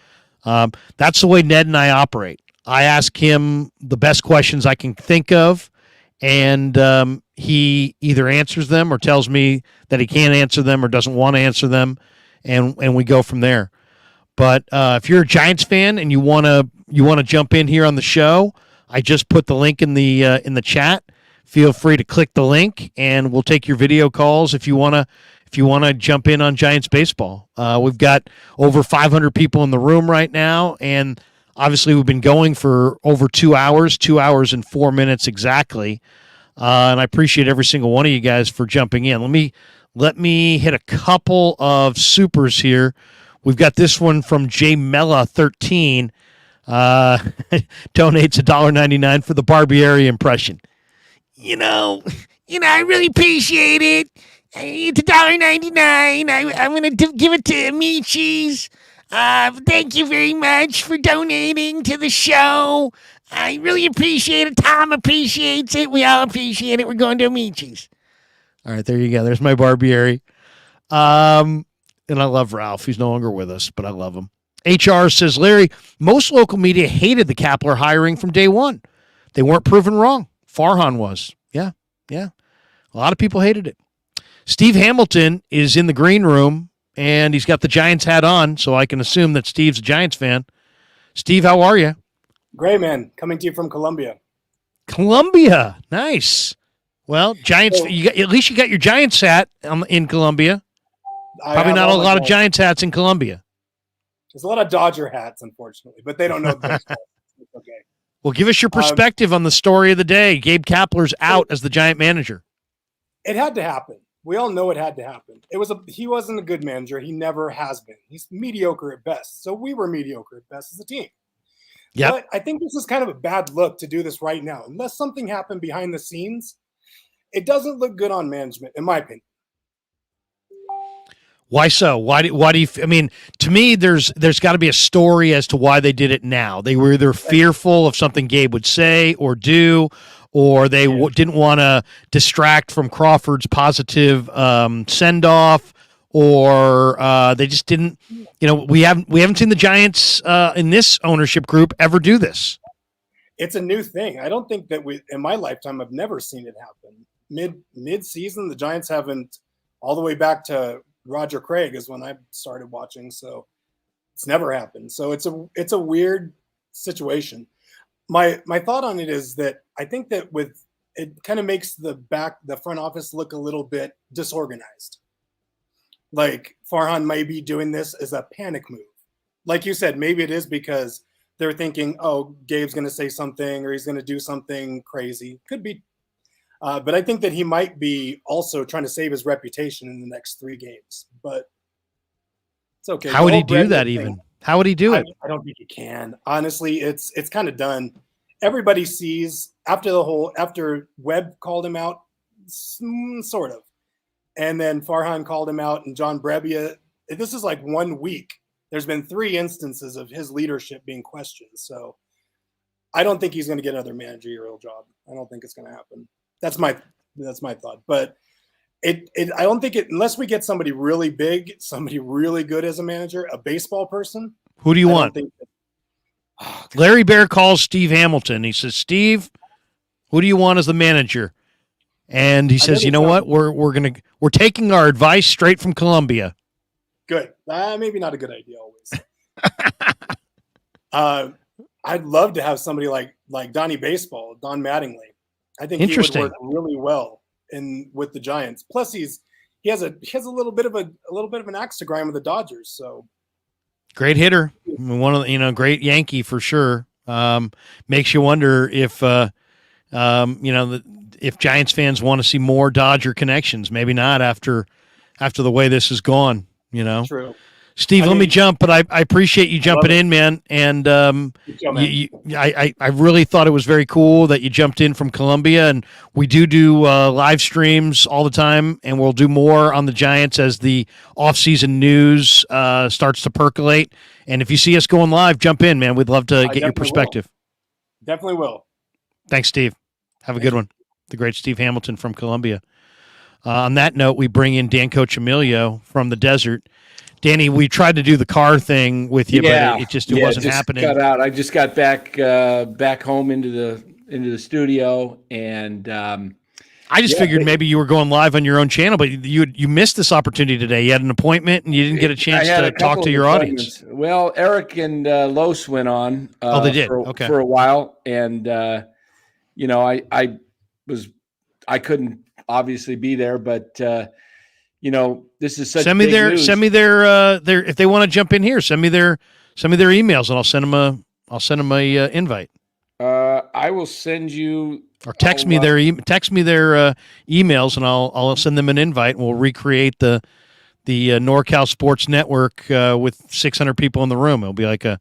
That's the way Ned and I operate. I ask him the best questions I can think of, and he either answers them or tells me that he can't answer them or doesn't want to answer them, and we go from there. But if you're a Giants fan and you wanna jump in here on the show, I just put the link in the chat. Feel free to click the link, and we'll take your video calls if you wanna jump in on Giants baseball. We've got over 500 people in the room right now, and obviously we've been going for over 2 hours, 2 hours and 4 minutes exactly. And I appreciate every single one of you guys for jumping in. Let me hit a couple of supers here. We've got this one from J Mella 13. Donates $1.99 for the Barbieri impression. You know, I really appreciate it. It's $1.99. I'm gonna give it to Amichis. Thank you very much for donating to the show. I really appreciate it. Tom appreciates it. We all appreciate it. We're going to Amichis. All right, there you go. There's my Barbieri. And I love Ralph. He's no longer with us, but I love him. HR says, Larry, most local media hated the Kapler hiring from day one. They weren't proven wrong. Farhan was. Yeah. A lot of people hated it. Steve Hamilton is in the green room, and he's got the Giants hat on, so I can assume that Steve's a Giants fan. Steve, how are you? Great, man. Coming to you from Columbia. Columbia. Nice. Well, Giants. At least you got your Giants hat in Columbia. Probably not a lot of Giants hats in Columbia. There's a lot of Dodger hats, unfortunately, but they don't know baseball. It's okay. Well, give us your perspective on the story of the day. Gabe Kapler's out as the Giant manager. It had to happen. We all know it had to happen. He wasn't a good manager. He never has been. He's mediocre at best. So we were mediocre at best as a team. Yeah. But I think this is kind of a bad look to do this right now. Unless something happened behind the scenes, it doesn't look good on management, in my opinion. Why so? Why do you? I mean, to me, there's got to be a story as to why they did it now. They were either fearful of something Gabe would say or do, or they didn't want to distract from Crawford's positive send off, or they just didn't. You know, we haven't seen the Giants in this ownership group ever do this. It's a new thing. I don't think that in my lifetime, I've never seen it happen. Mid season, the Giants haven't, all the way back to Roger Craig is when I started watching, so it's never happened. So it's a weird situation. My thought on it is that I think that it kind of makes the front office look a little bit disorganized. Like Farhan might be doing this as a panic move. Like you said, maybe it is because they're thinking, oh, Gabe's going to say something or he's going to do something crazy. Could be. But I think that he might be also trying to save his reputation in the next 3 games. But it's okay. How would he do that even? How would he do it? I don't think he can. Honestly, it's kind of done. Everybody sees after Webb called him out, sort of. And then Farhan called him out and John Brebbia. This is like 1 week. There's been 3 instances of his leadership being questioned. So I don't think he's going to get another managerial job. I don't think it's going to happen. That's my thought. But I don't think unless we get somebody really big, somebody really good as a manager, a baseball person. Who do you want? Larry Bear calls Steve Hamilton. He says, Steve, who do you want as the manager? And he says, you know what? We're taking our advice straight from Columbia. Good. Maybe not a good idea always. I'd love to have somebody like Donnie Baseball, Don Mattingly. I think he would work really well with the Giants. Plus, he has a little bit of an axe to grind with the Dodgers. So great hitter, one of the, great Yankee for sure. Makes you wonder if if Giants fans want to see more Dodger connections. Maybe not after the way this has gone. True. Steve, let me jump, but I appreciate you jumping in, man. And I really thought it was very cool that you jumped in from Columbia. And we do live streams all the time, and we'll do more on the Giants as the offseason news starts to percolate. And if you see us going live, jump in, man. We'd love to get your perspective. Definitely will. Thanks, Steve. Have a good one. The great Steve Hamilton from Columbia. On that note, we bring in Dan Coach Emilio from the desert. Danny, we tried to do the car thing with you, but it wasn't happening. Cut out. I just got back home into into the studio, and I just figured maybe you were going live on your own channel, but you missed this opportunity today. You had an appointment and you didn't get a chance to talk to your audience. Well, Eric and Los went on. They did. For a while, and I couldn't obviously be there, but this is such send me big their news. Send me their if they want to jump in here. Send me their emails and I'll send them a invite. I will send you. Or text me their emails, and I'll send them an invite, and we'll recreate the NorCal Sports Network with 600 people in the room. It'll be like a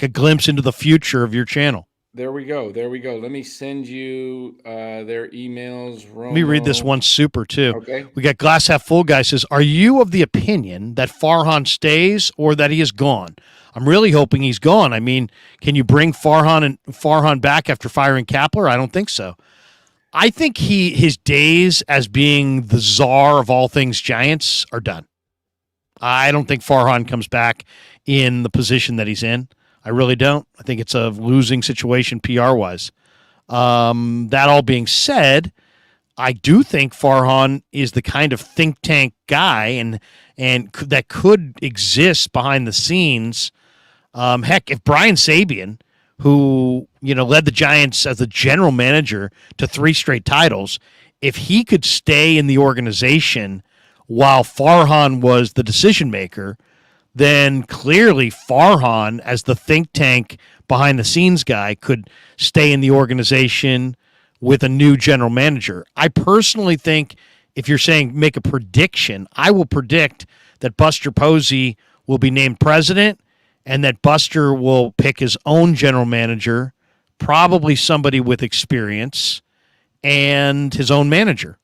glimpse into the future of your channel. There we go. Let me send you their emails. Let me read this one super too. Okay. We got Glass Half Full guy says, "Are you of the opinion that Farhan stays or that he is gone? I'm really hoping he's gone. I mean, can you bring Farhan back after firing Kapler? I don't think so. I think his days as being the czar of all things Giants are done. I don't think Farhan comes back in the position that he's in. I really don't. I think it's a losing situation PR-wise. That all being said, I do think Farhan is the kind of think tank guy and that could exist behind the scenes. Heck, if Brian Sabian, who led the Giants as the general manager to 3 straight titles, if he could stay in the organization while Farhan was the decision maker, then clearly Farhan, as the think tank behind the scenes guy, could stay in the organization with a new general manager. I personally think, if you're saying make a prediction, I will predict that Buster Posey will be named president and that Buster will pick his own general manager, probably somebody with experience, and his own manager.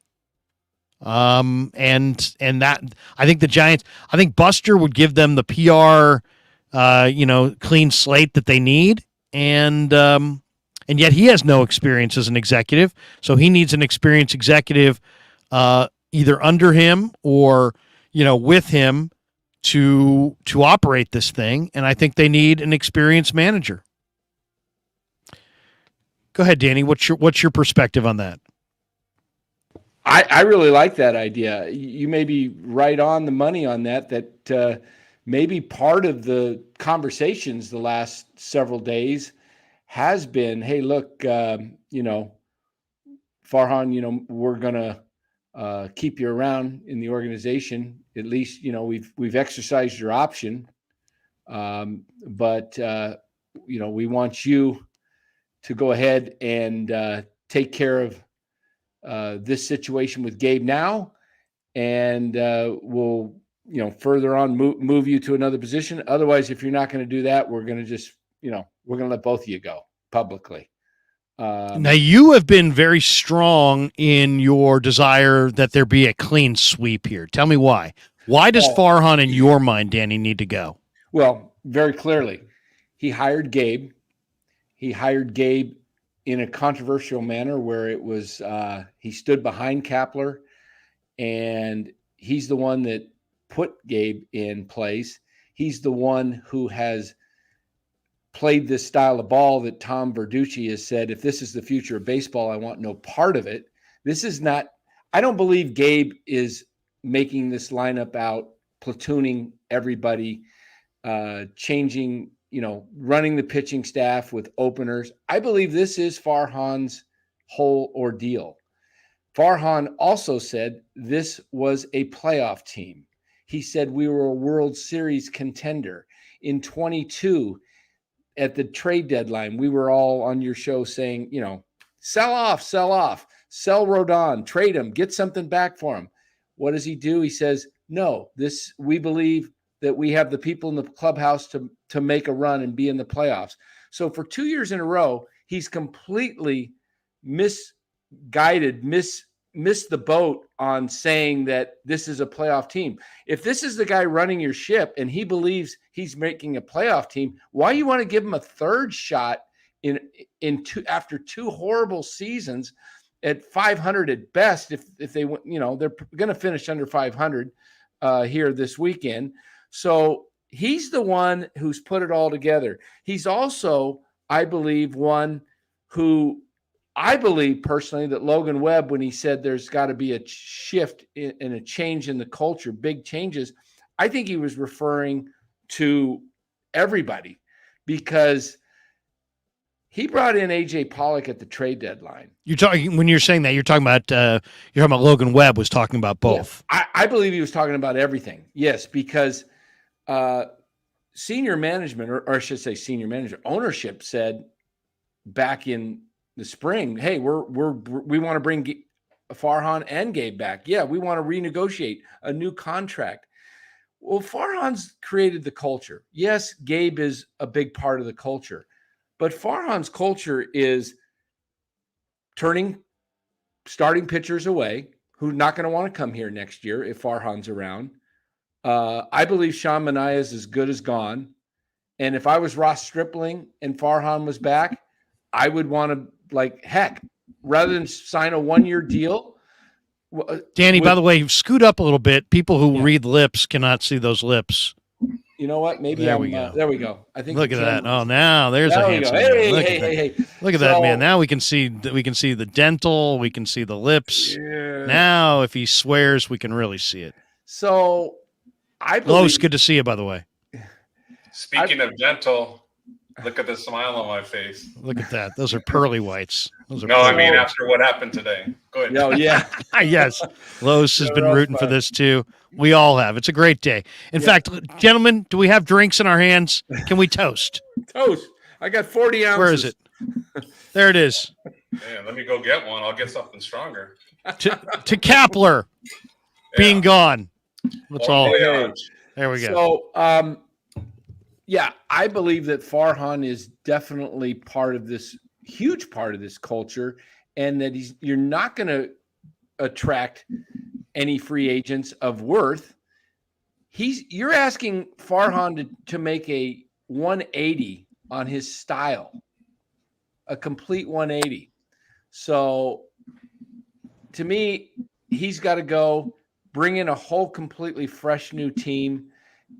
And that, I think the Giants, I think Buster would give them the PR, clean slate that they need. And yet he has no experience as an executive. So he needs an experienced executive, either under him or, with him to operate this thing. And I think they need an experienced manager. Go ahead, Danny. What's your perspective on that? I really like that idea. You may be right on the money on that maybe part of the conversations the last several days has been, hey, look, Farhan, we're going to keep you around in the organization. At least, we've exercised your option. But we want you to go ahead and take care of this situation with Gabe now, and we'll further on move you to another position. Otherwise, if you're not going to do that, we're going to just we're going to let both of you go publicly. Now, you have been very strong in your desire that there be a clean sweep here. Tell me why. Why does Farhan, in your mind, Danny, need to go? Well, very clearly, he hired Gabe. He hired Gabe in a controversial manner where it was he stood behind Kapler, and he's the one that put Gabe in place. He's the one who has played this style of ball that Tom Verducci has said, if this is the future of baseball, I want no part of it. This is not, I don't believe Gabe is making this lineup out, platooning everybody, changing, running the pitching staff with openers. I believe this is Farhan's whole ordeal. Farhan also said this was a playoff team. He said we were a World Series contender. In 22, at the trade deadline, we were all on your show saying, sell off, sell Rodon, trade him, get something back for him. What does he do? He says, no, we believe that we have the people in the clubhouse to make a run and be in the playoffs. So for 2 years in a row, he's completely misguided, missed the boat on saying that this is a playoff team. If this is the guy running your ship and he believes he's making a playoff team, why you want to give him a third shot after 2 horrible seasons at 500 at best? If they they're going to finish under 500 here this weekend. So he's the one who's put it all together. He's also, I believe, one who I believe personally that Logan Webb, when he said there's got to be a shift and a change in the culture, big changes, I think he was referring to everybody, because he brought in AJ Pollock at the trade deadline. You're talking when you're saying that you're talking about Logan Webb was talking about both. Yeah, I believe he was talking about everything. Yes, because senior management, or I should say senior management ownership, said back in the spring, hey, we want to bring Farhan and Gabe back. Yeah, we want to renegotiate a new contract. Well, Farhan's created the culture. Yes, Gabe is a big part of the culture, but Farhan's culture is starting pitchers away who are not going to want to come here next year if Farhan's around. I believe Sean Manaea is as good as gone. And if I was Ross Stripling and Farhan was back, I would want to, heck, rather than sign a 1-year deal. Danny, by the way, scoot up a little bit. People who read lips cannot see those lips. You know what? Maybe there we go. There we go. I think. Look at that. Oh, now there's a handsome. Hey. Look at that, man. Now we can see the dental. We can see the lips. Yeah. Now, if he swears, we can really see it. So, I believe. Los, good to see you, by the way. Speaking of dental, look at the smile on my face. Look at that. Those are pearly whites. Those are I mean, after what happened today. Good. No, yeah. Yes. Los has been rooting for this too. We all have. It's a great day. In fact, gentlemen, do we have drinks in our hands? Can we toast? Toast. I got 40 ounces. Where is it? There it is. Man, let me go get one. I'll get something stronger. To Kapler being gone. That's all. There we go. So, I believe that Farhan is definitely part of this, huge part of this culture, and that you're not going to attract any free agents of worth. You're asking Farhan to make a 180 on his style, a complete 180. So to me, he's got to go bring in a whole completely fresh new team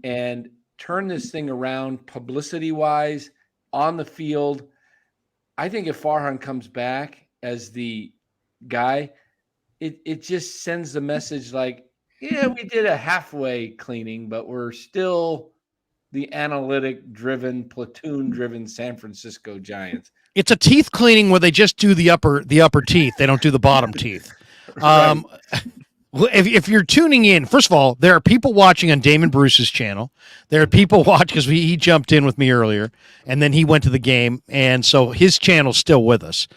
and turn this thing around publicity wise on the field. I think if Farhan comes back as the guy, it just sends the message like, yeah, we did a halfway cleaning, but we're still the analytic driven, platoon driven San Francisco Giants. It's a teeth cleaning where they just do the upper teeth. They don't do the bottom teeth. Right. If you're tuning in, first of all, there are people watching on Damon Bruce's channel. There are people watching because he jumped in with me earlier, and then he went to the game, and so his channel's still with us.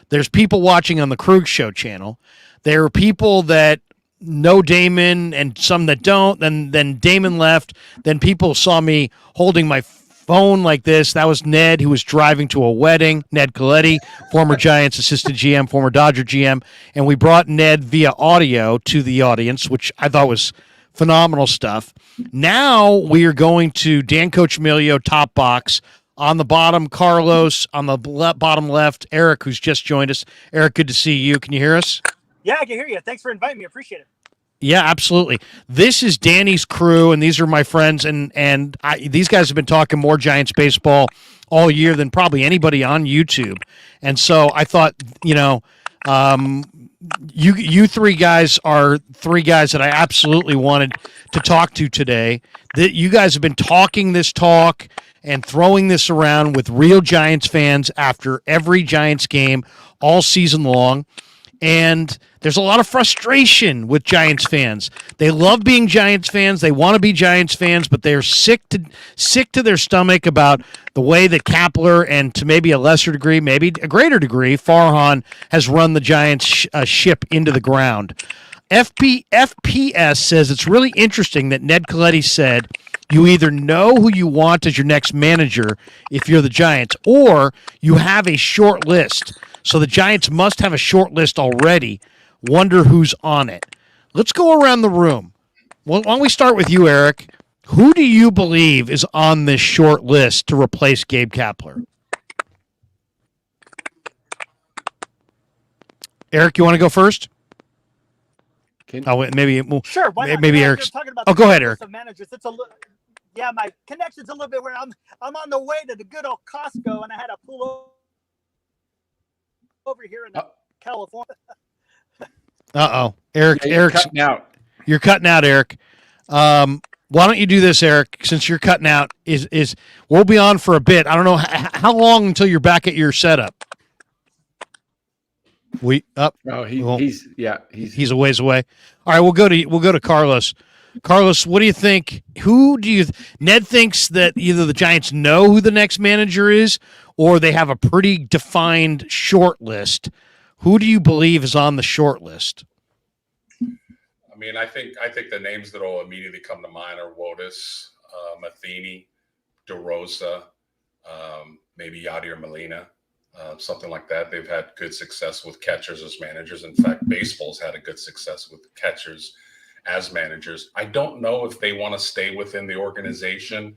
There's people watching on the Krug Show channel. There are people that know Damon and some that don't. Then Damon left. Then people saw me holding my phone like this. That was Ned, who was driving to a wedding. Ned Coletti, former Giants assistant GM, former Dodger GM. And we brought Ned via audio to the audience, which I thought was phenomenal stuff. Now we are going to Dan Cochimilio, top box. On the bottom, Carlos. On the bottom left, Eric, who's just joined us. Eric, good to see you. Can you hear us? Yeah, I can hear you. Thanks for inviting me. I appreciate it. Yeah, absolutely. This is Danny's crew, and these are my friends, and these guys have been talking more Giants baseball all year than probably anybody on YouTube. And so I thought, you three guys are three guys that I absolutely wanted to talk to today. That you guys have been talking this talk and throwing this around with real Giants fans after every Giants game all season long. And there's a lot of frustration with Giants fans. They love being Giants fans. They want to be Giants fans, but they're sick to their stomach about the way that Kapler and to maybe a lesser degree, maybe a greater degree, Farhan has run the Giants ship into the ground. FPS says it's really interesting that Ned Coletti said you either know who you want as your next manager if you're the Giants, or you have a short list. So the Giants must have a short list already. Wonder who's on it. Let's go around the room. Well, why don't we start with you, Eric? Who do you believe is on this short list to replace Gabe Kapler? Eric, you want to go first? Maybe. Sure. Why not? Maybe Eric's. About go ahead, Eric. Managers. It's my connection's a little bit where I'm on the way to the good old Costco, and I had to pull over. over here in California. Eric, Yeah, you're cutting out. You're cutting out, Eric. Why don't you do this, Eric? Since you're cutting out, is we'll be on for a bit. I don't know how long until you're back at your setup. Oh, he's a ways away. All right, we'll go to Carlos. Carlos, what do you think? Ned thinks that either the Giants know who the next manager is, or they have a pretty defined short list. Who do you believe is on the short list? I mean, I think the names that will immediately come to mind are Wotus, Matheny, DeRosa, maybe Yadier Molina, something like that. They've had good success with catchers as managers. In fact, baseball's had a good success with catchers as managers. I don't know if they want to stay within the organization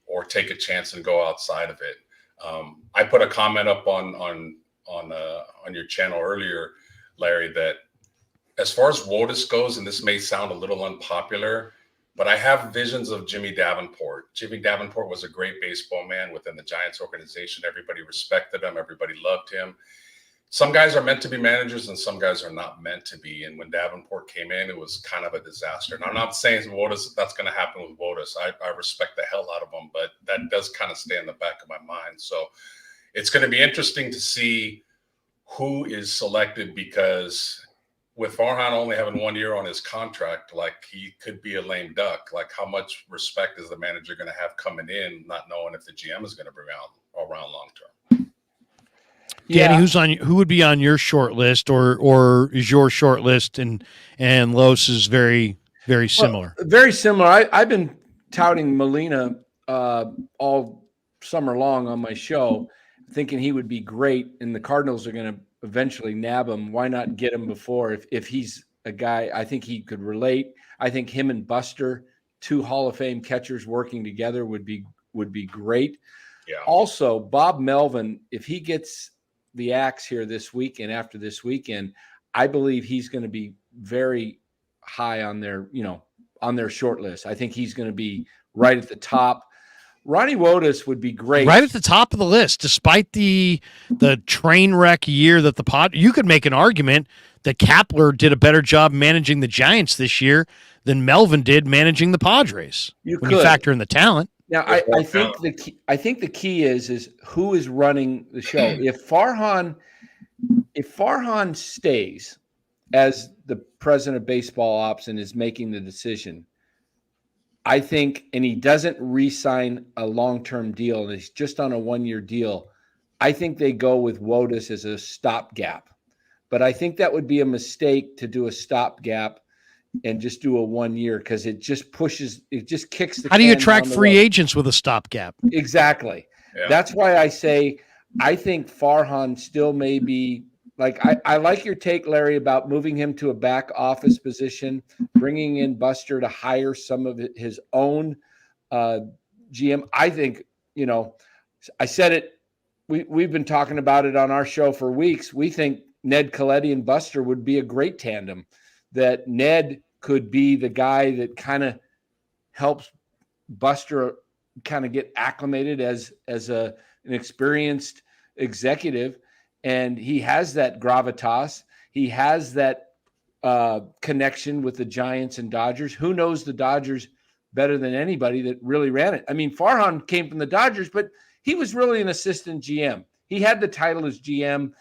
or take a chance and go outside of it. I put a comment up on your channel earlier, Larry, that as far as Wotus goes, and this may sound a little unpopular, but I have visions of Jimmy Davenport. Jimmy Davenport was a great baseball man within the Giants organization. Everybody respected him. Everybody loved him. Some guys are meant to be managers and some guys are not meant to be. And when Davenport came in, it was kind of a disaster. And I'm not saying that's going to happen with Wotus. I respect the hell out of him, but that does kind of stay in the back of my mind. So it's going to be interesting to see who is selected, because with Farhan only having 1 year on his contract, like, he could be a lame duck. Like, how much respect is the manager going to have coming in, not knowing if the GM is going to be around long term? Danny, who would be on your short list, or is your short list and Los is very, very similar? Well, very similar. I've been touting Molina all summer long on my show, thinking he would be great, and the Cardinals are going to eventually nab him. Why not get him before? If he's a guy, I think he could relate. I think him and Buster, two Hall of Fame catchers working together, would be great. Yeah. Also, Bob Melvin, if he gets the axe here this weekend, after this weekend, I believe he's going to be very high on their short list. I think he's going to be right at the top. Ronnie Wotus would be great. Right at the top of the list, despite the train wreck year that you could make an argument that Kapler did a better job managing the Giants this year than Melvin did managing the Padres. You factor in the talent. Now, I think the key is who is running the show. If Farhan stays as the president of baseball ops and is making the decision, I think, and he doesn't re-sign a long-term deal, and he's just on a 1-year deal, I think they go with Wotus as a stopgap. But I think that would be a mistake to do a stopgap and just do a 1 year, because it just kicks the. How do you attract free agents with a stopgap? Exactly. Yeah. That's why I say I think Farhan still may be. Like, I like your take, Larry, about moving him to a back office position, bringing in Buster to hire some of his own GM. I think, I said it. We've been talking about it on our show for weeks. We think Ned Colletti and Buster would be a great tandem, that Ned could be the guy that kind of helps Buster kind of get acclimated as an experienced executive. And he has that gravitas. He has that connection with the Giants and Dodgers. Who knows the Dodgers better than anybody that really ran it? I mean, Farhan came from the Dodgers, but he was really an assistant GM. He had the title as GM.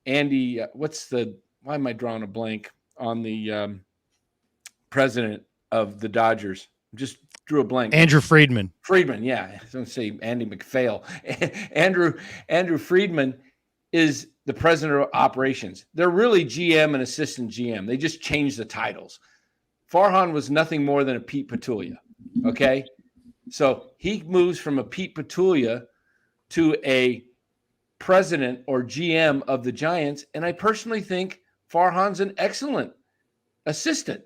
Andy, why am I drawing a blank on the president of the Dodgers? Just drew a blank. Andrew Friedman. Yeah. I was going to say Andy McPhail. Andrew Friedman is the president of operations. They're really GM and assistant GM. They just changed the titles. Farhan was nothing more than a Pete Petulia. Okay. So he moves from a Pete Petulia to a president or GM of the Giants. And I personally think Farhan's an excellent assistant.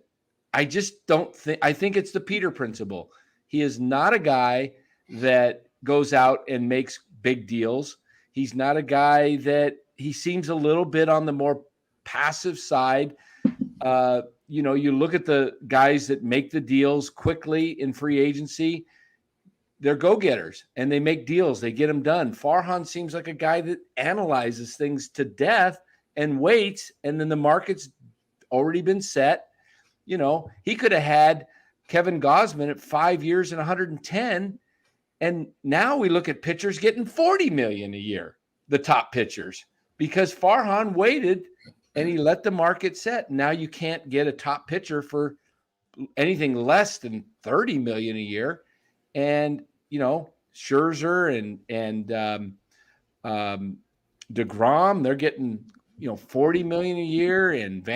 I just don't think – I think it's the Peter principle. He is not a guy that goes out and makes big deals. He's not a guy that – he seems a little bit on the more passive side. You look at the guys that make the deals quickly in free agency. they're go-getters and they make deals. They get them done. Farhan seems like a guy that analyzes things to death and waits, and then the market's already been set. You know, he could have had Kevin Gosman at 5 years and 110, and now we look at pitchers getting $40 million a year, the top pitchers, because Farhan waited and he let the market set. Now you can't get a top pitcher for anything less than $30 million a year. And, you know, Scherzer and DeGrom, they're getting, you know, $40 million a year, and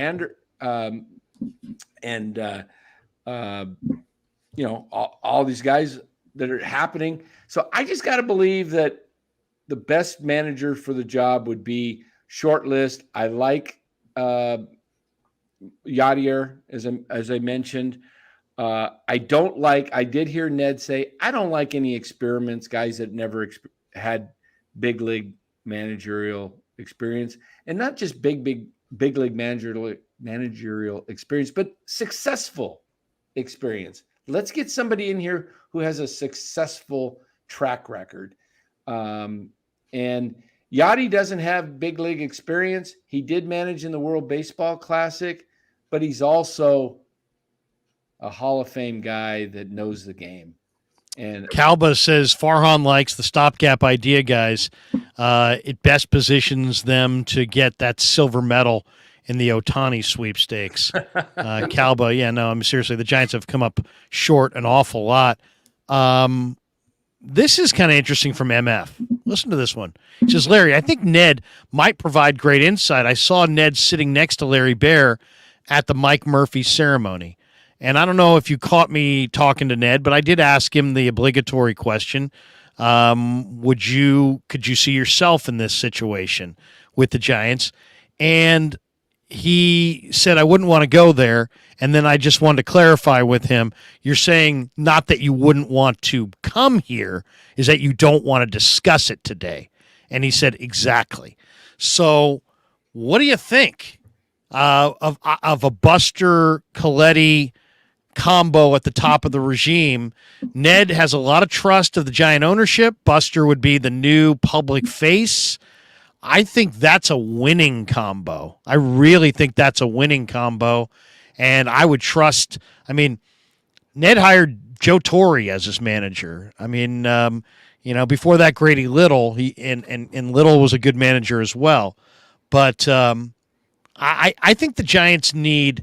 you know, all these guys that are happening. So I just got to believe that the best manager for the job would be short list. I like Yadier, as I mentioned. I did hear Ned say, I don't like any experiments, guys that never had big league managerial experience, and not just big league managerial experience, but successful experience. Let's get somebody in here who has a successful track record. And Yachty doesn't have big league experience. He did manage in the World Baseball Classic, but he's also a Hall of Fame guy that knows the game. And Kalba says Farhan likes the stopgap idea, guys. It best positions them to get that silver medal in the Ohtani sweepstakes. Kalba, yeah, no, I'm seriously. The Giants have come up short an awful lot. This is kind of interesting from MF. Listen to this one. He says, Larry, I think Ned might provide great insight. I saw Ned sitting next to Larry Bear at the Mike Murphy ceremony. And I don't know if you caught me talking to Ned, but I did ask him the obligatory question. Could you see yourself in this situation with the Giants? And he said, I wouldn't want to go there. And then I just wanted to clarify with him, you're saying not that you wouldn't want to come here, is that you don't want to discuss it today. And he said, exactly. So what do you think of a Buster Coletti combo at the top of the regime? Ned has a lot of trust of the Giant ownership. Buster would be the new public face. I think that's a winning combo. I really think that's a winning combo. And I would trust, I mean, Ned hired Joe Torre as his manager. I mean, you know, before that, Grady Little, and Little was a good manager as well. But I think the Giants need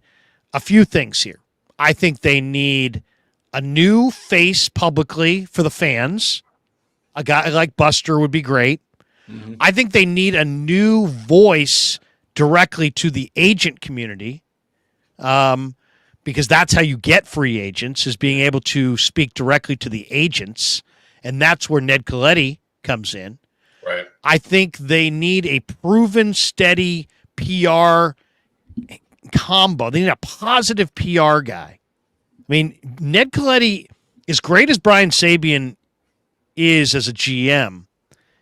a few things here. I think they need a new face publicly for the fans. A guy like Buster would be great. Mm-hmm. I think they need a new voice directly to the agent community, because that's how you get free agents, is being able to speak directly to the agents, and that's where Ned Coletti comes in. Right. I think they need a proven, steady PR combo. They need a positive PR guy. I mean, Ned Coletti, as great as Brian Sabian is as a GM,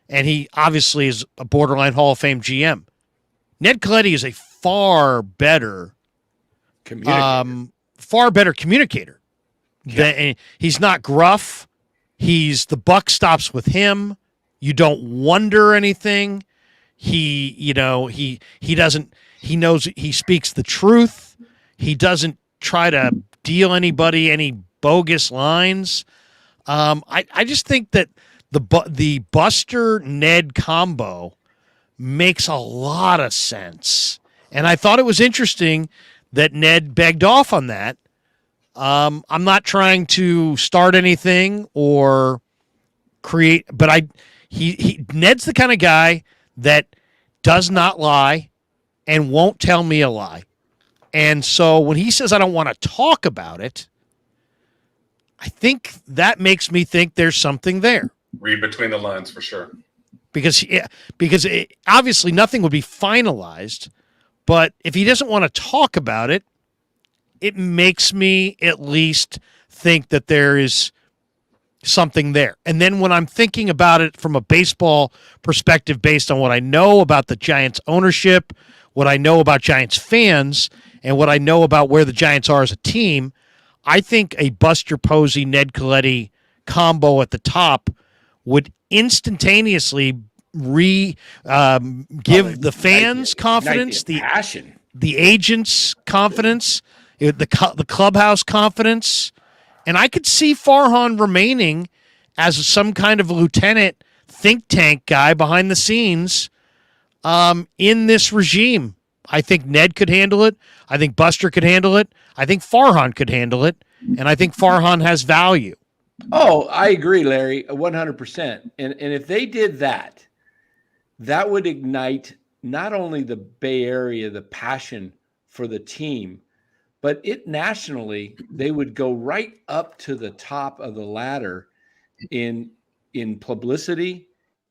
and he obviously is a borderline Hall of Fame GM, Ned Coletti is a far better communicator. Yeah. He's not gruff. The buck stops with him. You don't wonder anything. He knows he speaks the truth. He doesn't try to deal anybody any bogus lines. I just think that the Buster Ned combo makes a lot of sense, and I thought it was interesting that Ned begged off on that. I'm not trying to start anything or create, but Ned's the kind of guy that does not lie and won't tell me a lie. And so when he says, I don't want to talk about it, I think that makes me think there's something there. Read between the lines for sure. Because obviously nothing would be finalized, but if he doesn't want to talk about it, it makes me at least think that there is something there. And then when I'm thinking about it from a baseball perspective, based on what I know about the Giants ownership, what I know about Giants fans, and what I know about where the Giants are as a team, I think a Buster Posey, Ned Coletti combo at the top would instantaneously give the fans confidence, the passion, the agents confidence, the clubhouse confidence, and I could see Farhan remaining as some kind of lieutenant think tank guy behind the scenes in this regime. I think Ned could handle it. I think Buster could handle it. I think Farhan could handle it, and I think Farhan has value. Oh, I agree, Larry, 100%. And if they did that, that would ignite not only the Bay Area, the passion for the team, but it nationally, they would go right up to the top of the ladder in publicity,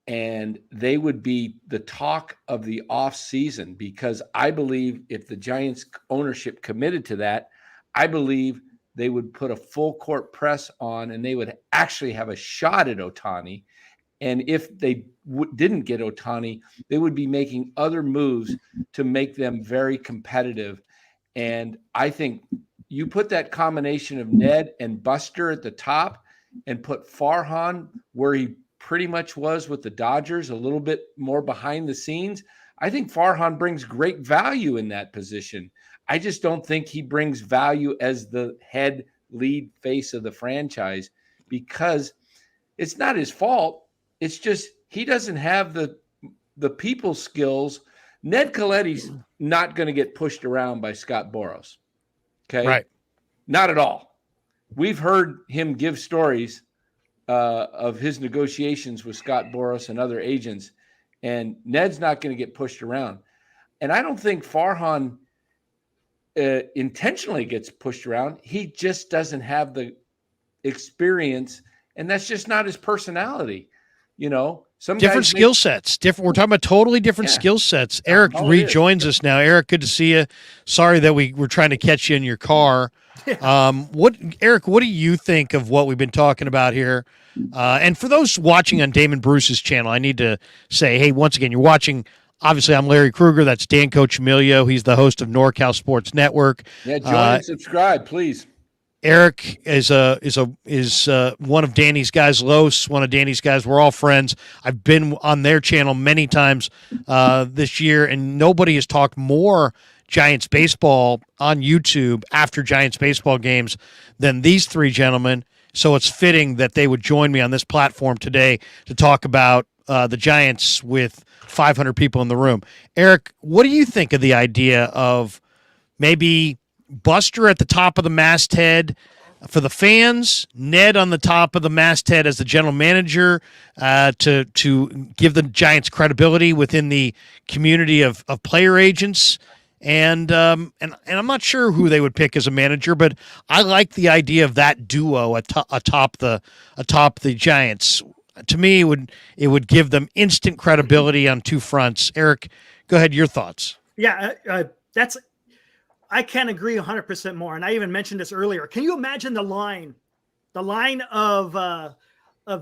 and they would be the talk of the off season, because I believe if the Giants ownership committed to that, I believe they would put a full court press on, and they would actually have a shot at Ohtani. And if they didn't get Ohtani, they would be making other moves to make them very competitive. And I think you put that combination of Ned and Buster at the top and put Farhan where he pretty much was with the Dodgers, a little bit more behind the scenes. I think Farhan brings great value in that position. I just don't think he brings value as the head lead face of the franchise, because it's not his fault. It's just he doesn't have the people skills. Ned Colletti's not going to get pushed around by Scott Boras. Okay? Right. Not at all. We've heard him give stories of his negotiations with Scott Boras and other agents, and Ned's not going to get pushed around. And I don't think Farhan intentionally gets pushed around. He just doesn't have the experience, and that's just not his personality. You know, some different skill sets. Different. We're talking about totally different skill sets. Eric rejoins us now. Eric, good to see you. Sorry that we were trying to catch you in your car. Eric, what do you think of what we've been talking about here? And for those watching on Damon Bruce's channel, I need to say, hey, once again, you're watching. Obviously, I'm Larry Kruger. That's Dan Coach Emilio. He's the host of NorCal Sports Network. Yeah, join and subscribe, please. Eric is one of Danny's guys, Los, one of Danny's guys. We're all friends. I've been on their channel many times this year, and nobody has talked more Giants baseball on YouTube after Giants baseball games than these three gentlemen. So it's fitting that they would join me on this platform today to talk about the Giants with 500 people in the room. Eric, what do you think of the idea of maybe Buster at the top of the masthead for the fans, Ned on the top of the masthead as the general manager to give the Giants credibility within the community of player agents? And I'm not sure who they would pick as a manager, but I like the idea of that duo atop the Giants. To me, it would give them instant credibility on two fronts. Eric, go ahead. Your thoughts? Yeah, I can't agree 100% more. And I even mentioned this earlier. Can you imagine the line of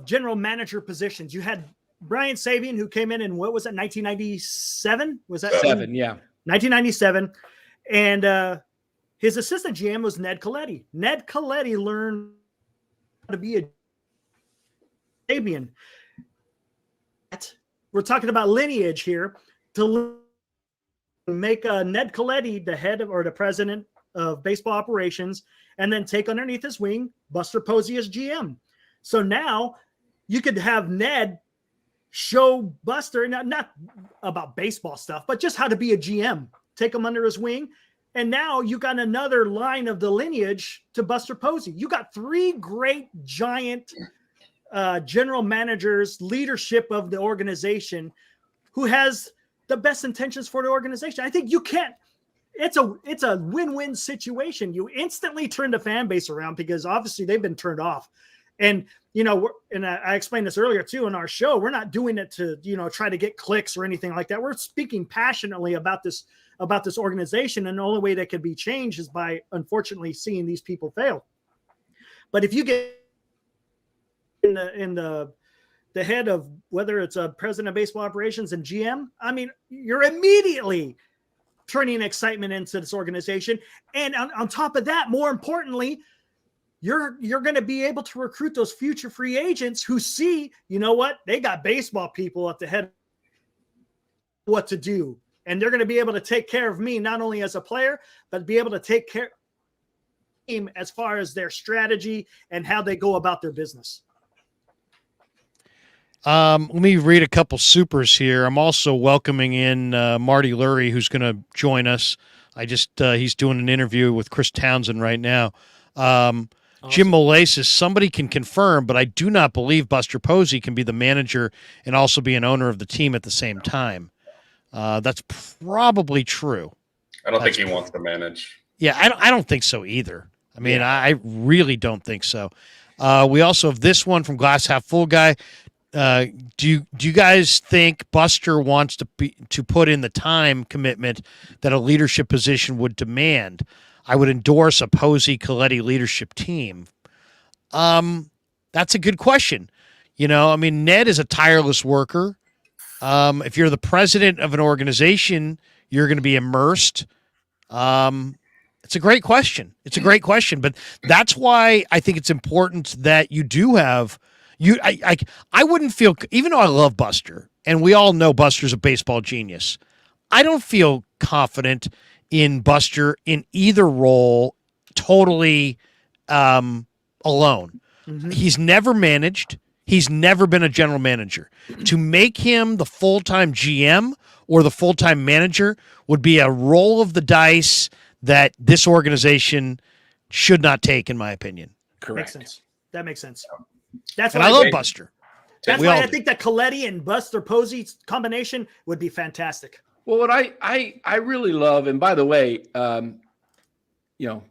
general manager positions? You had Brian Sabian, who came in what was it, 1997? Was that 7? Yeah, 1997, and his assistant GM was Ned Colletti. Ned Colletti learned how to be a Sabian. We're talking about lineage here. To make Ned Colletti the head of, or the president of baseball operations, and then take underneath his wing Buster Posey as GM. So now you could have Ned show Buster not about baseball stuff, but just how to be a GM. Take him under his wing, and now you got another line of the lineage to Buster Posey. You got three great Giant general managers, leadership of the organization, who has the best intentions for the organization. I think you can't. It's a win-win situation. You instantly turn the fan base around, because obviously they've been turned off. And I explained this earlier too in our show. We're not doing it to try to get clicks or anything like that. We're speaking passionately about this organization, and the only way that can be changed is by, unfortunately, seeing these people fail. But if you get in the head of whether it's a president of baseball operations and GM, I mean, you're immediately turning excitement into this organization. And on top of that, more importantly, you're going to be able to recruit those future free agents who see, you know what, they got baseball people at the head what to do, and they're going to be able to take care of me not only as a player, but be able to take care of the team as far as their strategy and how they go about their business. Let me read a couple supers here. I'm also welcoming in Marty Lurie, who's going to join us. He's doing an interview with Chris Townsend right now. Awesome. Jim Molay says, somebody can confirm, but I do not believe Buster Posey can be the manager and also be an owner of the team at the same time. That's probably true. I don't think he wants to manage. Yeah, I don't think so either. I mean, I really don't think so. We also have this one from Glass Half Full Guy. Do you guys think Buster wants to put in the time commitment that a leadership position would demand? I would endorse a Posey Coletti leadership team. That's a good question. You know, I mean, Ned is a tireless worker. If you're the president of an organization, you're going to be immersed. It's a great question. But that's why I think it's important that you do have I wouldn't feel, even though I love Buster, and we all know Buster's a baseball genius, I don't feel confident in Buster in either role totally alone. Mm-hmm. He's never managed. He's never been a general manager. To make him the full-time GM or the full-time manager would be a roll of the dice that this organization should not take, in my opinion. Correct. Makes sense. That makes sense. I love Buster. That's why I think that Coletti and Buster Posey's combination would be fantastic. Well, what I really love, and by the way, let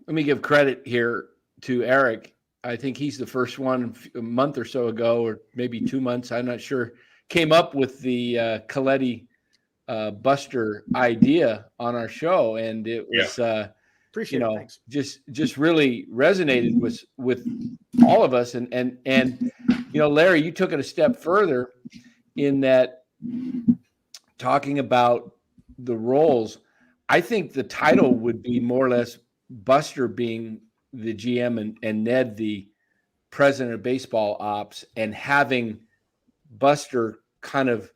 me give credit here to Eric. I think he's the first one a month or so ago, or maybe 2 months, I'm not sure, came up with the Coletti Buster idea on our show, and it was appreciate it. just really resonated with all of us, and Larry, you took it a step further in that, talking about the roles. I think the title would be more or less Buster being the GM and Ned the president of baseball ops, and having Buster kind of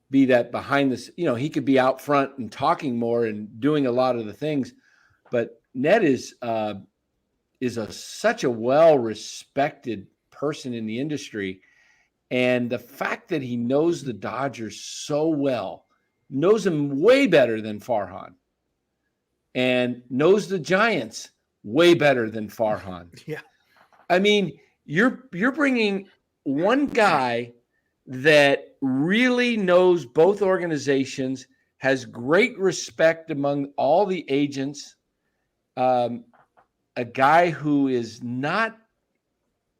be that behind this, he could be out front and talking more and doing a lot of the things. But Ned is such a well-respected person in the industry. And the fact that he knows the Dodgers so well, knows them way better than Farhan, and knows the Giants way better than Farhan. Yeah. I mean, you're bringing one guy that really knows both organizations, has great respect among all the agents, a guy who is not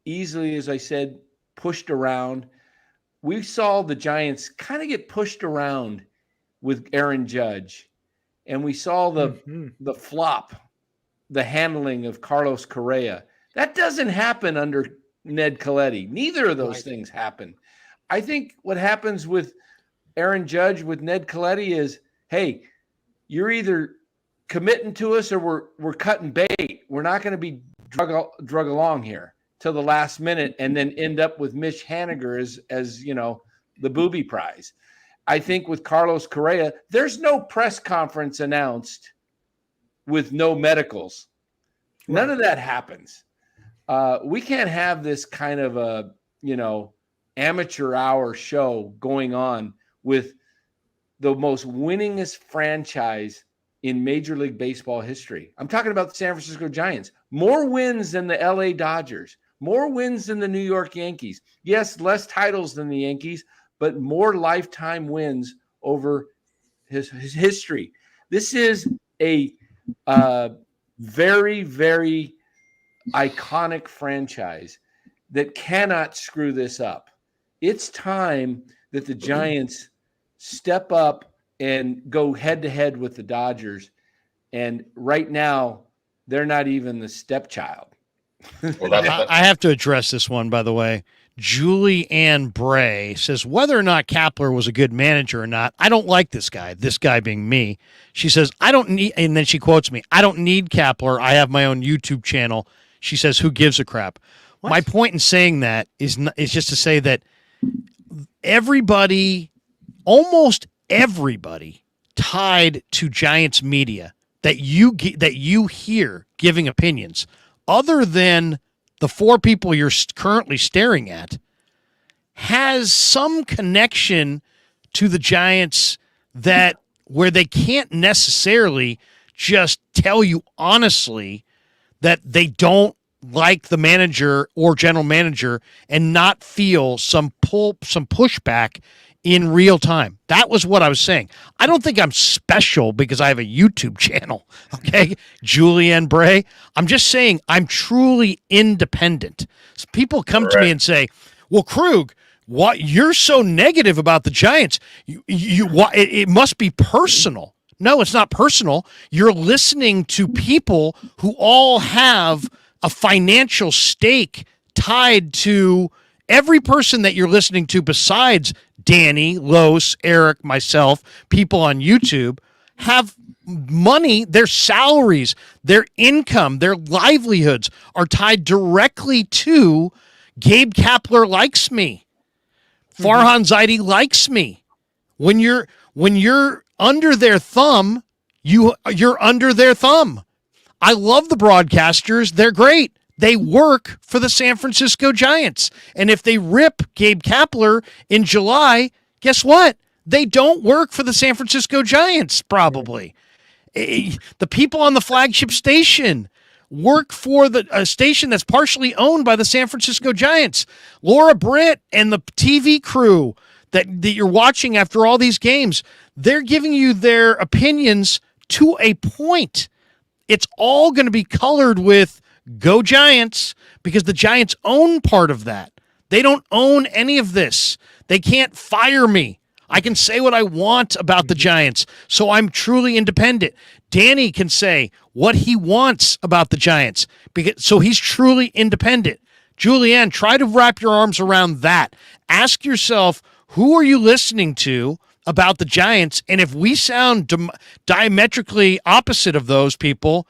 easily, as I said, pushed around. We saw the Giants kind of get pushed around with Aaron Judge, and we saw the flop, the handling of Carlos Correa. That doesn't happen under Ned Coletti. Neither of those things happen. I think what happens with Aaron Judge, with Ned Coletti, is, hey, you're either committing to us or we're cutting bait. We're not going to be drug along here till the last minute and then end up with Mitch Haniger as the booby prize. I think with Carlos Correa, there's no press conference announced with no medicals. None of that happens. We can't have this kind of a, amateur hour show going on with the most winningest franchise in Major League Baseball history. I'm talking about the San Francisco Giants. More wins than the LA Dodgers. More wins than the New York Yankees. Yes, less titles than the Yankees, but more lifetime wins over his history. This is a very, very iconic franchise that cannot screw this up. It's time that the Giants step up and go head-to-head with the Dodgers. And right now, they're not even the stepchild. I have to address this one, by the way. Julie Ann Bray says, whether or not Kapler was a good manager or not, I don't like this guy being me. She says, I don't need, and then she quotes me, I don't need Kapler. I have my own YouTube channel. She says, "Who gives a crap?" What? My point in saying that is just to say that everybody, almost everybody, tied to Giants media that you hear giving opinions, other than the four people you're currently staring at, has some connection to the Giants that where they can't necessarily just tell you honestly that they don't like the manager or general manager and not feel some pushback in real time. That was what I was saying. I don't think I'm special because I have a YouTube channel. Okay, Julianne Bray. I'm just saying I'm truly independent. So people come to me and say, "Well, Krug, what you're so negative about the Giants? It must be personal." No, it's not personal. You're listening to people who all have a financial stake tied to every person that you're listening to besides Danny, Los, Eric, myself, people on YouTube have money, their salaries, their income, their livelihoods are tied directly to Gabe Kapler likes me. Farhan Zaidi likes me. When you're under their thumb, you're under their thumb. I love the broadcasters. They're great. They work for the San Francisco Giants. And if they rip Gabe Kapler in July, guess what? They don't work for the San Francisco Giants, probably. The people on the flagship station work for a station that's partially owned by the San Francisco Giants. Laura Britt and the TV crew that you're watching after all these games, they're giving you their opinions to a point. It's all going to be colored with "Go Giants" because the Giants own part of that. They don't own any of this. They can't fire me. I can say what I want about the Giants, so I'm truly independent. Danny can say what he wants about the Giants, so he's truly independent. Julianne, try to wrap your arms around that. Ask yourself, who are you listening to about the Giants? And if we sound diametrically opposite of those people,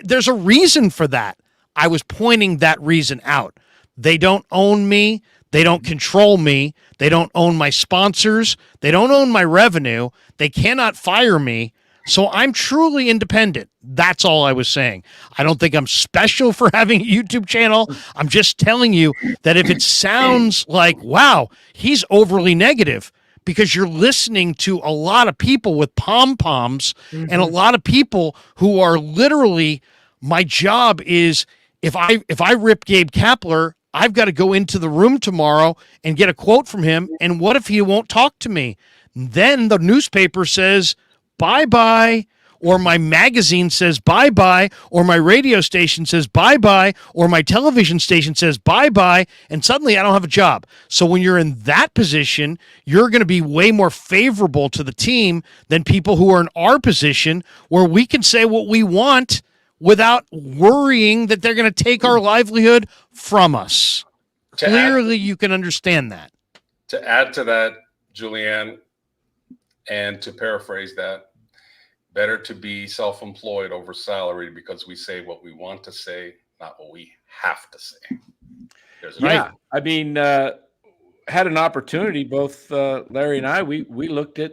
there's a reason for that. I was pointing that reason out. They don't own me. They don't control me. They don't own my sponsors. They don't own my revenue. They cannot fire me. So I'm truly independent. That's all I was saying. I don't think I'm special for having a YouTube channel. I'm just telling you that if it sounds like, wow, he's overly negative, because you're listening to a lot of people with pom-poms and a lot of people who are literally, my job is, if I rip Gabe Kapler, I've got to go into the room tomorrow and get a quote from him. And what if he won't talk to me? Then the newspaper says, bye-bye, or my magazine says bye-bye, or my radio station says bye-bye, or my television station says bye-bye, and suddenly I don't have a job. So when you're in that position, you're going to be way more favorable to the team than people who are in our position, where we can say what we want without worrying that they're going to take our livelihood from us. Clearly, you can understand that. To add to that, Julianne, and to paraphrase that, better to be self-employed over salary, because we say what we want to say, not what we have to say. Yeah, I mean, had an opportunity, both Larry and I, we looked at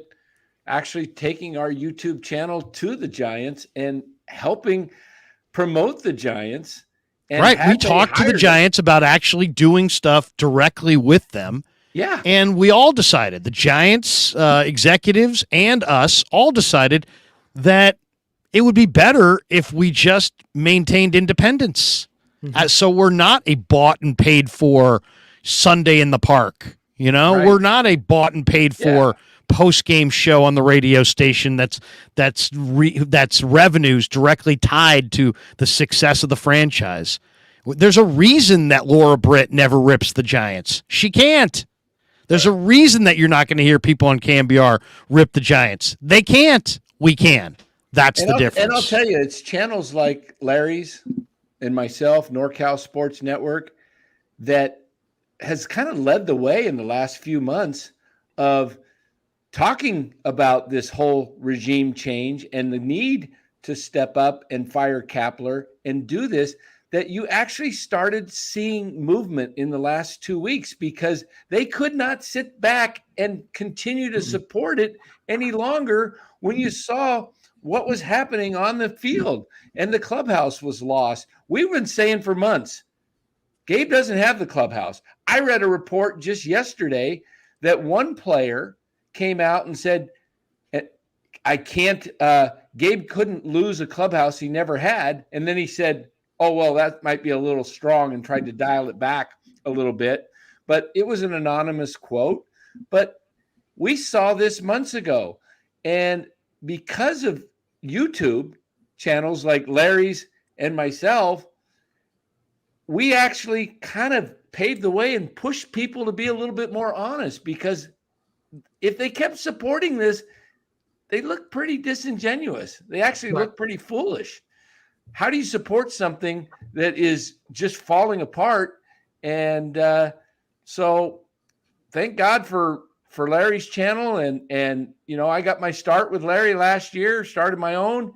actually taking our YouTube channel to the Giants and helping promote the Giants. And right. We talked to the Giants about actually doing stuff directly with them. Yeah. And we all decided, the Giants executives and us all decided that it would be better if we just maintained independence. So we're not a bought and paid for Sunday in the park. You know, Right. We're not a bought and paid for post-game show on the radio station that's revenues directly tied to the success of the franchise. There's a reason that Laura Britt never rips the Giants. She can't. There's a reason that you're not going to hear people on KMBR rip the Giants. They can't. We can. That's the difference. And I'll tell you, it's channels like Larry's and myself, NorCal Sports Network, that has kind of led the way in the last few months of talking about this whole regime change and the need to step up and fire Kapler and do this. that you actually started seeing movement in the last 2 weeks, because they could not sit back and continue to support it any longer when you saw what was happening on the field and the clubhouse was lost. We've been saying for months, Gabe doesn't have the clubhouse. I read a report just yesterday that one player came out and said, I can't, Gabe couldn't lose a clubhouse he never had. And then he said, oh, well, that might be a little strong, and tried to dial it back a little bit. But it was an anonymous quote. But we saw this months ago. And because of YouTube channels like Larry's and myself, we actually kind of paved the way and pushed people to be a little bit more honest, because if they kept supporting this, they look pretty disingenuous. They actually look pretty foolish. How do you support something that is just falling apart? And so thank God for Larry's channel. And, you know, I got my start with Larry last year, started my own.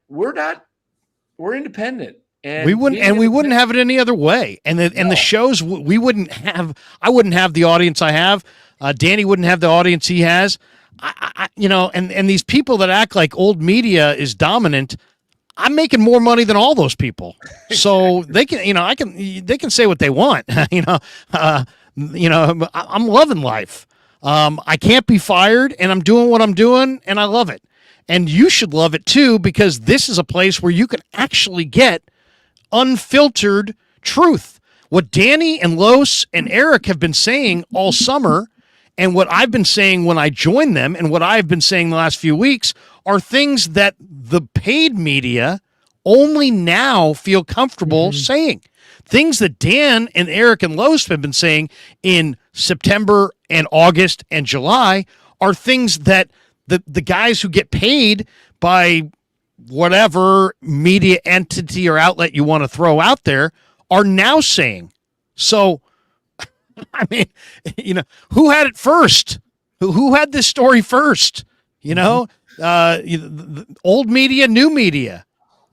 We're independent. And we wouldn't have it any other way. And the shows we wouldn't have. I wouldn't have the audience I have. Danny wouldn't have the audience he has. You know, and these people that act like old media is dominant, I'm making more money than all those people. So they can, you know, they can say what they want. I'm loving life. I can't be fired, and I'm doing what I'm doing, and I love it. And you should love it too, because this is a place where you can actually get unfiltered truth. What Danny and Los and Eric have been saying all summer, and what I've been saying when I joined them, and what I've been saying the last few weeks, are things that the paid media only now feel comfortable saying. Things that Dan and Eric and Los have been saying in September and August and July are things that the guys who get paid by whatever media entity or outlet you want to throw out there are now saying. So, I mean, you know, who had it first? Who had this story first? You know, old media, new media.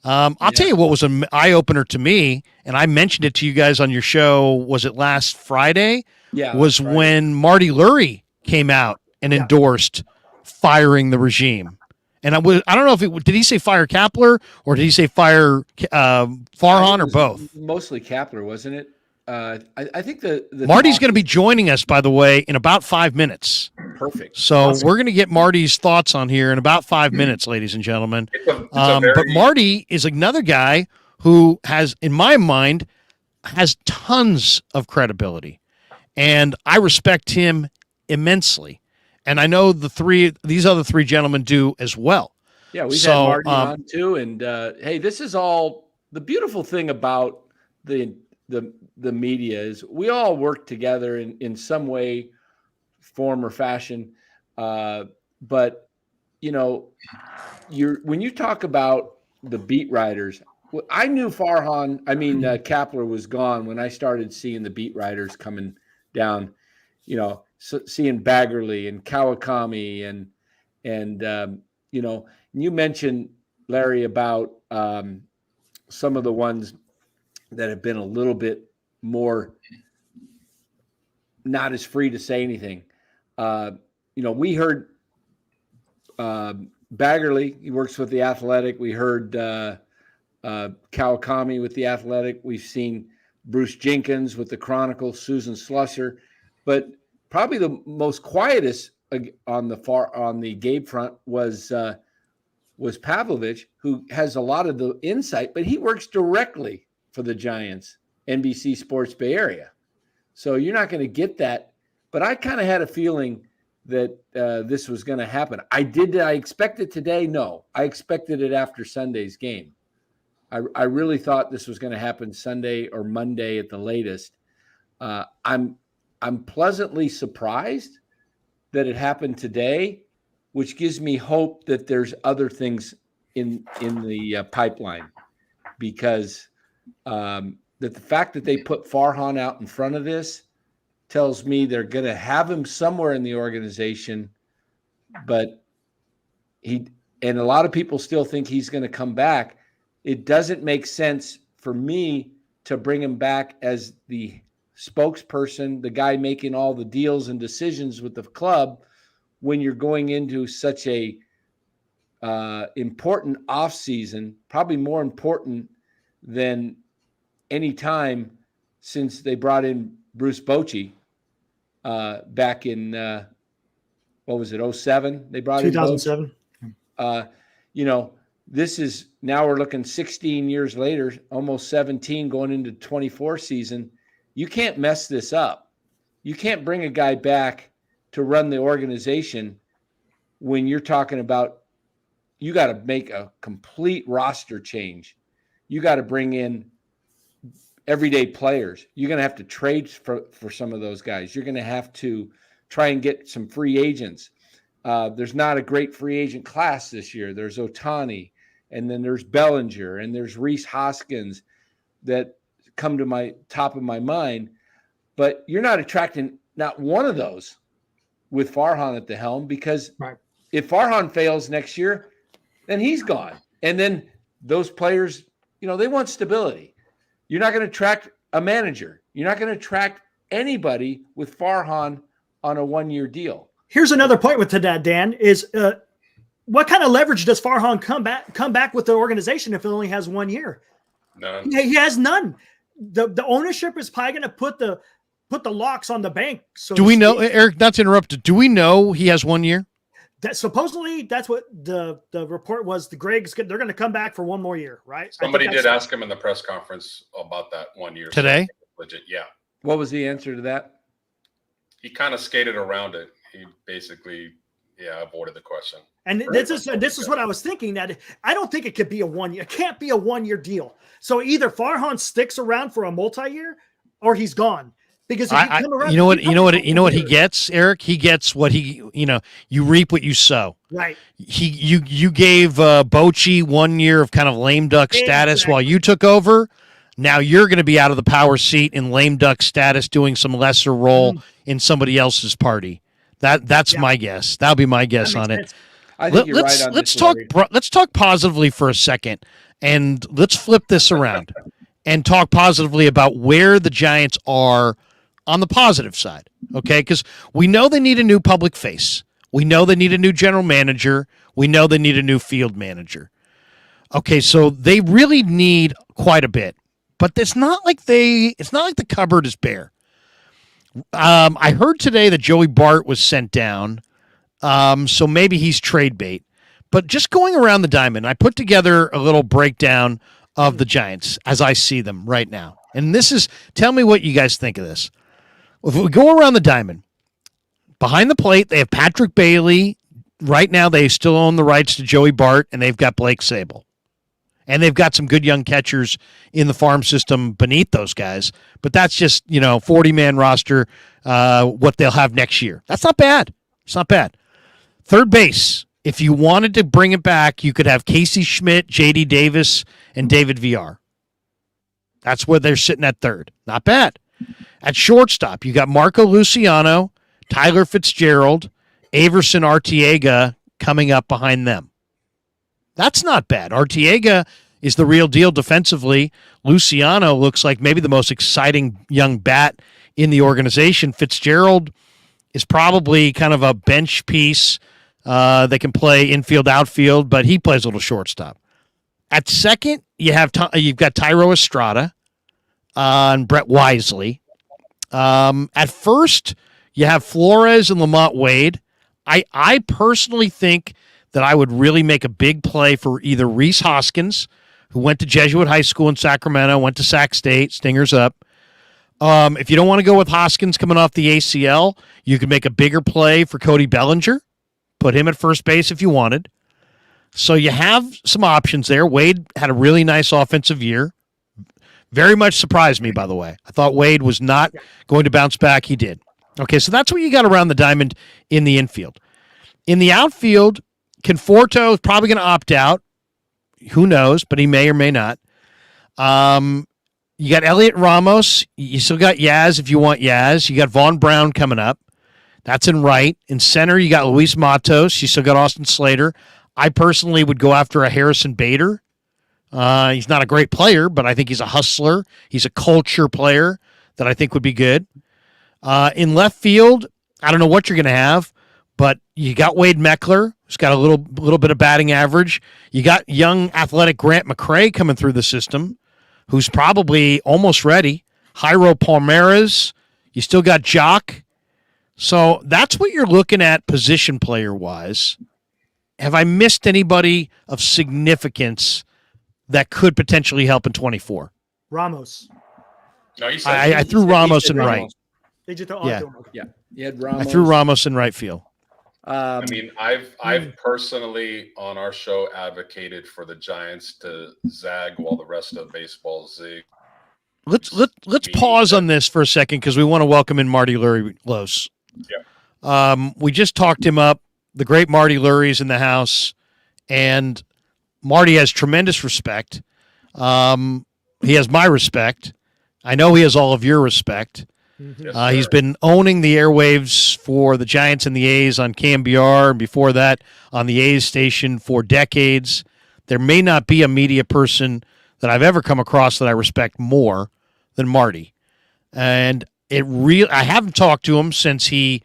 I'll tell you what was an eye-opener to me, and I mentioned it to you guys on your show, was it last Friday? Yeah. Was when Marty Lurie came out and endorsed firing the regime. And I don't know if did he say fire Kapler or did he say fire Farhan, or both? Mostly Kapler, wasn't it? I think the Marty's going to be joining us, by the way, in about 5 minutes. Perfect. So we're going to get Marty's thoughts on here in about 5 minutes, ladies and gentlemen. But Marty is another guy who has, in my mind, has tons of credibility, and I respect him immensely. And I know these other three gentlemen do as well. Yeah, we've had Marty on too. And hey, this is all the beautiful thing about the media is we all work together in some way, form, or fashion. But you know, when you talk about the beat writers, I knew Kapler was gone when I started seeing the beat writers coming down. You know, seeing Baggerly and Kawakami and you know, you mentioned, Larry, about some of the ones that have been a little bit more not as free to say anything. You know, we heard Baggerly, he works with The Athletic. We heard Kawakami with The Athletic. We've seen Bruce Jenkins with the Chronicle, Susan Slusser. But probably the most quietest on the Gabe front was Pavlovich, who has a lot of the insight, but he works directly for the Giants, NBC Sports Bay Area. So you're not going to get that. But I kind of had a feeling that this was going to happen. I expect it today? No. I expected it after Sunday's game. I really thought this was going to happen Sunday or Monday at the latest. I'm pleasantly surprised that it happened today, which gives me hope that there's other things in the pipeline, because that the fact that they put Farhan out in front of this tells me they're going to have him somewhere in the organization, but and a lot of people still think he's going to come back. It doesn't make sense for me to bring him back as the spokesperson, the guy making all the deals and decisions with the club when you're going into such a important off season, probably more important than any time since they brought in Bruce Bochy back in what was it, 07? They brought 2007. in this is now we're looking 16 years later, almost 17 going into 24 season. You can't mess this up. You can't bring a guy back to run the organization when you're talking about you got to make a complete roster change. You got to bring in everyday players. You're going to have to trade for some of those guys. You're going to have to try and get some free agents. There's not a great free agent class this year. There's Ohtani, and then there's Bellinger, and there's Reese Hoskins that come to my top of my mind. But you're not attracting not one of those with Farhan at the helm, because if Farhan fails next year, then he's gone. And then those players, they want stability. You're not going to attract a manager. You're not going to attract anybody with Farhan on a one-year deal. Here's another point with that, Dan, is what kind of leverage does Farhan come back with the organization if it only has 1 year? None. He has none. The ownership is probably going to put the locks on the bank. So do we know, Eric, not to interrupt, do we know he has 1 year? That supposedly that's what the report was. The Greg's they're going to come back for 1 more year, right? Somebody did ask him in the press conference about that 1 year today. Legit, yeah. What was the answer to that? He kind of skated around it. He basically, avoided the question. And this is what I was thinking, that I don't think it could be a 1 year. It can't be a 1 year deal. So either Farhan sticks around for a multi-year, or he's gone. Because if you come around, you know what he gets, Eric. He gets what you reap what you sow. Right. You gave Bochy 1 year of kind of lame duck status while you took over. Now you're going to be out of the power seat in lame duck status, doing some lesser role in somebody else's party. That's my guess. That'll be my guess on it. I think you're right on let's this, talk. Larry. Let's talk positively for a second, and let's flip this around and talk positively about where the Giants are on the positive side. Okay, because we know they need a new public face. We know they need a new general manager. We know they need a new field manager. Okay, so they really need quite a bit, but it's not like the cupboard is bare. I heard today that Joey Bart was sent down, so maybe he's trade bait. But just going around the diamond, I put together a little breakdown of the Giants as I see them right now. And tell me what you guys think of this. If we go around the diamond, behind the plate, they have Patrick Bailey. Right now, they still own the rights to Joey Bart, and they've got Blake Sable. And they've got some good young catchers in the farm system beneath those guys. But that's just, 40-man roster, what they'll have next year. That's not bad. It's not bad. Third base, if you wanted to bring it back, you could have Casey Schmidt, J.D. Davis, and David Villar. That's where they're sitting at third. Not bad. At shortstop, you got Marco Luciano, Tyler Fitzgerald, Averson Arteaga coming up behind them. That's not bad. Arteaga is the real deal defensively. Luciano looks like maybe the most exciting young bat in the organization. Fitzgerald is probably kind of a bench piece. They can play infield, outfield, but he plays a little shortstop. At second, you've got Tyro Estrada and Brett Wisely. At first, you have Flores and Lamont Wade. I personally think that I would really make a big play for either Reese Hoskins, who went to Jesuit High School in Sacramento, went to Sac State, Stingers up. If you don't want to go with Hoskins coming off the ACL, you could make a bigger play for Cody Bellinger. Put him at first base if you wanted. So you have some options there. Wade had a really nice offensive year. Very much surprised me, by the way. I thought Wade was not going to bounce back. He did. Okay, so that's what you got around the diamond in the infield. In the outfield, Conforto is probably going to opt out. Who knows, but he may or may not. You got Elliot Ramos. You still got Yaz if you want Yaz. You got Vaughn Brown coming up. That's in right. In center, you got Luis Matos. You still got Austin Slater. I personally would go after a Harrison Bader He's not a great player, but I think he's a hustler. He's a culture player that I think would be good. In left field, I don't know what you're going to have, but you got Wade Meckler, who's got a little bit of batting average. You got young, athletic Grant McCray coming through the system, who's probably almost ready. Jairo Palmeras. You still got Jock. So that's what you're looking at position player-wise. Have I missed anybody of significance that could potentially help in 24? Ramos. No, you said I threw Ramos in Ramos. right. Did you throw? Yeah. Yeah, you had Ramos. I threw Ramos in right field. I mean, I've personally on our show advocated for the Giants to zag while the rest of baseball zig. Let's pause on this for a second because we want to welcome in Marty Lurie-Los. Yeah. We just talked him up. The great Marty Lurie's in the house, and Marty has tremendous respect. He has my respect. I know he has all of your respect. Yes, He's sir. been owning the airwaves for the Giants and the A's on KMBR, and before that on the A's station for decades. There may not be a media person that I've ever come across that I respect more than Marty. And I haven't talked to him since he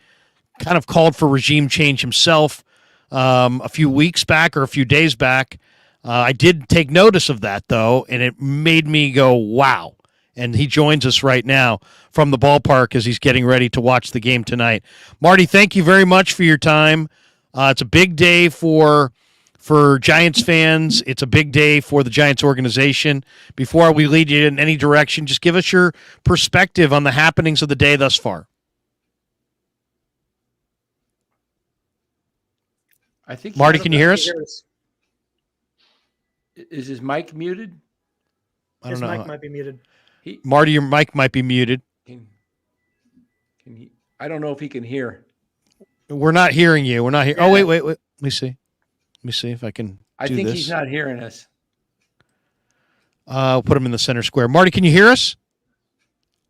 kind of called for regime change himself a few weeks back or a few days back. I did take notice of that, though, and it made me go, wow. And he joins us right now from the ballpark as he's getting ready to watch the game tonight. Marty, thank you very much for your time. It's a big day for Giants fans. It's a big day for the Giants organization. Before we lead you in any direction, just give us your perspective on the happenings of the day thus far. I think Marty, can you hear us? Is his mic muted? I His don't know. mic might be muted. Marty, your mic might be muted. Can he? I don't know if he can hear. We're not hearing you. We're not hearing. Oh, wait. Let me see. Let me see if I can I do think this. he's not hearing us. I'll put him in the center square. Marty, can you hear us?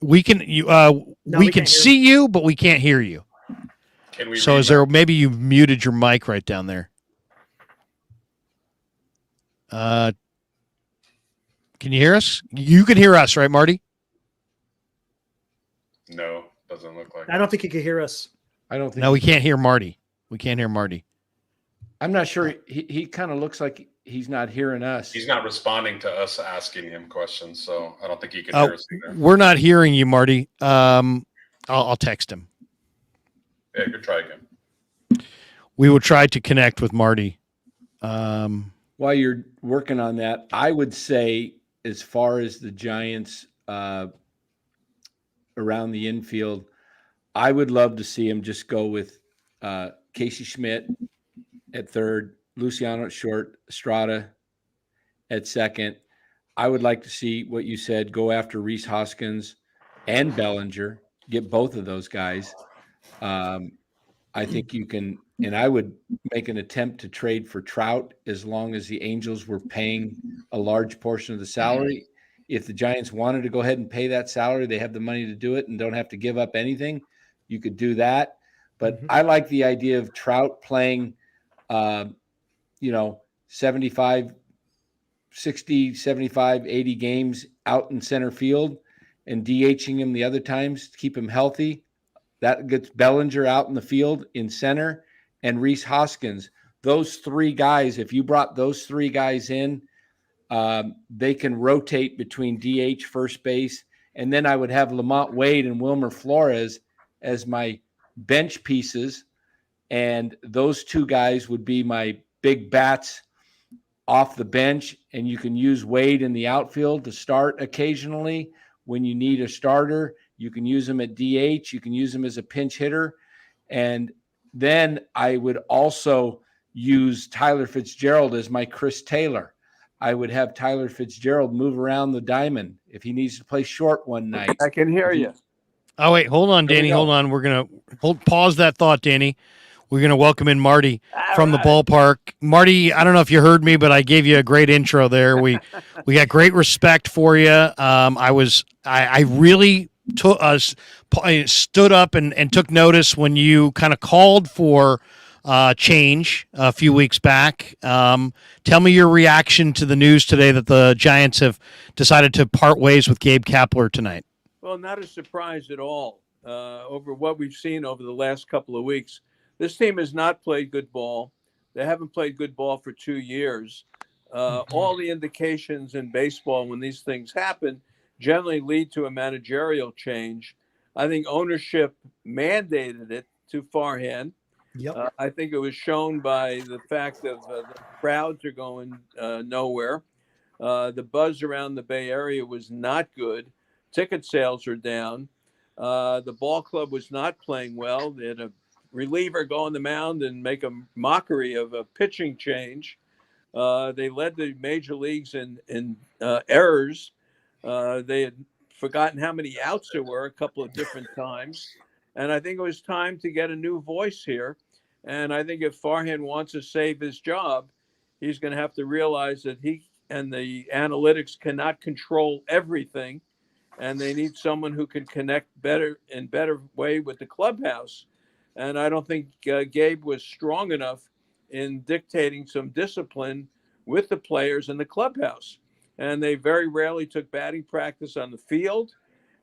We can. We we can can't hear see you, but we can't hear you. Can we So is there maybe you muted your mic right down there? Can you hear us? You can hear us, right, Marty? No, doesn't look like I don't think he could hear us. I don't think. No, we can't hear Marty. We can't hear Marty. I'm not sure. He kind of looks like he's not hearing us. He's not responding to us asking him questions, so I don't think he can Oh, hear us either. we're not hearing you, Marty. I'll text him. Yeah, good try again. We will try to connect with Marty. While you're working on that, I would say, as far as the Giants around the infield, I would love to see him just go with Casey Schmidt at third, Luciano at short, Estrada at second. I would like to see what you said, go after Rhys Hoskins and Bellinger, get both of those guys. I think you can, and I would make an attempt to trade for Trout as long as the Angels were paying a large portion of the salary. If the Giants wanted to go ahead and pay that salary, they have the money to do it and don't have to give up anything. You could do that. But I like the idea of Trout playing, 75, 60, 75, 80 games out in center field and DHing him the other times to keep him healthy. That gets Bellinger out in the field in center and Rhys Hoskins. Those three guys, if you brought those three guys in, they can rotate between DH, first base, and then I would have Lamont Wade and Wilmer Flores as my bench pieces, and those two guys would be my big bats off the bench, and you can use Wade in the outfield to start occasionally when you need a starter. You can use him at DH. You can use him as a pinch hitter. And then I would also use Tyler Fitzgerald as my Chris Taylor. I would have Tyler Fitzgerald move around the diamond if he needs to play short one night. I can hear you. Oh, wait, hold on, Danny. Hold on. We're going to pause that thought, Danny. We're going to welcome in Marty from the ballpark. Marty, I don't know if you heard me, but I gave you a great intro there. We got great respect for you. I really stood up and took notice when you kind of called for change a few weeks back. Tell me your reaction to the news today that the Giants have decided to part ways with Gabe Kapler tonight. Well, not a surprise at all. Over what we've seen over the last couple of weeks, this team has not played good ball. They haven't played good ball for 2 years. All the indications in baseball when these things happen generally lead to a managerial change. I think ownership mandated it to Farhan. Yep. I think it was shown by the fact of the crowds are going nowhere. The buzz around the Bay Area was not good. Ticket sales are down. The ball club was not playing well. They had a reliever go on the mound and make a mockery of a pitching change. They led the major leagues in errors. They had forgotten how many outs there were a couple of different times. And I think it was time to get a new voice here. And I think if Farhan wants to save his job, he's going to have to realize that he and the analytics cannot control everything. And they need someone who can connect better way with the clubhouse. And I don't think Gabe was strong enough in dictating some discipline with the players in the clubhouse. And they very rarely took batting practice on the field.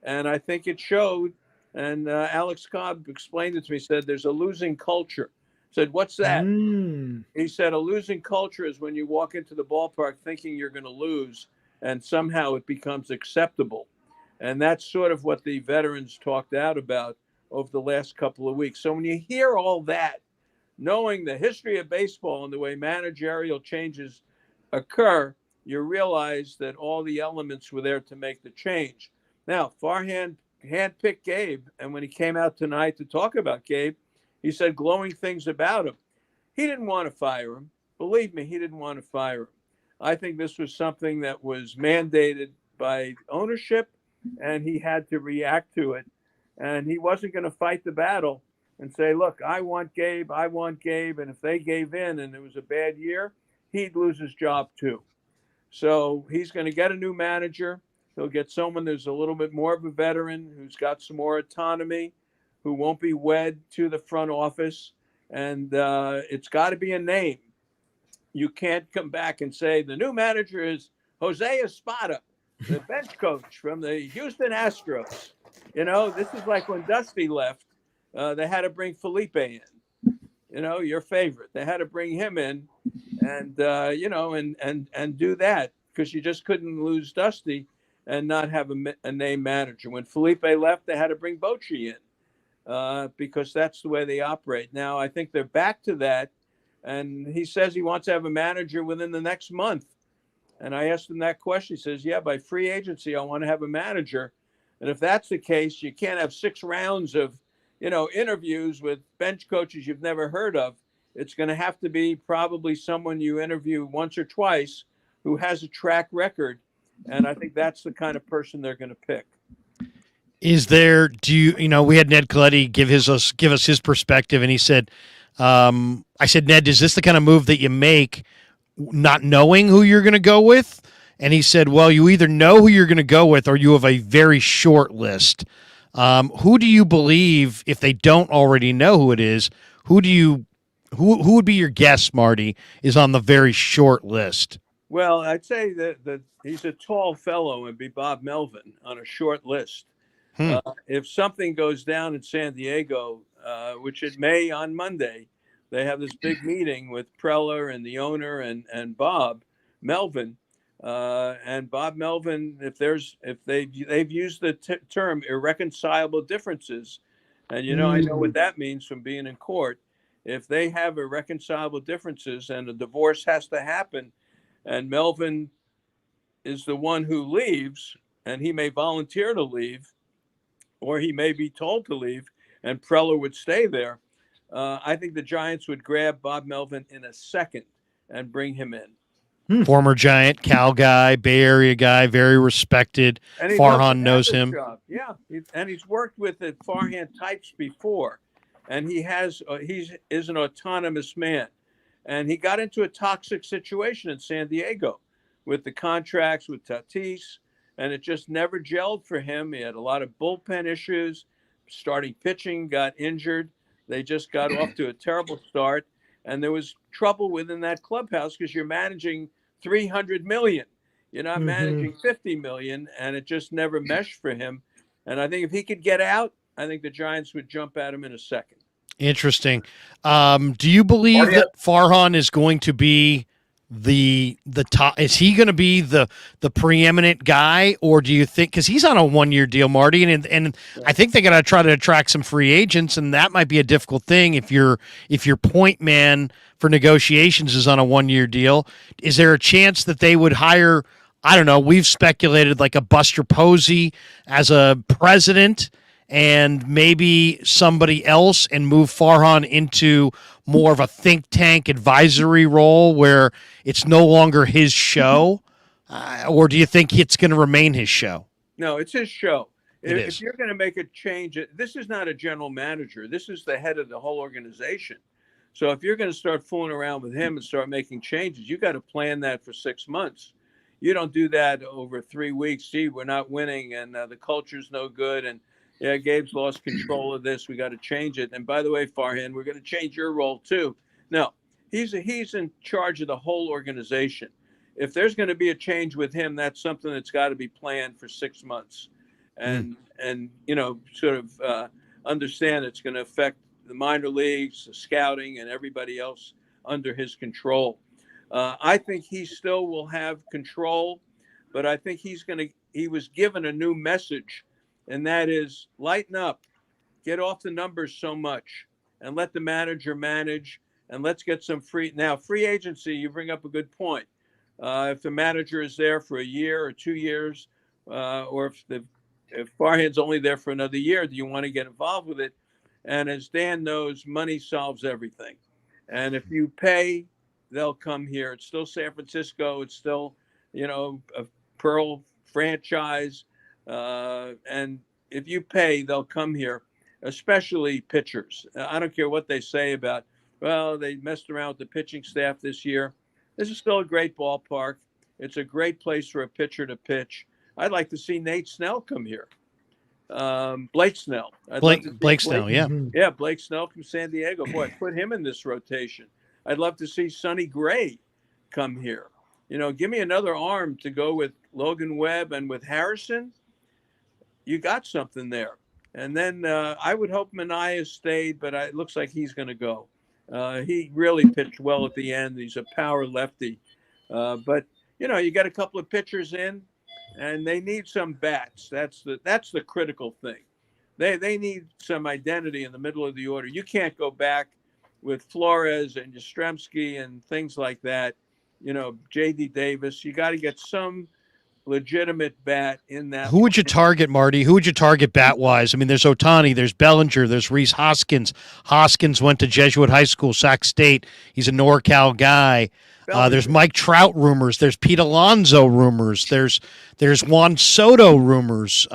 And I think it showed. And Alex Cobb explained it to me, said there's a losing culture. Said, what's that? He said, a losing culture is when you walk into the ballpark thinking you're going to lose and somehow it becomes acceptable. And that's sort of what the veterans talked out about over the last couple of weeks. So when you hear all that, knowing the history of baseball and the way managerial changes occur, you realize that all the elements were there to make the change. Now, Farhan handpicked Gabe, and when he came out tonight to talk about Gabe, he said glowing things about him. He didn't want to fire him. Believe me, he didn't want to fire him. I think this was something that was mandated by ownership, and he had to react to it. And he wasn't going to fight the battle and say, look, I want Gabe. And if they gave in and it was a bad year, he'd lose his job too. So he's going to get a new manager. He'll get someone who's a little bit more of a veteran, who's got some more autonomy, who won't be wed to the front office. And it's got to be a name. You can't come back and say the new manager is Jose Espada, the bench coach from the Houston Astros. You know, this is like when Dusty left, they had to bring Felipe in, you know, your favorite. They had to bring him in and, you know, and do that because you just couldn't lose Dusty and not have a name manager. When Felipe left, they had to bring Bochy in because that's the way they operate. Now, I think they're back to that. And he says he wants to have a manager within the next month. And I asked him that question. He says, yeah, by free agency, I want to have a manager. And if that's the case, you can't have 6 rounds of, you know, interviews with bench coaches you've never heard of. It's going to have to be probably someone you interview once or twice who has a track record. And I think that's the kind of person they're going to pick. Is there, you know, we had Ned Coletti give us his perspective, and he said, I said, Ned, is this the kind of move that you make not knowing who you're going to go with? And he said, well, you either know who you're going to go with or you have a very short list. Who do you believe, if they don't already know who it is, who would be your guess, Marty, is on the very short list? Well, I'd say that he's a tall fellow and be Bob Melvin on a short list. If something goes down in San Diego, which it may on Monday, they have this big meeting with Preller and the owner and Bob Melvin. And Bob Melvin, if they've used the term irreconcilable differences, and you know I know what that means from being in court. If they have irreconcilable differences and a divorce has to happen, and Melvin is the one who leaves, and he may volunteer to leave, or he may be told to leave, and Preller would stay there. I think the Giants would grab Bob Melvin in a second and bring him in. Former Giant, Cal guy, Bay Area guy, very respected. Farhan knows him. Job. Yeah, and he's worked with the Farhan types before, and he is an autonomous man. And he got into a toxic situation in San Diego with the contracts with Tatis, and it just never gelled for him. He had a lot of bullpen issues. Starting pitching got injured. They just got off to a terrible start. and there was trouble within that clubhouse because you're managing 300 million. You're not managing 50 million, and it just never meshed for him. And I think if he could get out, I think the Giants would jump at him in a second. Interesting. Do you believe that Farhan is going to be the top? Is he going to be the preeminent guy, or do you think, because he's on a 1-year deal, Marty, and I think they got to try to attract some free agents, and that might be a difficult thing if your point man for negotiations is on a 1-year deal. Is there a chance that they would hire? I don't know. We've speculated like a Buster Posey as a president, and maybe somebody else, and move Farhan into more of a think tank advisory role where it's no longer his show? Or do you think it's going to remain his show? No, it's his show. If you're going to make a change, this is not a general manager. This is the head of the whole organization. So if you're going to start fooling around with him and start making changes, you got to plan that for 6 months. You don't do that over 3 weeks. Gee, we're not winning, and the culture's no good, and yeah, Gabe's lost control of this. We got to change it. And by the way, Farhan, we're going to change your role too. No, he's in charge of the whole organization. If there's going to be a change with him, that's something that's got to be planned for 6 months, and sort of understand it's going to affect the minor leagues, the scouting, and everybody else under his control. I think he still will have control, but I think he was given a new message. And that is, lighten up, get off the numbers so much, and let the manager manage, and let's get some free agency. You bring up a good point. If the manager is there for a year or 2 years, or if Farhan's only there for another year, do you want to get involved with it? And as Dan knows, money solves everything. And if you pay, they'll come here. It's still San Francisco. It's still, a Pearl franchise. And if you pay, they'll come here, especially pitchers. I don't care what they say about, well, they messed around with the pitching staff this year. This is still a great ballpark. It's a great place for a pitcher to pitch. I'd like to see Nate Snell come here. Blake Snell. Blake Snell, yeah. Yeah, Blake Snell from San Diego. Boy, put him in this rotation. I'd love to see Sonny Gray come here. Give me another arm to go with Logan Webb and with Harrison. You got something there. And then I would hope Manaea stayed, but it looks like he's going to go. He really pitched well at the end. He's a power lefty. But, you got a couple of pitchers in, and they need some bats. That's the critical thing. They need some identity in the middle of the order. You can't go back with Flores and Yastrzemski and things like that. J.D. Davis. You got to get some legitimate bat in that. Who would you target, Marty? Who would you target bat-wise? I mean, there's Ohtani, there's Bellinger, there's Rhys Hoskins. Hoskins went to Jesuit High School, Sac State. He's a NorCal guy. There's Mike Trout rumors. There's Pete Alonso rumors. There's Juan Soto rumors.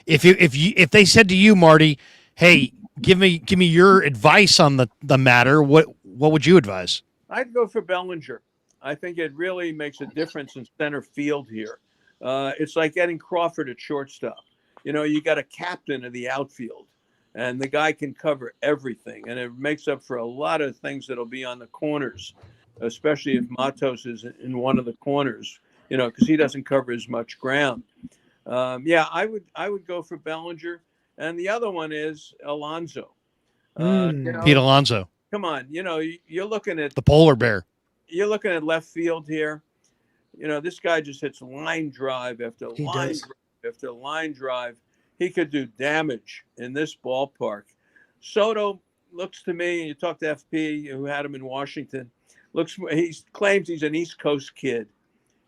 If they said to you, Marty, hey, give me your advice on the matter, what would you advise? I'd go for Bellinger. I think it really makes a difference in center field here. It's like getting Crawford at shortstop. You got a captain of the outfield, and the guy can cover everything, and it makes up for a lot of things that'll be on the corners, especially if Matos is in one of the corners, because he doesn't cover as much ground. I would go for Bellinger, and the other one is Alonso. Pete Alonso. Come on, you're looking at the polar bear. You're looking at left field here. This guy just hits line drive after line drive after line drive. He could do damage in this ballpark. Soto looks to me, you talk to FP, who had him in Washington, he claims he's an East Coast kid,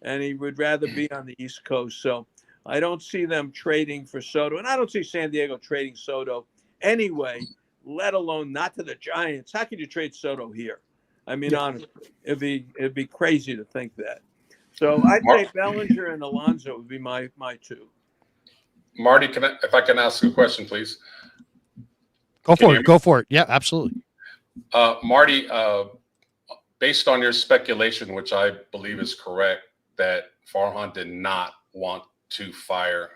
and he would rather be on the East Coast. So I don't see them trading for Soto, and I don't see San Diego trading Soto anyway, let alone not to the Giants. How could you trade Soto here? I mean, honestly, it'd be crazy to think that. So I'd say Bellinger and Alonso would be my two. Marty, if I can ask a question, please? Go for it. Yeah, absolutely. Marty, based on your speculation, which I believe is correct, that Farhan did not want to fire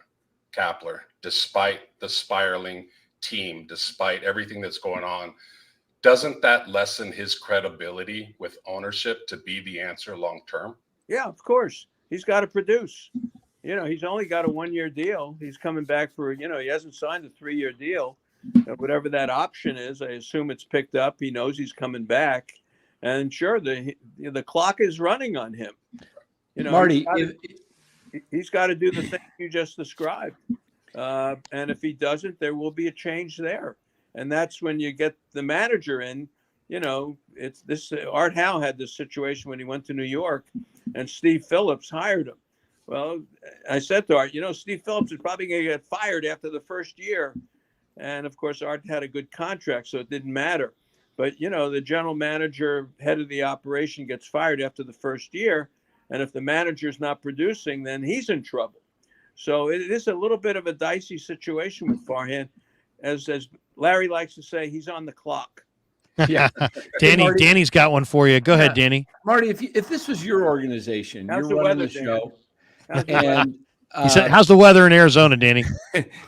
Kapler, despite the spiraling team, despite everything that's going on, doesn't that lessen his credibility with ownership to be the answer long term? Yeah, of course. He's got to produce. He's only got a 1-year deal. He's coming back for, he hasn't signed a 3-year deal. Whatever that option is, I assume it's picked up. He knows he's coming back. And sure, the clock is running on him. Marty, he's got to do the thing you just described. And if he doesn't, there will be a change there. And that's when you get the manager in. It's this. Art Howe had this situation when he went to New York, and Steve Phillips hired him. Well, I said to Art, Steve Phillips is probably going to get fired after the first year. And of course, Art had a good contract, so it didn't matter. But, the general manager, head of the operation, gets fired after the first year. And if the manager's not producing, then he's in trouble. So it is a little bit of a dicey situation with Farhan. As Larry likes to say, he's on the clock. Yeah. Danny's got one for you. Go ahead, Danny. Marty, if this was your organization, How's you're the running weather, the show, Danny? and He said, how's the weather in Arizona, Danny?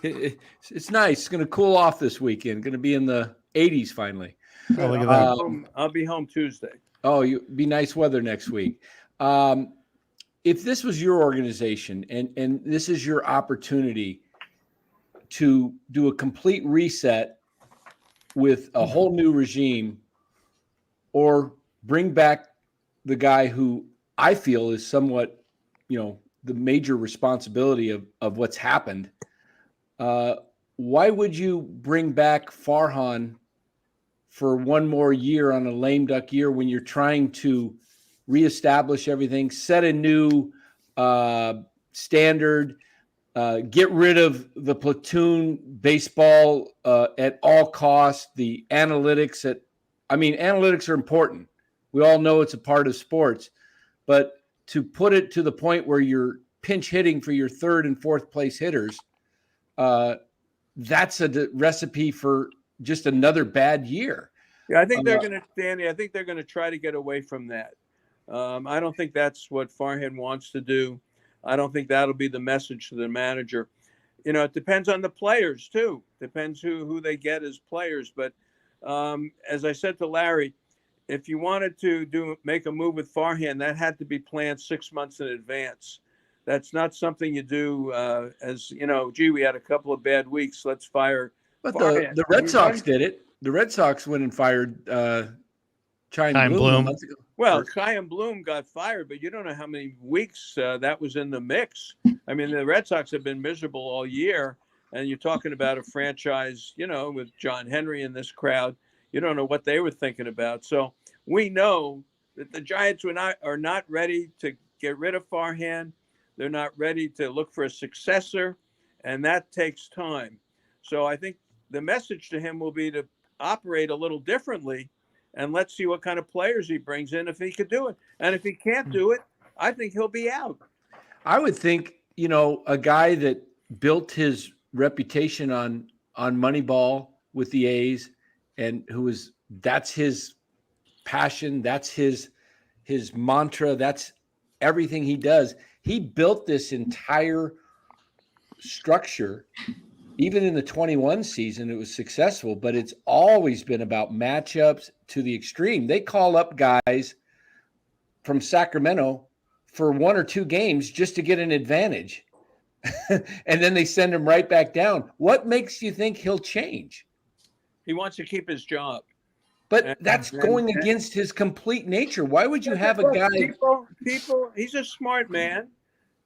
it's nice. It's going to cool off this weekend. Going to be in the 80s finally. Oh, look at that. I'll be home Tuesday. Oh, be nice weather next week. If this was your organization and this is your opportunity to do a complete reset with a whole new regime, or bring back the guy who I feel is somewhat, the major responsibility of what's happened, why would you bring back Farhan for one more year on a lame duck year when you're trying to reestablish everything, set a new standard, get rid of the platoon baseball at all costs, the analytics analytics are important. We all know it's a part of sports, but to put it to the point where you're pinch hitting for your third and fourth place hitters, that's a recipe for just another bad year. Yeah, I think they're going to, Danny. I think they're going to try to get away from that. I don't think that's what Farhan wants to do. I don't think that'll be the message to the manager. It depends on the players too. Depends who they get as players. But as I said to Larry, if you wanted to make a move with Farhan, that had to be planned 6 months in advance. That's not something you do we had a couple of bad weeks. Let's fire. But the Red Sox did it. The Red Sox went and fired Chaim Bloom. Well, Chaim Bloom got fired, but you don't know how many weeks that was in the mix. I mean, the Red Sox have been miserable all year, and you're talking about a franchise, with John Henry in this crowd. You don't know what they were thinking about. So we know that the Giants are not ready to get rid of Farhan. They're not ready to look for a successor, and that takes time. So I think the message to him will be to operate a little differently, and let's see what kind of players he brings in if he could do it. And if he can't do it, I think he'll be out. I would think, a guy that built his reputation on Moneyball with the A's, and that's his passion, that's his mantra, that's everything he does. He built this entire structure. Even in the 21 season, it was successful, but it's always been about matchups to the extreme. They call up guys from Sacramento for 1 or 2 games just to get an advantage. And then they send him right back down. What makes you think he'll change? He wants to keep his job. But that's going against his complete nature. Why would you have a guy? People, he's a smart man.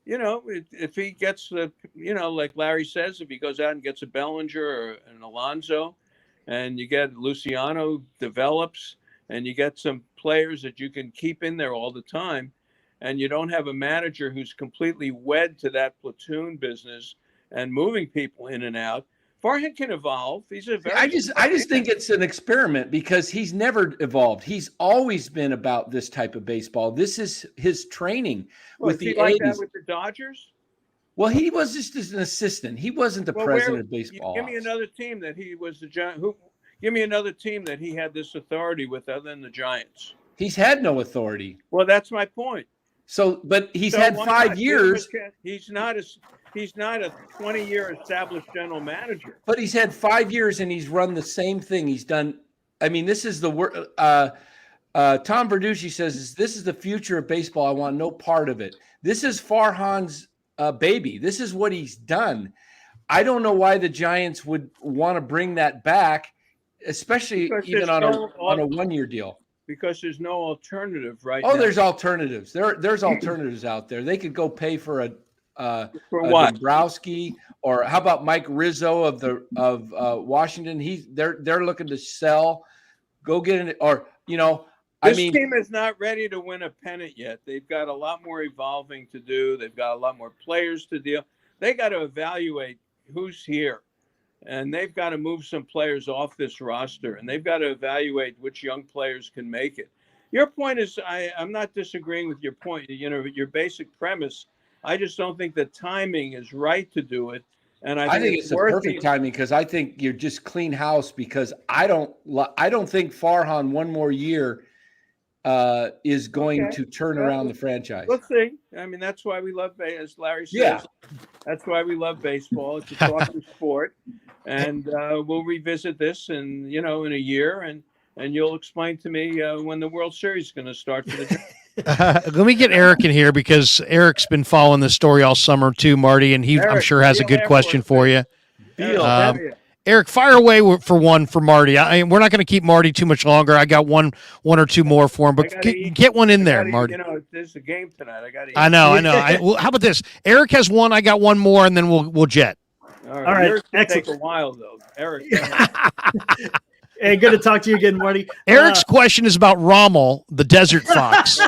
If he gets like Larry says, if he goes out and gets a Bellinger or an Alonso, and you get Luciano develops, and you get some players that you can keep in there all the time, and you don't have a manager who's completely wed to that platoon business and moving people in and out, Farhan can evolve. He's a very. I just think it's an experiment because he's never evolved. He's always been about this type of baseball. This is his training with the like A's. that with the Dodgers. Well, he was just an assistant. He wasn't the president of baseball. Give me another team that he was the Giant. Give me another team that he had this authority with other than the Giants. He's had no authority. Well, that's my point. So, but he's had 5 years. He's not a 20-year established general manager. But he's had 5 years and he's run the same thing. He's done I mean, this is the word. Tom Verducci says, this is the future of baseball. I want no part of it. This is Farhan's baby. This is what he's done. I don't know why the Giants would want to bring that back, especially Because even there's on a 1-year deal. Because there's no alternative right Oh, now. there's alternatives. There's alternatives out there. They could go pay for a what? Dombrowski, or how about Mike Rizzo of Washington? They're looking to sell. Go get it, or This team is not ready to win a pennant yet. They've got a lot more evolving to do. They've got a lot more players to deal. They got to evaluate who's here, and they've got to move some players off this roster, and they've got to evaluate which young players can make it. Your point is, I'm not disagreeing with your point. Your basic premise. I just don't think the timing is right to do it. And I think it's the perfect timing, because I think you're just clean house, because I don't think Farhan one more year is going to turn around the franchise. We'll see. I mean, that's why we love, as Larry says, that's why we love baseball. It's a talking sport. And we'll revisit this in a year, and you'll explain to me when the World Series is going to start for the Let me get Eric in here, because Eric's been following this story all summer too, Marty, and Eric, I'm sure has a good question for you. Eric, fire away for one for Marty. We're not going to keep Marty too much longer. I got one or two more for him, but get one in there, Marty. There's a game tonight. I know. Well, how about this? Eric has one. I got one more, and then we'll jet. All right. Yours can take a while, though. Eric. Hey, good to talk to you again, Marty. Eric's question is about Rommel, the desert fox.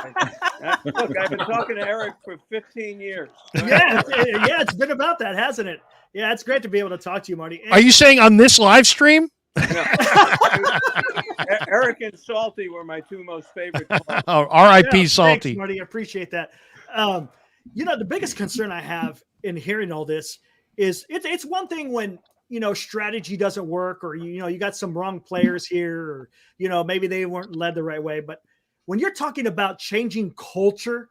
Look, I've been talking to Eric for 15 years. Yeah, it's been about that, hasn't it? Yeah, it's great to be able to talk to you, Marty. Are you saying on this live stream? Eric and Salty were my two most favorite calls. Oh, R.I.P. Salty. Thanks, Marty. I appreciate that. The biggest concern I have in hearing all this is it's one thing when strategy doesn't work, or you got some wrong players here, or maybe they weren't led the right way. But when you're talking about changing culture,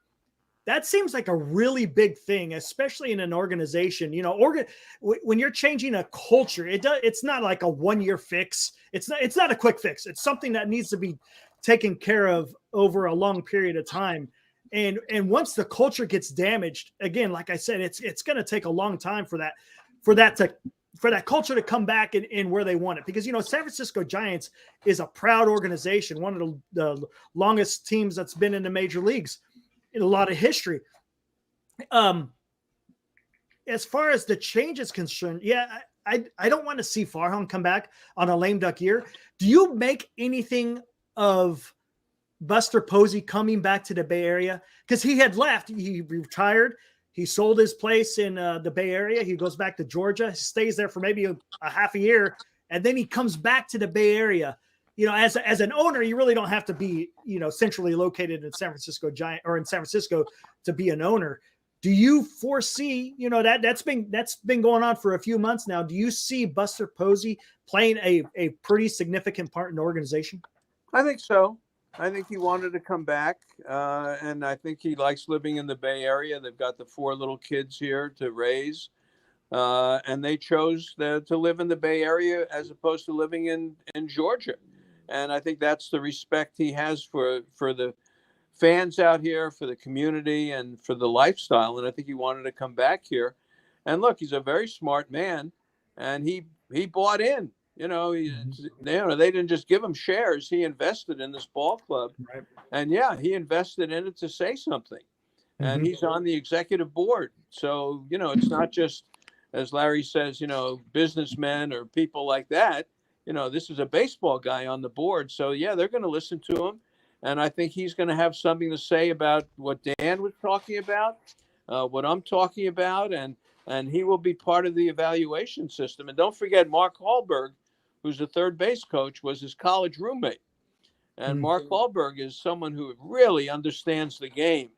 that seems like a really big thing, especially in an organization. When you're changing a culture, it's not like a 1-year fix. It's not a quick fix. It's something that needs to be taken care of over a long period of time. And once the culture gets damaged, again, like I said, it's going to take a long time for that culture to come back in where they want it. Because, San Francisco Giants is a proud organization, one of the longest teams that's been in the major leagues in a lot of history. As far as the change is concerned, I don't want to see Farhan come back on a lame duck year. Do you make anything of Buster Posey coming back to the Bay Area? Because he had left. He retired. He sold his place in the Bay Area. He goes back to Georgia, stays there for maybe a half a year, and then he comes back to the Bay Area. As an owner, you really don't have to be, centrally located in San Francisco or in San Francisco to be an owner. Do you foresee, that's been going on for a few months now. Do you see Buster Posey playing a pretty significant part in the organization? I think so. I think he wanted to come back, and I think he likes living in the Bay Area. They've got the 4 little kids here to raise, and they chose to live in the Bay Area as opposed to living in Georgia. And I think that's the respect he has for the fans out here, for the community, and for the lifestyle. And I think he wanted to come back here. And look, he's a very smart man, and he bought in. They didn't just give him shares. He invested in this ball club. Right. And he invested in it to say something. And he's on the executive board. So, it's not just, as Larry says, businessmen or people like that. This is a baseball guy on the board. So, they're going to listen to him. And I think he's going to have something to say about what Dan was talking about, what I'm talking about. And he will be part of the evaluation system. And don't forget, Mark Hallberg, who's the third base coach, was his college roommate. And Mark Hallberg is someone who really understands the game.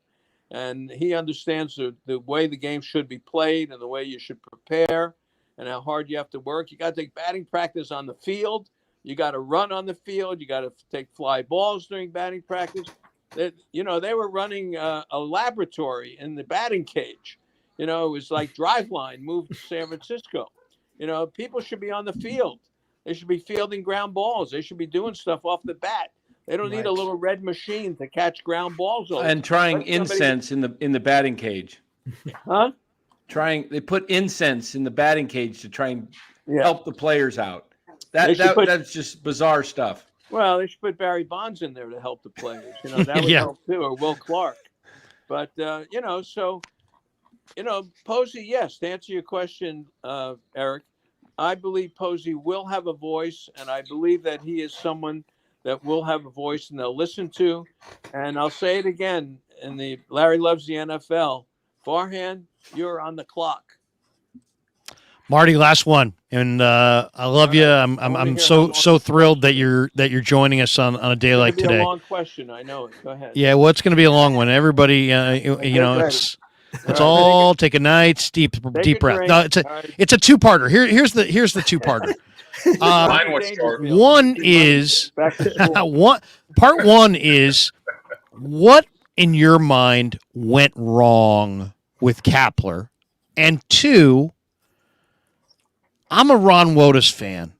And he understands the way the game should be played and the way you should prepare and how hard you have to work. You got to take batting practice on the field. You got to run on the field. You got to take fly balls during batting practice. They were running a laboratory in the batting cage. It was like Driveline moved to San Francisco. People should be on the field. They should be fielding ground balls. They should be doing stuff off the bat. They don't need a little red machine to catch ground balls. And trying incense in the batting cage. Huh? They put incense in the batting cage to try and help the players out. That's just bizarre stuff. Well, they should put Barry Bonds in there to help the players. That would help too, or Will Clark. But Posey, yes, to answer your question, Eric, I believe Posey will have a voice, and I believe that he is someone that will have a voice and they'll listen to. And I'll say it again, Larry loves the NFL. Farhan, you're on the clock. Marty, last one, and I love you. I'm so thrilled that you're joining us on a day like today. A long question, I know it. Go ahead. Yeah, well, it's going to be a long one. Everybody, it's all take a nice deep breath. No, it's a two-parter. Here's the two-parter. Mine was short. One is part one is what in your mind went wrong with Kapler, and two, I'm a Ron Wotus fan,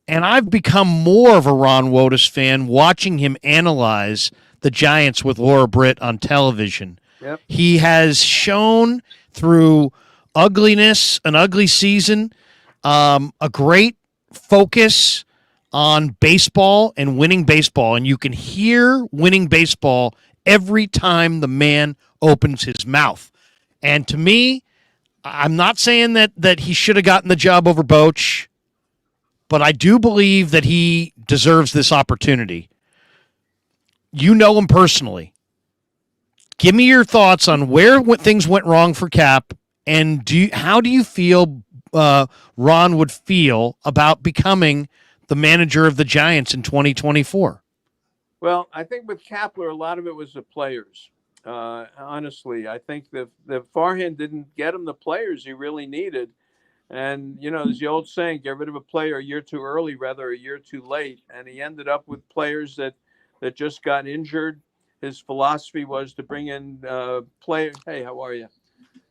and I've become more of a Ron Wotus fan watching him analyze the Giants with Laura Britt on television. Yep. He has shown through ugliness, an ugly season, a great focus on baseball and winning baseball, and you can hear winning baseball every time the man opens his mouth. And to me, I'm not saying that he should have gotten the job over Boch, but I do believe that he deserves this opportunity. You know him personally. Give me your thoughts on where things went wrong for Cap, and how do you feel Ron would feel about becoming the manager of the Giants in 2024? Well, I think with Kapler, a lot of it was the players. Honestly, I think the Farhan didn't get him the players he really needed. And, there's the old saying, get rid of a player a year too early, rather a year too late. And he ended up with players that just got injured. His philosophy was to bring in players. Hey, how are you?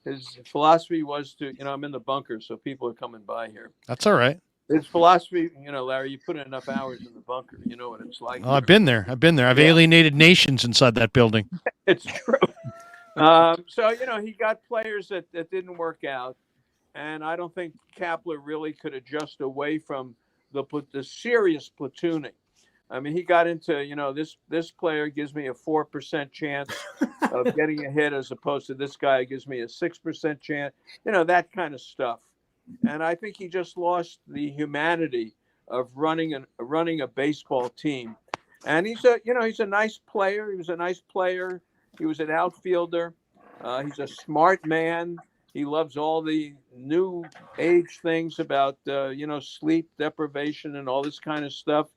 His philosophy was to, I'm in the bunker, so people are coming by here. That's all right. His philosophy, Larry, you put in enough hours in the bunker. You know what it's like. Oh, I've been there. I've alienated nations inside that building. It's true. So, he got players that didn't work out. And I don't think Kapler really could adjust away from the serious platooning. I mean, he got into, this player gives me a 4% chance of getting a hit as opposed to this guy gives me a 6% chance, that kind of stuff. And I think he just lost the humanity of running a baseball team. And he's a nice player. He was a nice player. He was an outfielder. He's a smart man. He loves all the new age things about, sleep deprivation and all this kind of stuff.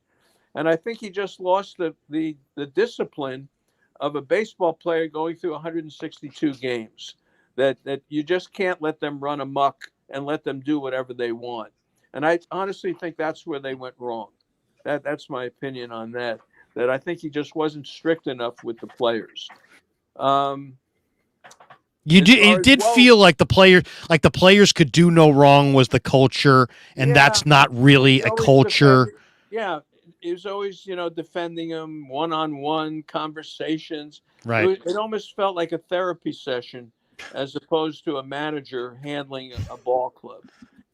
And I think he just lost the discipline of a baseball player going through 162 games, that you just can't let them run amok and let them do whatever they want. And I honestly think that's where they went wrong. That's my opinion on that I think he just wasn't strict enough with the players. It did feel like the players could do no wrong was the culture, and that's not really a culture. It was always, defending him, one-on-one conversations. Right. It almost felt like a therapy session as opposed to a manager handling a ball club.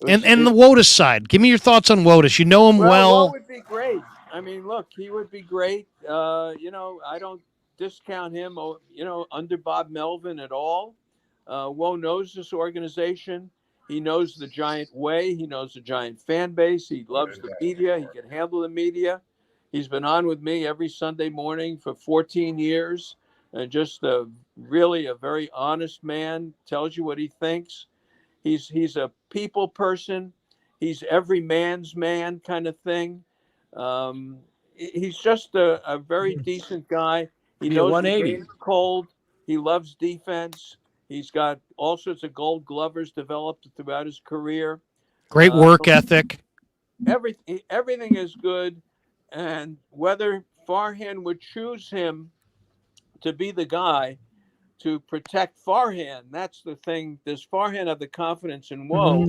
And the Wotus side. Give me your thoughts on Wotus. You know him well. Woe would be great. I mean, look, he would be great. I don't discount him, under Bob Melvin at all. Woe knows this organization. He knows the Giant way. He knows the Giant fan base. He loves the media. He can handle the media. He's been on with me every Sunday morning for 14 years. And just really a very honest man, tells you what he thinks. He's a people person. He's every man's man kind of thing. He's just a very decent guy. He knows the game's cold. He loves defense. He's got all sorts of gold glovers developed throughout his career. Great work ethic. Everything is good. And whether Farhan would choose him to be the guy to protect Farhan, that's the thing. Does Farhan have the confidence in Woe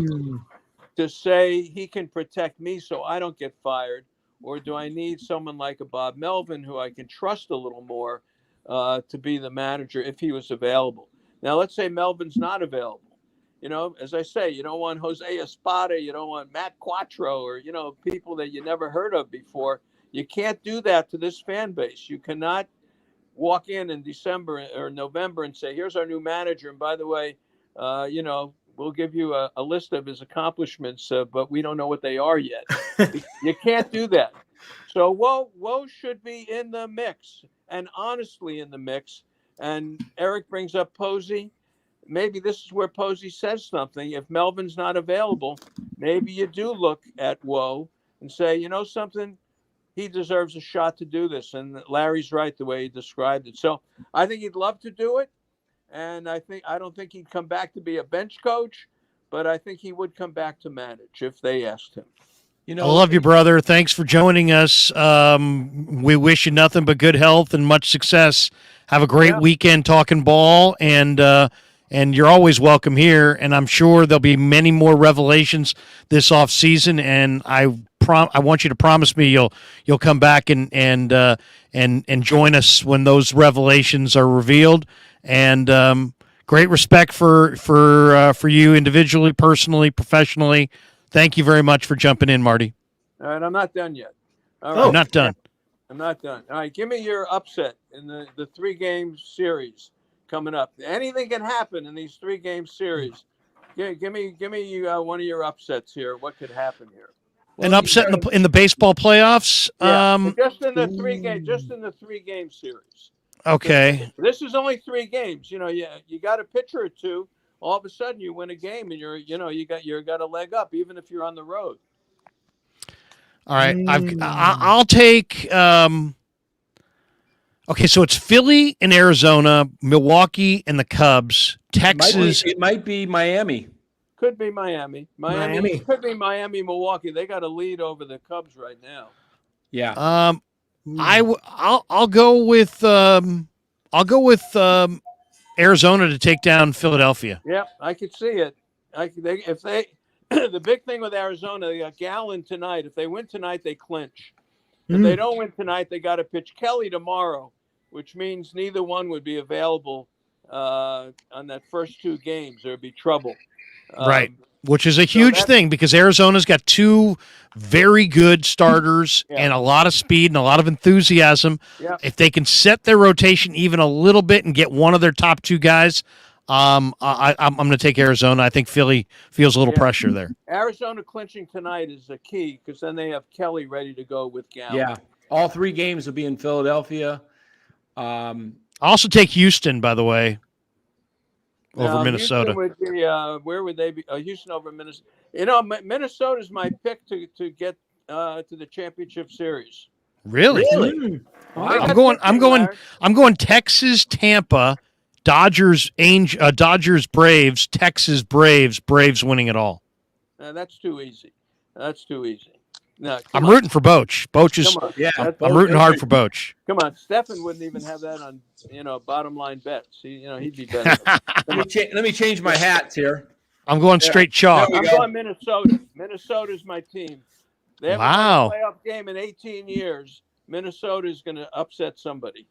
to say he can protect me so I don't get fired? Or do I need someone like a Bob Melvin who I can trust a little more to be the manager if he was available? Now, let's say Melvin's not available. As I say, you don't want Jose Espada, you don't want Matt Quattro, or, people that you never heard of before. You can't do that to this fan base. You cannot walk in December or November and say, here's our new manager. And by the way, we'll give you a list of his accomplishments, but we don't know what they are yet. You can't do that. So Woe should be in the mix, and honestly in the mix. And Eric brings up Posey. Maybe this is where Posey says something. If Melvin's not available, maybe you do look at Woe and say, something, he deserves a shot to do this. And Larry's right the way he described it. So I think he'd love to do it. And I don't think he'd come back to be a bench coach, but I think he would come back to manage if they asked him. I love you, brother. Thanks for joining us. We wish you nothing but good health and much success. Have a great weekend talking ball, and you're always welcome here. And I'm sure there'll be many more revelations this off season. And I want you to promise me you'll come back and join us when those revelations are revealed. And great respect for you individually, personally, professionally. Thank you very much for jumping in, Marty. All right, I'm not done yet. All right. I'm not done. I'm not done. All right, give me your upset in the 3-game series coming up. Anything can happen in these 3-game series. Give me one of your upsets here. What could happen here? An upset in the baseball playoffs? Yeah, just in the 3-game series. Okay. This is only 3 games. You got a pitcher or two. All of a sudden, you win a game, and you got a leg up, even if you're on the road. All right, I'll take. Okay, so it's Philly and Arizona, Milwaukee and the Cubs, Texas. It might be Miami. Could be Miami. Could be Miami, Milwaukee. They got a lead over the Cubs right now. Yeah. I'll go with Arizona to take down Philadelphia. Yep, I could see it. The big thing with Arizona, they got Gallen tonight. If they win tonight, they clinch. If they don't win tonight, they got to pitch Kelly tomorrow, which means neither one would be available on that first 2 games. There would be trouble. Right, which is a huge thing because Arizona's got 2 very good starters and a lot of speed and a lot of enthusiasm. Yep. If they can set their rotation even a little bit and get one of their top 2 guys, I'm going to take Arizona. I think Philly feels a little pressure there. Arizona clinching tonight is the key because then they have Kelly ready to go with Gallen. Yeah, all 3 games will be in Philadelphia. I'll also take Houston, by the way, over Minnesota. Houston would be, where would they be? Houston over Minnesota. Minnesota's my pick to get to the championship series. Really? I'm going Texas, Tampa, Dodgers, Braves, Texas, Braves winning it all. That's too easy. No, I'm rooting for Boch. I'm rooting hard for Boch. Come on, Stefan wouldn't even have that on, bottom line bets. He'd be better. Let me change my hats here. I'm going straight chalk. I'm going Minnesota. Minnesota's my team. They haven't won a playoff game in 18 years. Minnesota's going to upset somebody.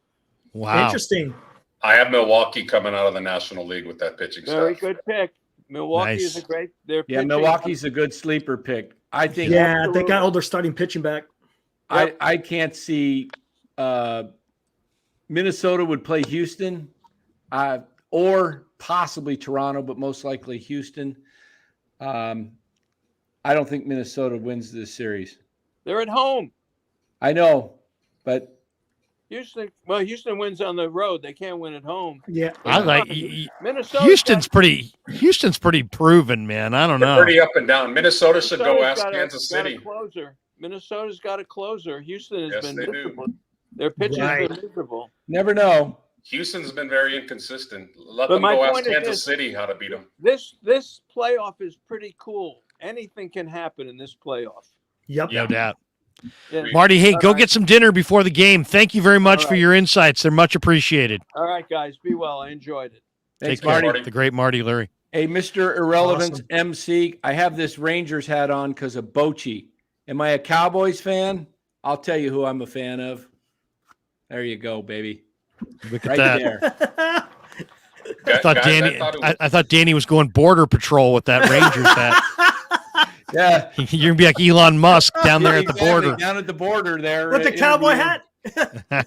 Wow. Interesting. I have Milwaukee coming out of the National League with that pitching Very staff. good pick. Milwaukee is a great. Milwaukee's a good sleeper pick. I think. Yeah, they got all their starting pitching back. I can't see. Minnesota would play Houston, or possibly Toronto, but most likely Houston. I don't think Minnesota wins this series. They're at home. I know, but Houston wins on the road. They can't win at home. Yeah, I like Minnesota. Houston's pretty proven, man. I don't know. They're pretty up and down. Minnesota should go ask Kansas City. Minnesota's got a closer. Houston has been they miserable. do. Their pitching's been miserable. Never know. Houston's been very inconsistent. Let them go ask Kansas City how to beat them. This playoff is pretty cool. Anything can happen in this playoff. Yep. No doubt. Yeah. Marty, hey, go get some dinner before the game. Thank you very much for your insights. They're much appreciated. All right, guys. Be well. I enjoyed it. Thanks, Take care. Marty. The great Marty Leary. Hey, Mr. Irrelevance Awesome. MC, I have this Rangers hat on because of Bochy. Am I a Cowboys fan? I'll tell you who I'm a fan of. There you go, baby. Look at Right that. there. I thought Guys, Danny. I thought it was, I thought Danny was going border patrol with that Rangers hat. Yeah. You're gonna be like Elon Musk down there at the Exactly, border. Down at the border there. With the cowboy hat. No, hey,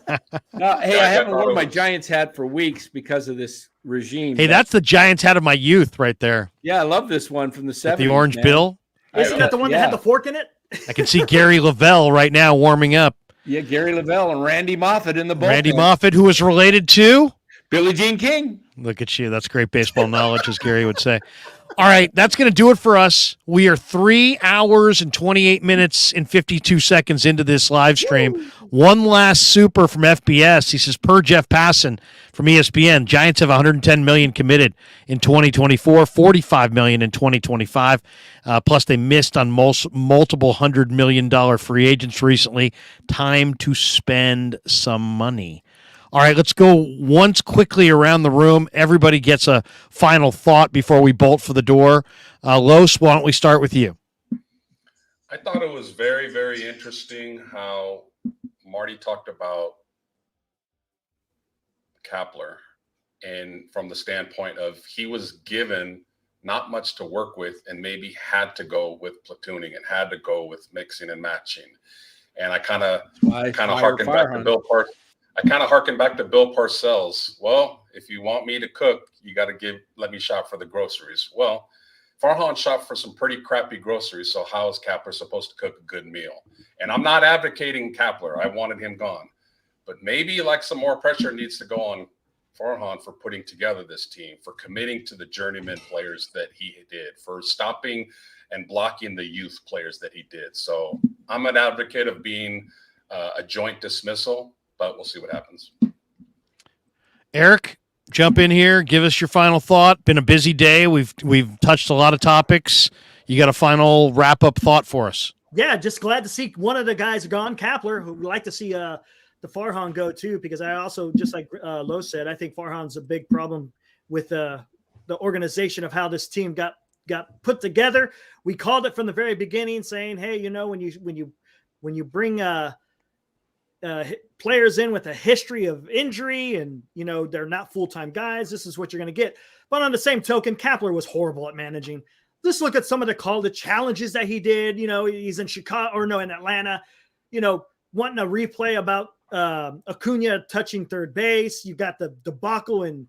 Guys, I I haven't thought worn it my was- Giants hat for weeks because of this regime. Hey, but- that's the Giants hat of my youth right there. yeah, I love this one from the 70s. With the orange man. bill. Isn't that the one that had the fork in it? I can see Gary Lavelle right now warming up. Yeah, Gary Lavelle and Randy Moffat in the bullpen. Randy Moffat, who is related to Billie Jean King. Look at you. That's great baseball knowledge, as Gary would say. All right, that's going to do it for us. We are 3 hours and 28 minutes and 52 seconds into this live stream. One last super from FBS. He says, per Jeff Passan from ESPN, Giants have 110 million committed in 2024, 45 million in 2025. Plus, they missed on multiple $100 million free agents recently. Time to spend some money. All right, let's go once quickly around the room. Everybody gets a final thought before we bolt for the door. Los, why don't we start with you? I thought it was very, very interesting how Marty talked about Kapler, and from the standpoint of he was given not much to work with and maybe had to go with platooning and had to go with mixing and matching. And I kind of harkened back to Bill Parcells. I kind of harken back to Bill Parcells. Well, if you want me to cook, you got to let me shop for the groceries. Well, Farhan shopped for some pretty crappy groceries. So how is Kapler supposed to cook a good meal? And I'm not advocating Kapler. I wanted him gone, but maybe like some more pressure needs to go on Farhan for putting together this team, for committing to the journeyman players that he did, for stopping and blocking the youth players that he did. So I'm an advocate of being a joint dismissal, but we'll see what happens. Eric, jump in here. Give us your final thought. Been a busy day. We've touched a lot of topics. You got a final wrap-up thought for us? Yeah, just glad to see one of the guys gone, Kapler, who would like to see the Farhan go too, because I also, just like Lo said, I think Farhan's a big problem with the organization of how this team got put together. We called it from the very beginning, saying, hey, you know, when you bring players in with a history of injury and, you know, they're not full-time guys, this is what you're going to get. But on the same token, Kapler was horrible at managing. Just look at some of the challenges that he did. You know, he's in in Atlanta, you know, wanting a replay about Acuna touching third base. You got the debacle in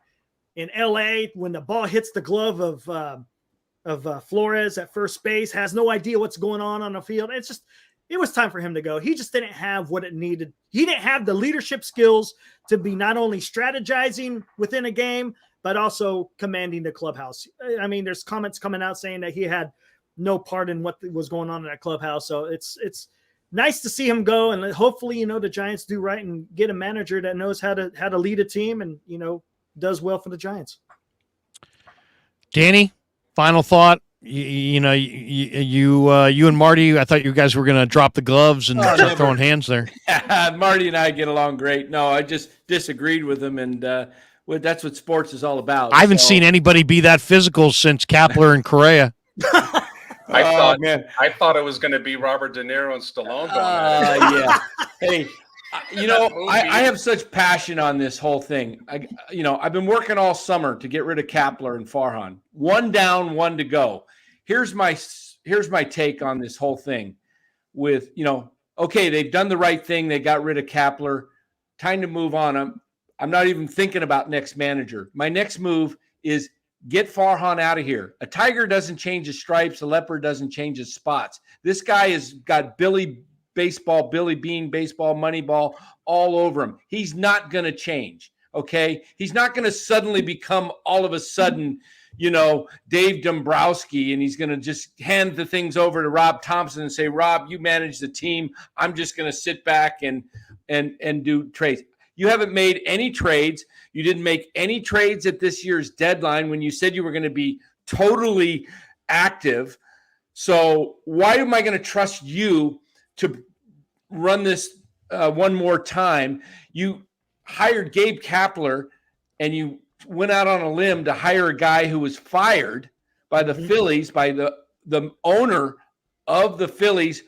LA when the ball hits the glove of Flores at first base, has no idea what's going on the field. It was time for him to go. He just didn't have what it needed. He didn't have the leadership skills to be not only strategizing within a game, but also commanding the clubhouse. I mean, there's comments coming out saying that he had no part in what was going on in that clubhouse. So it's nice to see him go, and hopefully, you know, the Giants do right and get a manager that knows how to lead a team and, you know, does well for the Giants. Danny, final thought. You and Marty, I thought you guys were going to drop the gloves and start throwing hands there. Marty and I get along great. No, I just disagreed with him, and that's what sports is all about. I haven't seen anybody be that physical since Kapler and Correa. I thought it was going to be Robert De Niro and Stallone going at it. Yeah. Hey, you know, I have such passion on this whole thing. I've been working all summer to get rid of Kapler and Farhan. One down, one to go. Here's my take on this whole thing. With, you know, okay, they've done the right thing. They got rid of Kapler. Time to move on. I'm not even thinking about next manager. My next move is get Farhan out of here. A tiger doesn't change his stripes. A leopard doesn't change his spots. This guy has got Billy Bean baseball, Moneyball all over him. He's not going to change, okay? He's not going to suddenly become all of a sudden, you know, Dave Dombrowski, and he's going to just hand the things over to Rob Thompson and say, Rob, you manage the team. I'm just going to sit back and do trades. You haven't made any trades. You didn't make any trades at this year's deadline when you said you were going to be totally active. So why am I going to trust you to run this one more time? You hired Gabe Kapler and you went out on a limb to hire a guy who was fired by the Phillies, by the owner of the Phillies,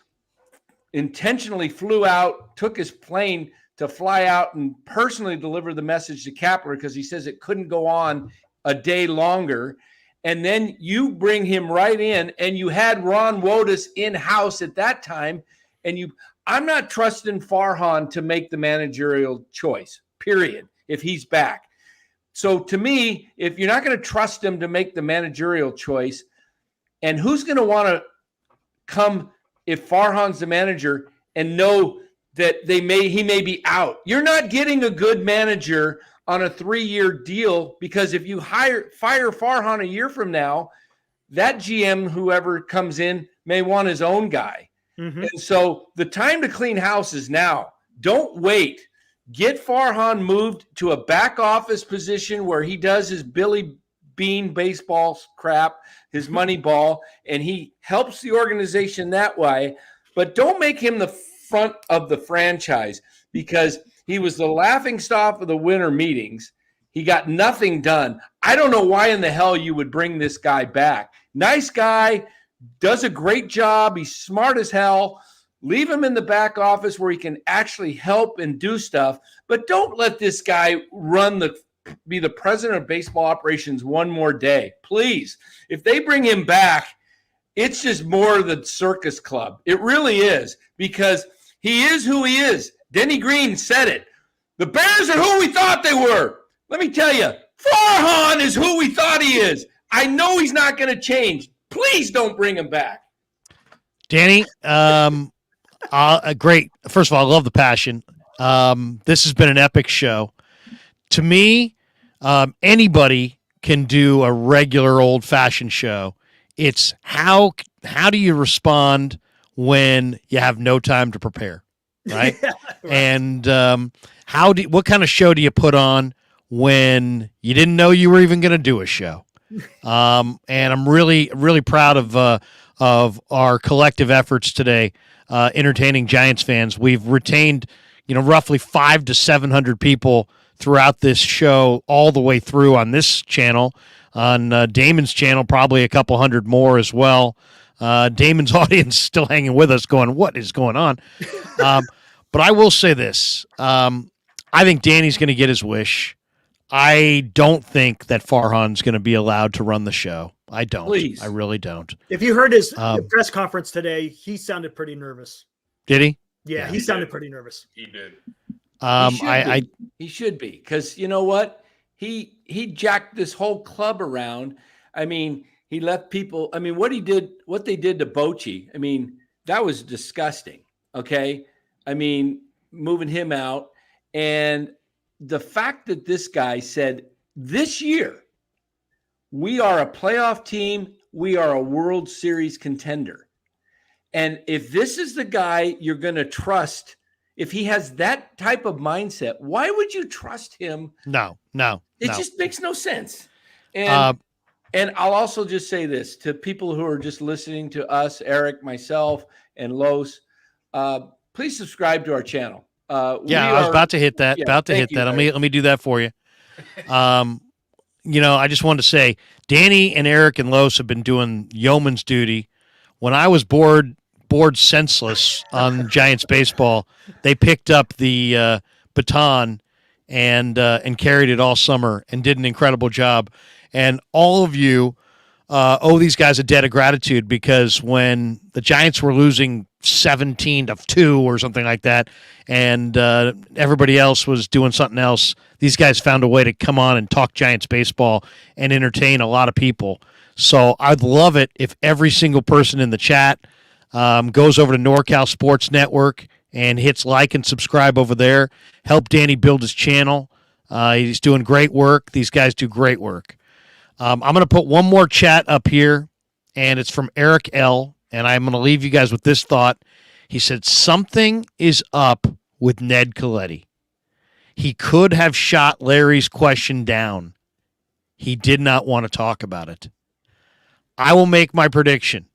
intentionally flew out, took his plane to fly out and personally deliver the message to Kapler because he says it couldn't go on a day longer. And then you bring him right in, and you had Ron Wotus in-house at that time, and I'm not trusting Farhan to make the managerial choice, period, if he's back. So to me, if you're not going to trust him to make the managerial choice, and who's going to want to come if Farhan's the manager and know that he may be out? You're not getting a good manager on a 3-year deal, because if you fire Farhan a year from now, that GM, whoever comes in, may want his own guy. And so the time to clean house is now. Don't wait. Get Farhan moved to a back office position where he does his Billy Bean baseball crap, his money ball, and he helps the organization that way. But don't make him the front of the franchise, because he was the laughingstock of the winter meetings. He got nothing done. I don't know why in the hell you would bring this guy back. Nice guy, does a great job. He's smart as hell. Leave him in the back office where he can actually help and do stuff. But don't let this guy be the president of baseball operations one more day. Please. If they bring him back, it's just more of the circus club. It really is, because he is who he is. Denny Green said it. The Bears are who we thought they were. Let me tell you, Farhan is who we thought he is. I know he's not going to change. Please don't bring him back. Danny, great. First of all, I love the passion. This has been an epic show. To me, anybody can do a regular old-fashioned show. It's how do you respond when you have no time to prepare, right? Yeah, right. And what kind of show do you put on when you didn't know you were even going to do a show? And I'm really, really proud of our collective efforts today, entertaining Giants fans. We've retained, roughly 500 to 700 people throughout this show, all the way through on this channel. On Damon's channel, probably a couple hundred more as well. Damon's audience still hanging with us, going, "What is going on?" But I will say this: I think Danny's going to get his wish. I don't think that Farhan's going to be allowed to run the show. I don't. Please. I really don't. If you heard his press conference today, he sounded pretty nervous. Did he? Yeah, he sounded pretty nervous. He did. He should be, because you know what? He jacked this whole club around. I mean, he left people. I mean, what they did to Bochy, I mean, that was disgusting. Okay. I mean, moving him out, and the fact that this guy said this year, we are a playoff team, we are a World Series contender. And if this is the guy you're going to trust, if he has that type of mindset, why would you trust him? No. It just makes no sense. And I'll also just say this to people who are just listening to us, Eric, myself, and Los, please subscribe to our channel. I was about to hit that. Let me do that for you. I just wanted to say, Danny and Eric and Los have been doing yeoman's duty. When I was bored senseless on Giants baseball, they picked up the baton and carried it all summer and did an incredible job. And all of you owe these guys a debt of gratitude, because when the Giants were losing 17-2 or something like that, and everybody else was doing something else, these guys found a way to come on and talk Giants baseball and entertain a lot of people. So I'd love it if every single person in the chat goes over to NorCal Sports Network and hits like and subscribe over there. Help Danny build his channel. He's doing great work. These guys do great work. I'm going to put one more chat up here, and it's from Eric L., and I'm going to leave you guys with this thought. He said, something is up with Ned Coletti. He could have shot Larry's question down. He did not want to talk about it. I will make my prediction.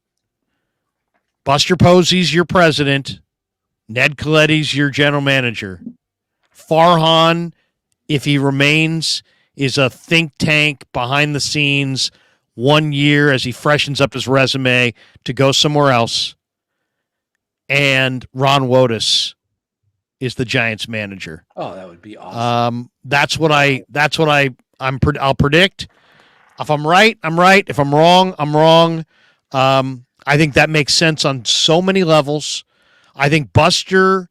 Buster Posey's your president. Ned Coletti's your general manager. Farhan, if he remains is a think tank behind the scenes 1 year as he freshens up his resume to go somewhere else. And Ron Wotus is the Giants manager. Oh, that would be awesome. I'll predict. If I'm right, I'm right. If I'm wrong, I'm wrong. I think that makes sense on so many levels. I think Buster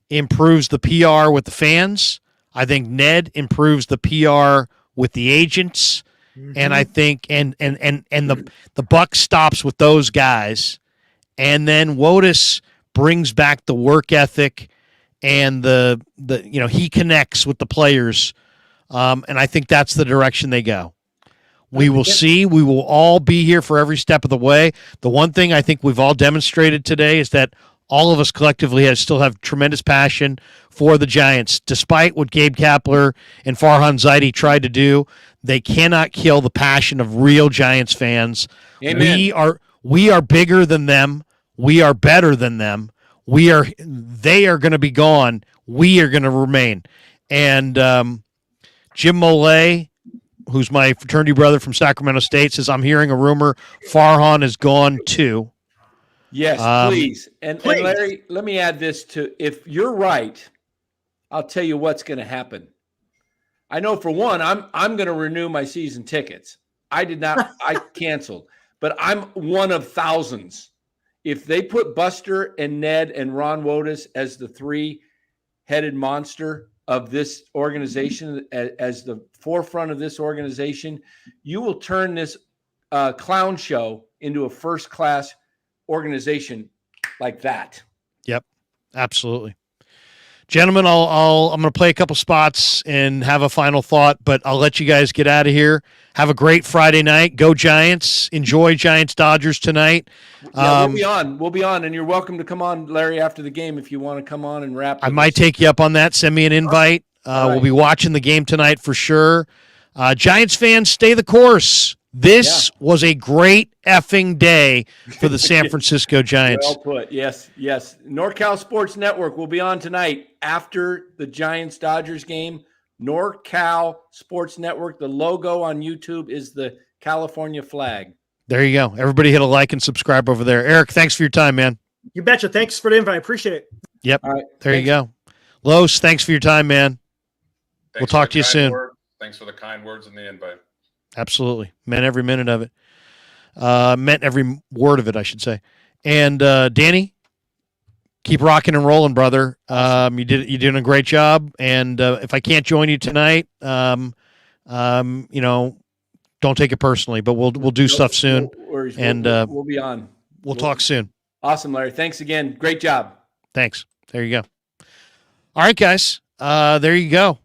improves the PR with the fans. I think Ned improves the PR with the agents. Mm-hmm. And I think and the buck stops with those guys. And then Wotus brings back the work ethic and the he connects with the players. And I think that's the direction they go. We will see. We will all be here for every step of the way. The one thing I think we've all demonstrated today is that all of us collectively still have tremendous passion for the Giants. Despite what Gabe Kapler and Farhan Zaidi tried to do, they cannot kill the passion of real Giants fans. Amen. We are bigger than them. We are better than them. They are going to be gone. We are going to remain. And Jim Molay, who's my fraternity brother from Sacramento State, says, I'm hearing a rumor Farhan is gone too. Yes, please. And Larry, let me add this to, if you're right, I'll tell you what's going to happen. I know for one, I'm going to renew my season tickets. I canceled, but I'm one of thousands. If they put Buster and Ned and Ron Wotus as the three-headed monster of this organization, as the forefront of this organization, you will turn this clown show into a first-class organization like that. Yep, absolutely. Gentlemen, I'm going to play a couple spots and have a final thought, but I'll let you guys get out of here. Have a great Friday night. Go Giants. Enjoy Giants-Dodgers tonight. Yeah, we'll be on, and you're welcome to come on, Larry, after the game if you want to come on and wrap. I might take you up on that. Send me an invite. Right. We'll be watching the game tonight for sure. Giants fans, stay the course. This was a great effing day for the San Francisco Giants. Well put. Yes. NorCal Sports Network will be on tonight after the Giants-Dodgers game. NorCal Sports Network. The logo on YouTube is the California flag. There you go. Everybody hit a like and subscribe over there. Eric, thanks for your time, man. You betcha. Thanks for the invite. I appreciate it. Yep. All right. There you go. Los, thanks for your time, man. We'll talk to you soon. Thanks for the kind words and the invite. Absolutely. Meant every minute of it. Meant every word of it, I should say. And Danny, keep rocking and rolling, brother. You're doing a great job. And if I can't join you tonight, don't take it personally, but we'll do stuff soon. No worries. And we'll be on. We'll talk soon. Awesome, Larry. Thanks again. Great job. Thanks. There you go. All right, guys. There you go.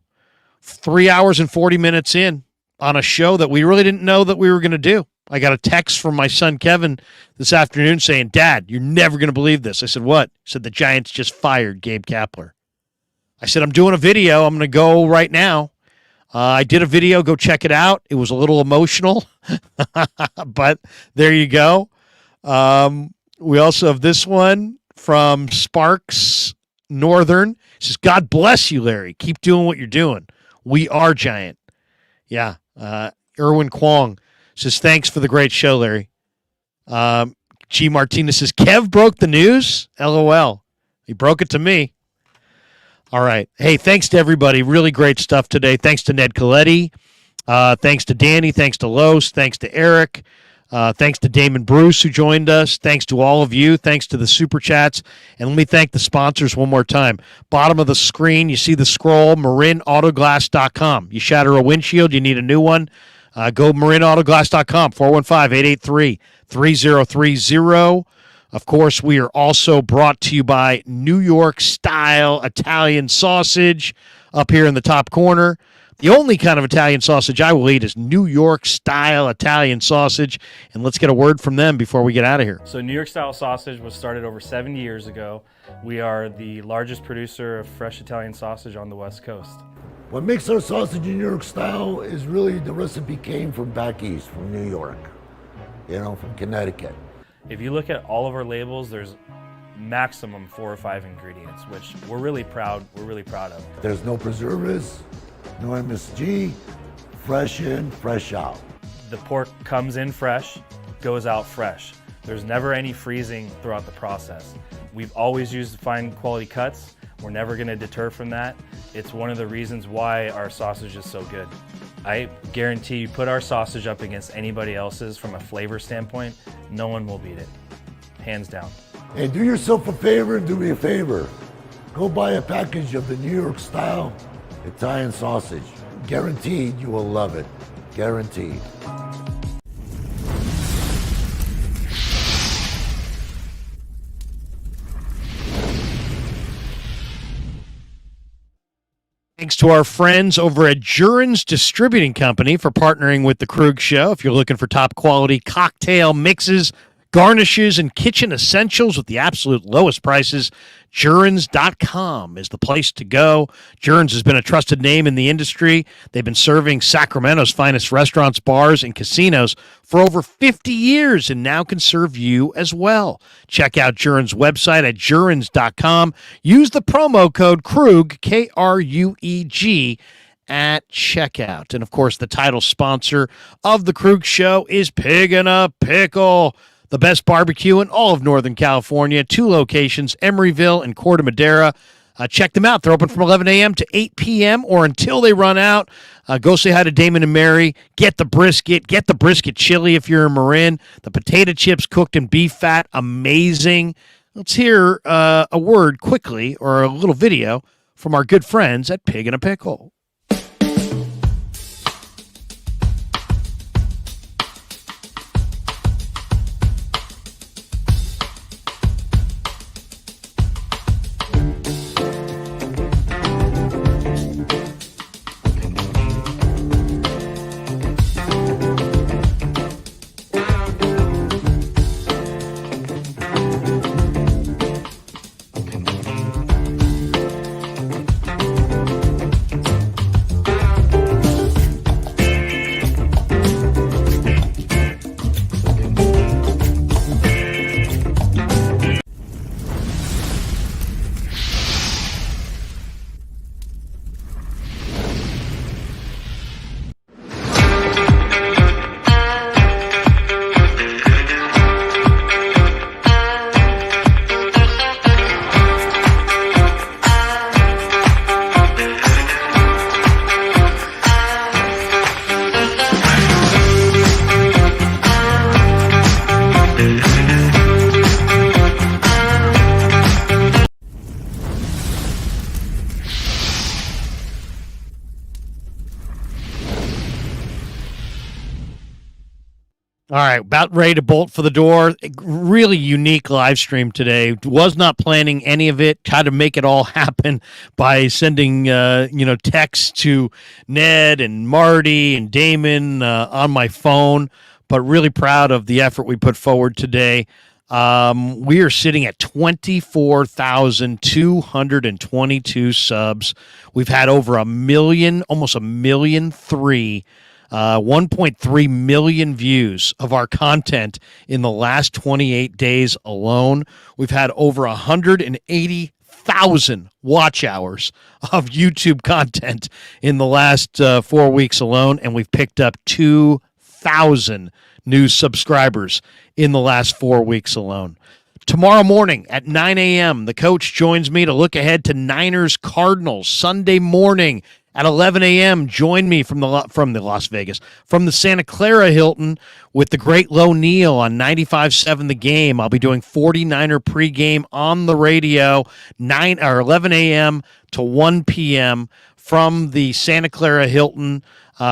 3 hours and 40 minutes in on a show that we really didn't know that we were going to do. I got a text from my son, Kevin, this afternoon saying, Dad, you're never going to believe this. I said, what? He said, the Giants just fired Gabe Kapler. I said, I'm doing a video. I'm going to go right now. I did a video. Go check it out. It was a little emotional, but there you go. We also have this one from Sparks Northern. He says, God bless you, Larry. Keep doing what you're doing. We are Giant. Yeah. Erwin Kwong says, thanks for the great show, Larry. G. Martinez says, Kev broke the news? LOL. He broke it to me. All right. Hey, thanks to everybody. Really great stuff today. Thanks to Ned Coletti. Thanks to Danny. Thanks to Los. Thanks to Eric. Thanks to Damon Bruce, who joined us. Thanks to all of you. Thanks to the Super Chats. And let me thank the sponsors one more time. Bottom of the screen, you see the scroll, MarinAutoglass.com. You shatter a windshield, you need a new one. Go MarinAutoglass.com, 415-883-3030. Of course, we are also brought to you by New York-style Italian sausage up here in the top corner. The only kind of Italian sausage I will eat is New York-style Italian sausage. And let's get a word from them before we get out of here. So New York-style sausage was started over 70 years ago. We are the largest producer of fresh Italian sausage on the West Coast. What makes our sausage New York style is really the recipe came from back east, from New York, from Connecticut. If you look at all of our labels, there's maximum 4 or 5 ingredients, which we're really proud of. There's no preservatives, no MSG, fresh in, fresh out. The pork comes in fresh, goes out fresh. There's never any freezing throughout the process. We've always used fine quality cuts. We're never gonna deter from that. It's one of the reasons why our sausage is so good. I guarantee you put our sausage up against anybody else's from a flavor standpoint, no one will beat it, hands down. And do yourself a favor and do me a favor. Go buy a package of the New York style Italian sausage. Guaranteed you will love it. Guaranteed. Thanks to our friends over at Jurin's Distributing Company for partnering with The Krug Show. If you're looking for top quality cocktail mixes, garnishes, and kitchen essentials with the absolute lowest prices, Jurins.com is the place to go. Jurins has been a trusted name in the industry. They've been serving Sacramento's finest restaurants, bars, and casinos for over 50 years and now can serve you as well. Check out Jurins' website at Jurins.com. Use the promo code KRUG, K-R-U-E-G, at checkout. And, of course, the title sponsor of The Krug Show is Pig in a Pickle. The best barbecue in all of Northern California. 2 locations, Emeryville and Corte Madera. Check them out. They're open from 11 a.m. to 8 p.m. or until they run out. Go say hi to Damon and Mary. Get the brisket. Get the brisket chili if you're in Marin. The potato chips cooked in beef fat. Amazing. Let's hear a word quickly or a little video from our good friends at Pig in a Pickle. All right, about ready to bolt for the door. Really unique live stream today. Was not planning any of it. Tried to make it all happen by sending, texts to Ned and Marty and Damon on my phone. But really proud of the effort we put forward today. We are sitting at 24,222 subs. We've had over 1 million, almost 1,000,003. 1.3 million views of our content in the last 28 days alone. We've had over 180,000 watch hours of YouTube content in the last 4 weeks alone, and we've picked up 2,000 new subscribers in the last 4 weeks alone. Tomorrow morning at 9 a.m., the coach joins me to look ahead to Niners Cardinals. Sunday morning at 11 a.m., join me from the Santa Clara Hilton with the great Lo Neal on 95.7 The Game. I'll be doing 49er pregame on the radio, 11 a.m. to 1 p.m. from the Santa Clara Hilton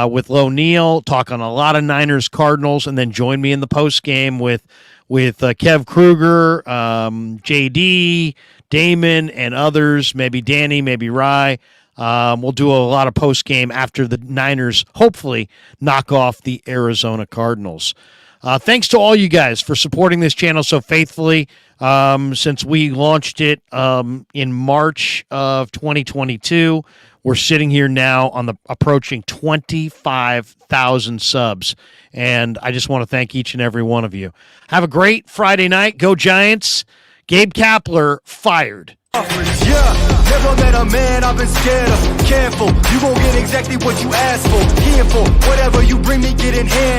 with Lo Neal, talk on a lot of Niners Cardinals, and then join me in the postgame with Kev Kruger, JD, Damon, and others, maybe Danny, maybe Rye. We'll do a lot of post game after the Niners hopefully knock off the Arizona Cardinals. Thanks to all you guys for supporting this channel so faithfully since we launched it in March of 2022. We're sitting here now on approaching 25,000 subs, and I just want to thank each and every one of you. Have a great Friday night. Go Giants. Gabe Kapler fired. Yeah, never met a man I've been scared of. Careful, you gon' get exactly what you asked for. Here for whatever you bring me, get in hand.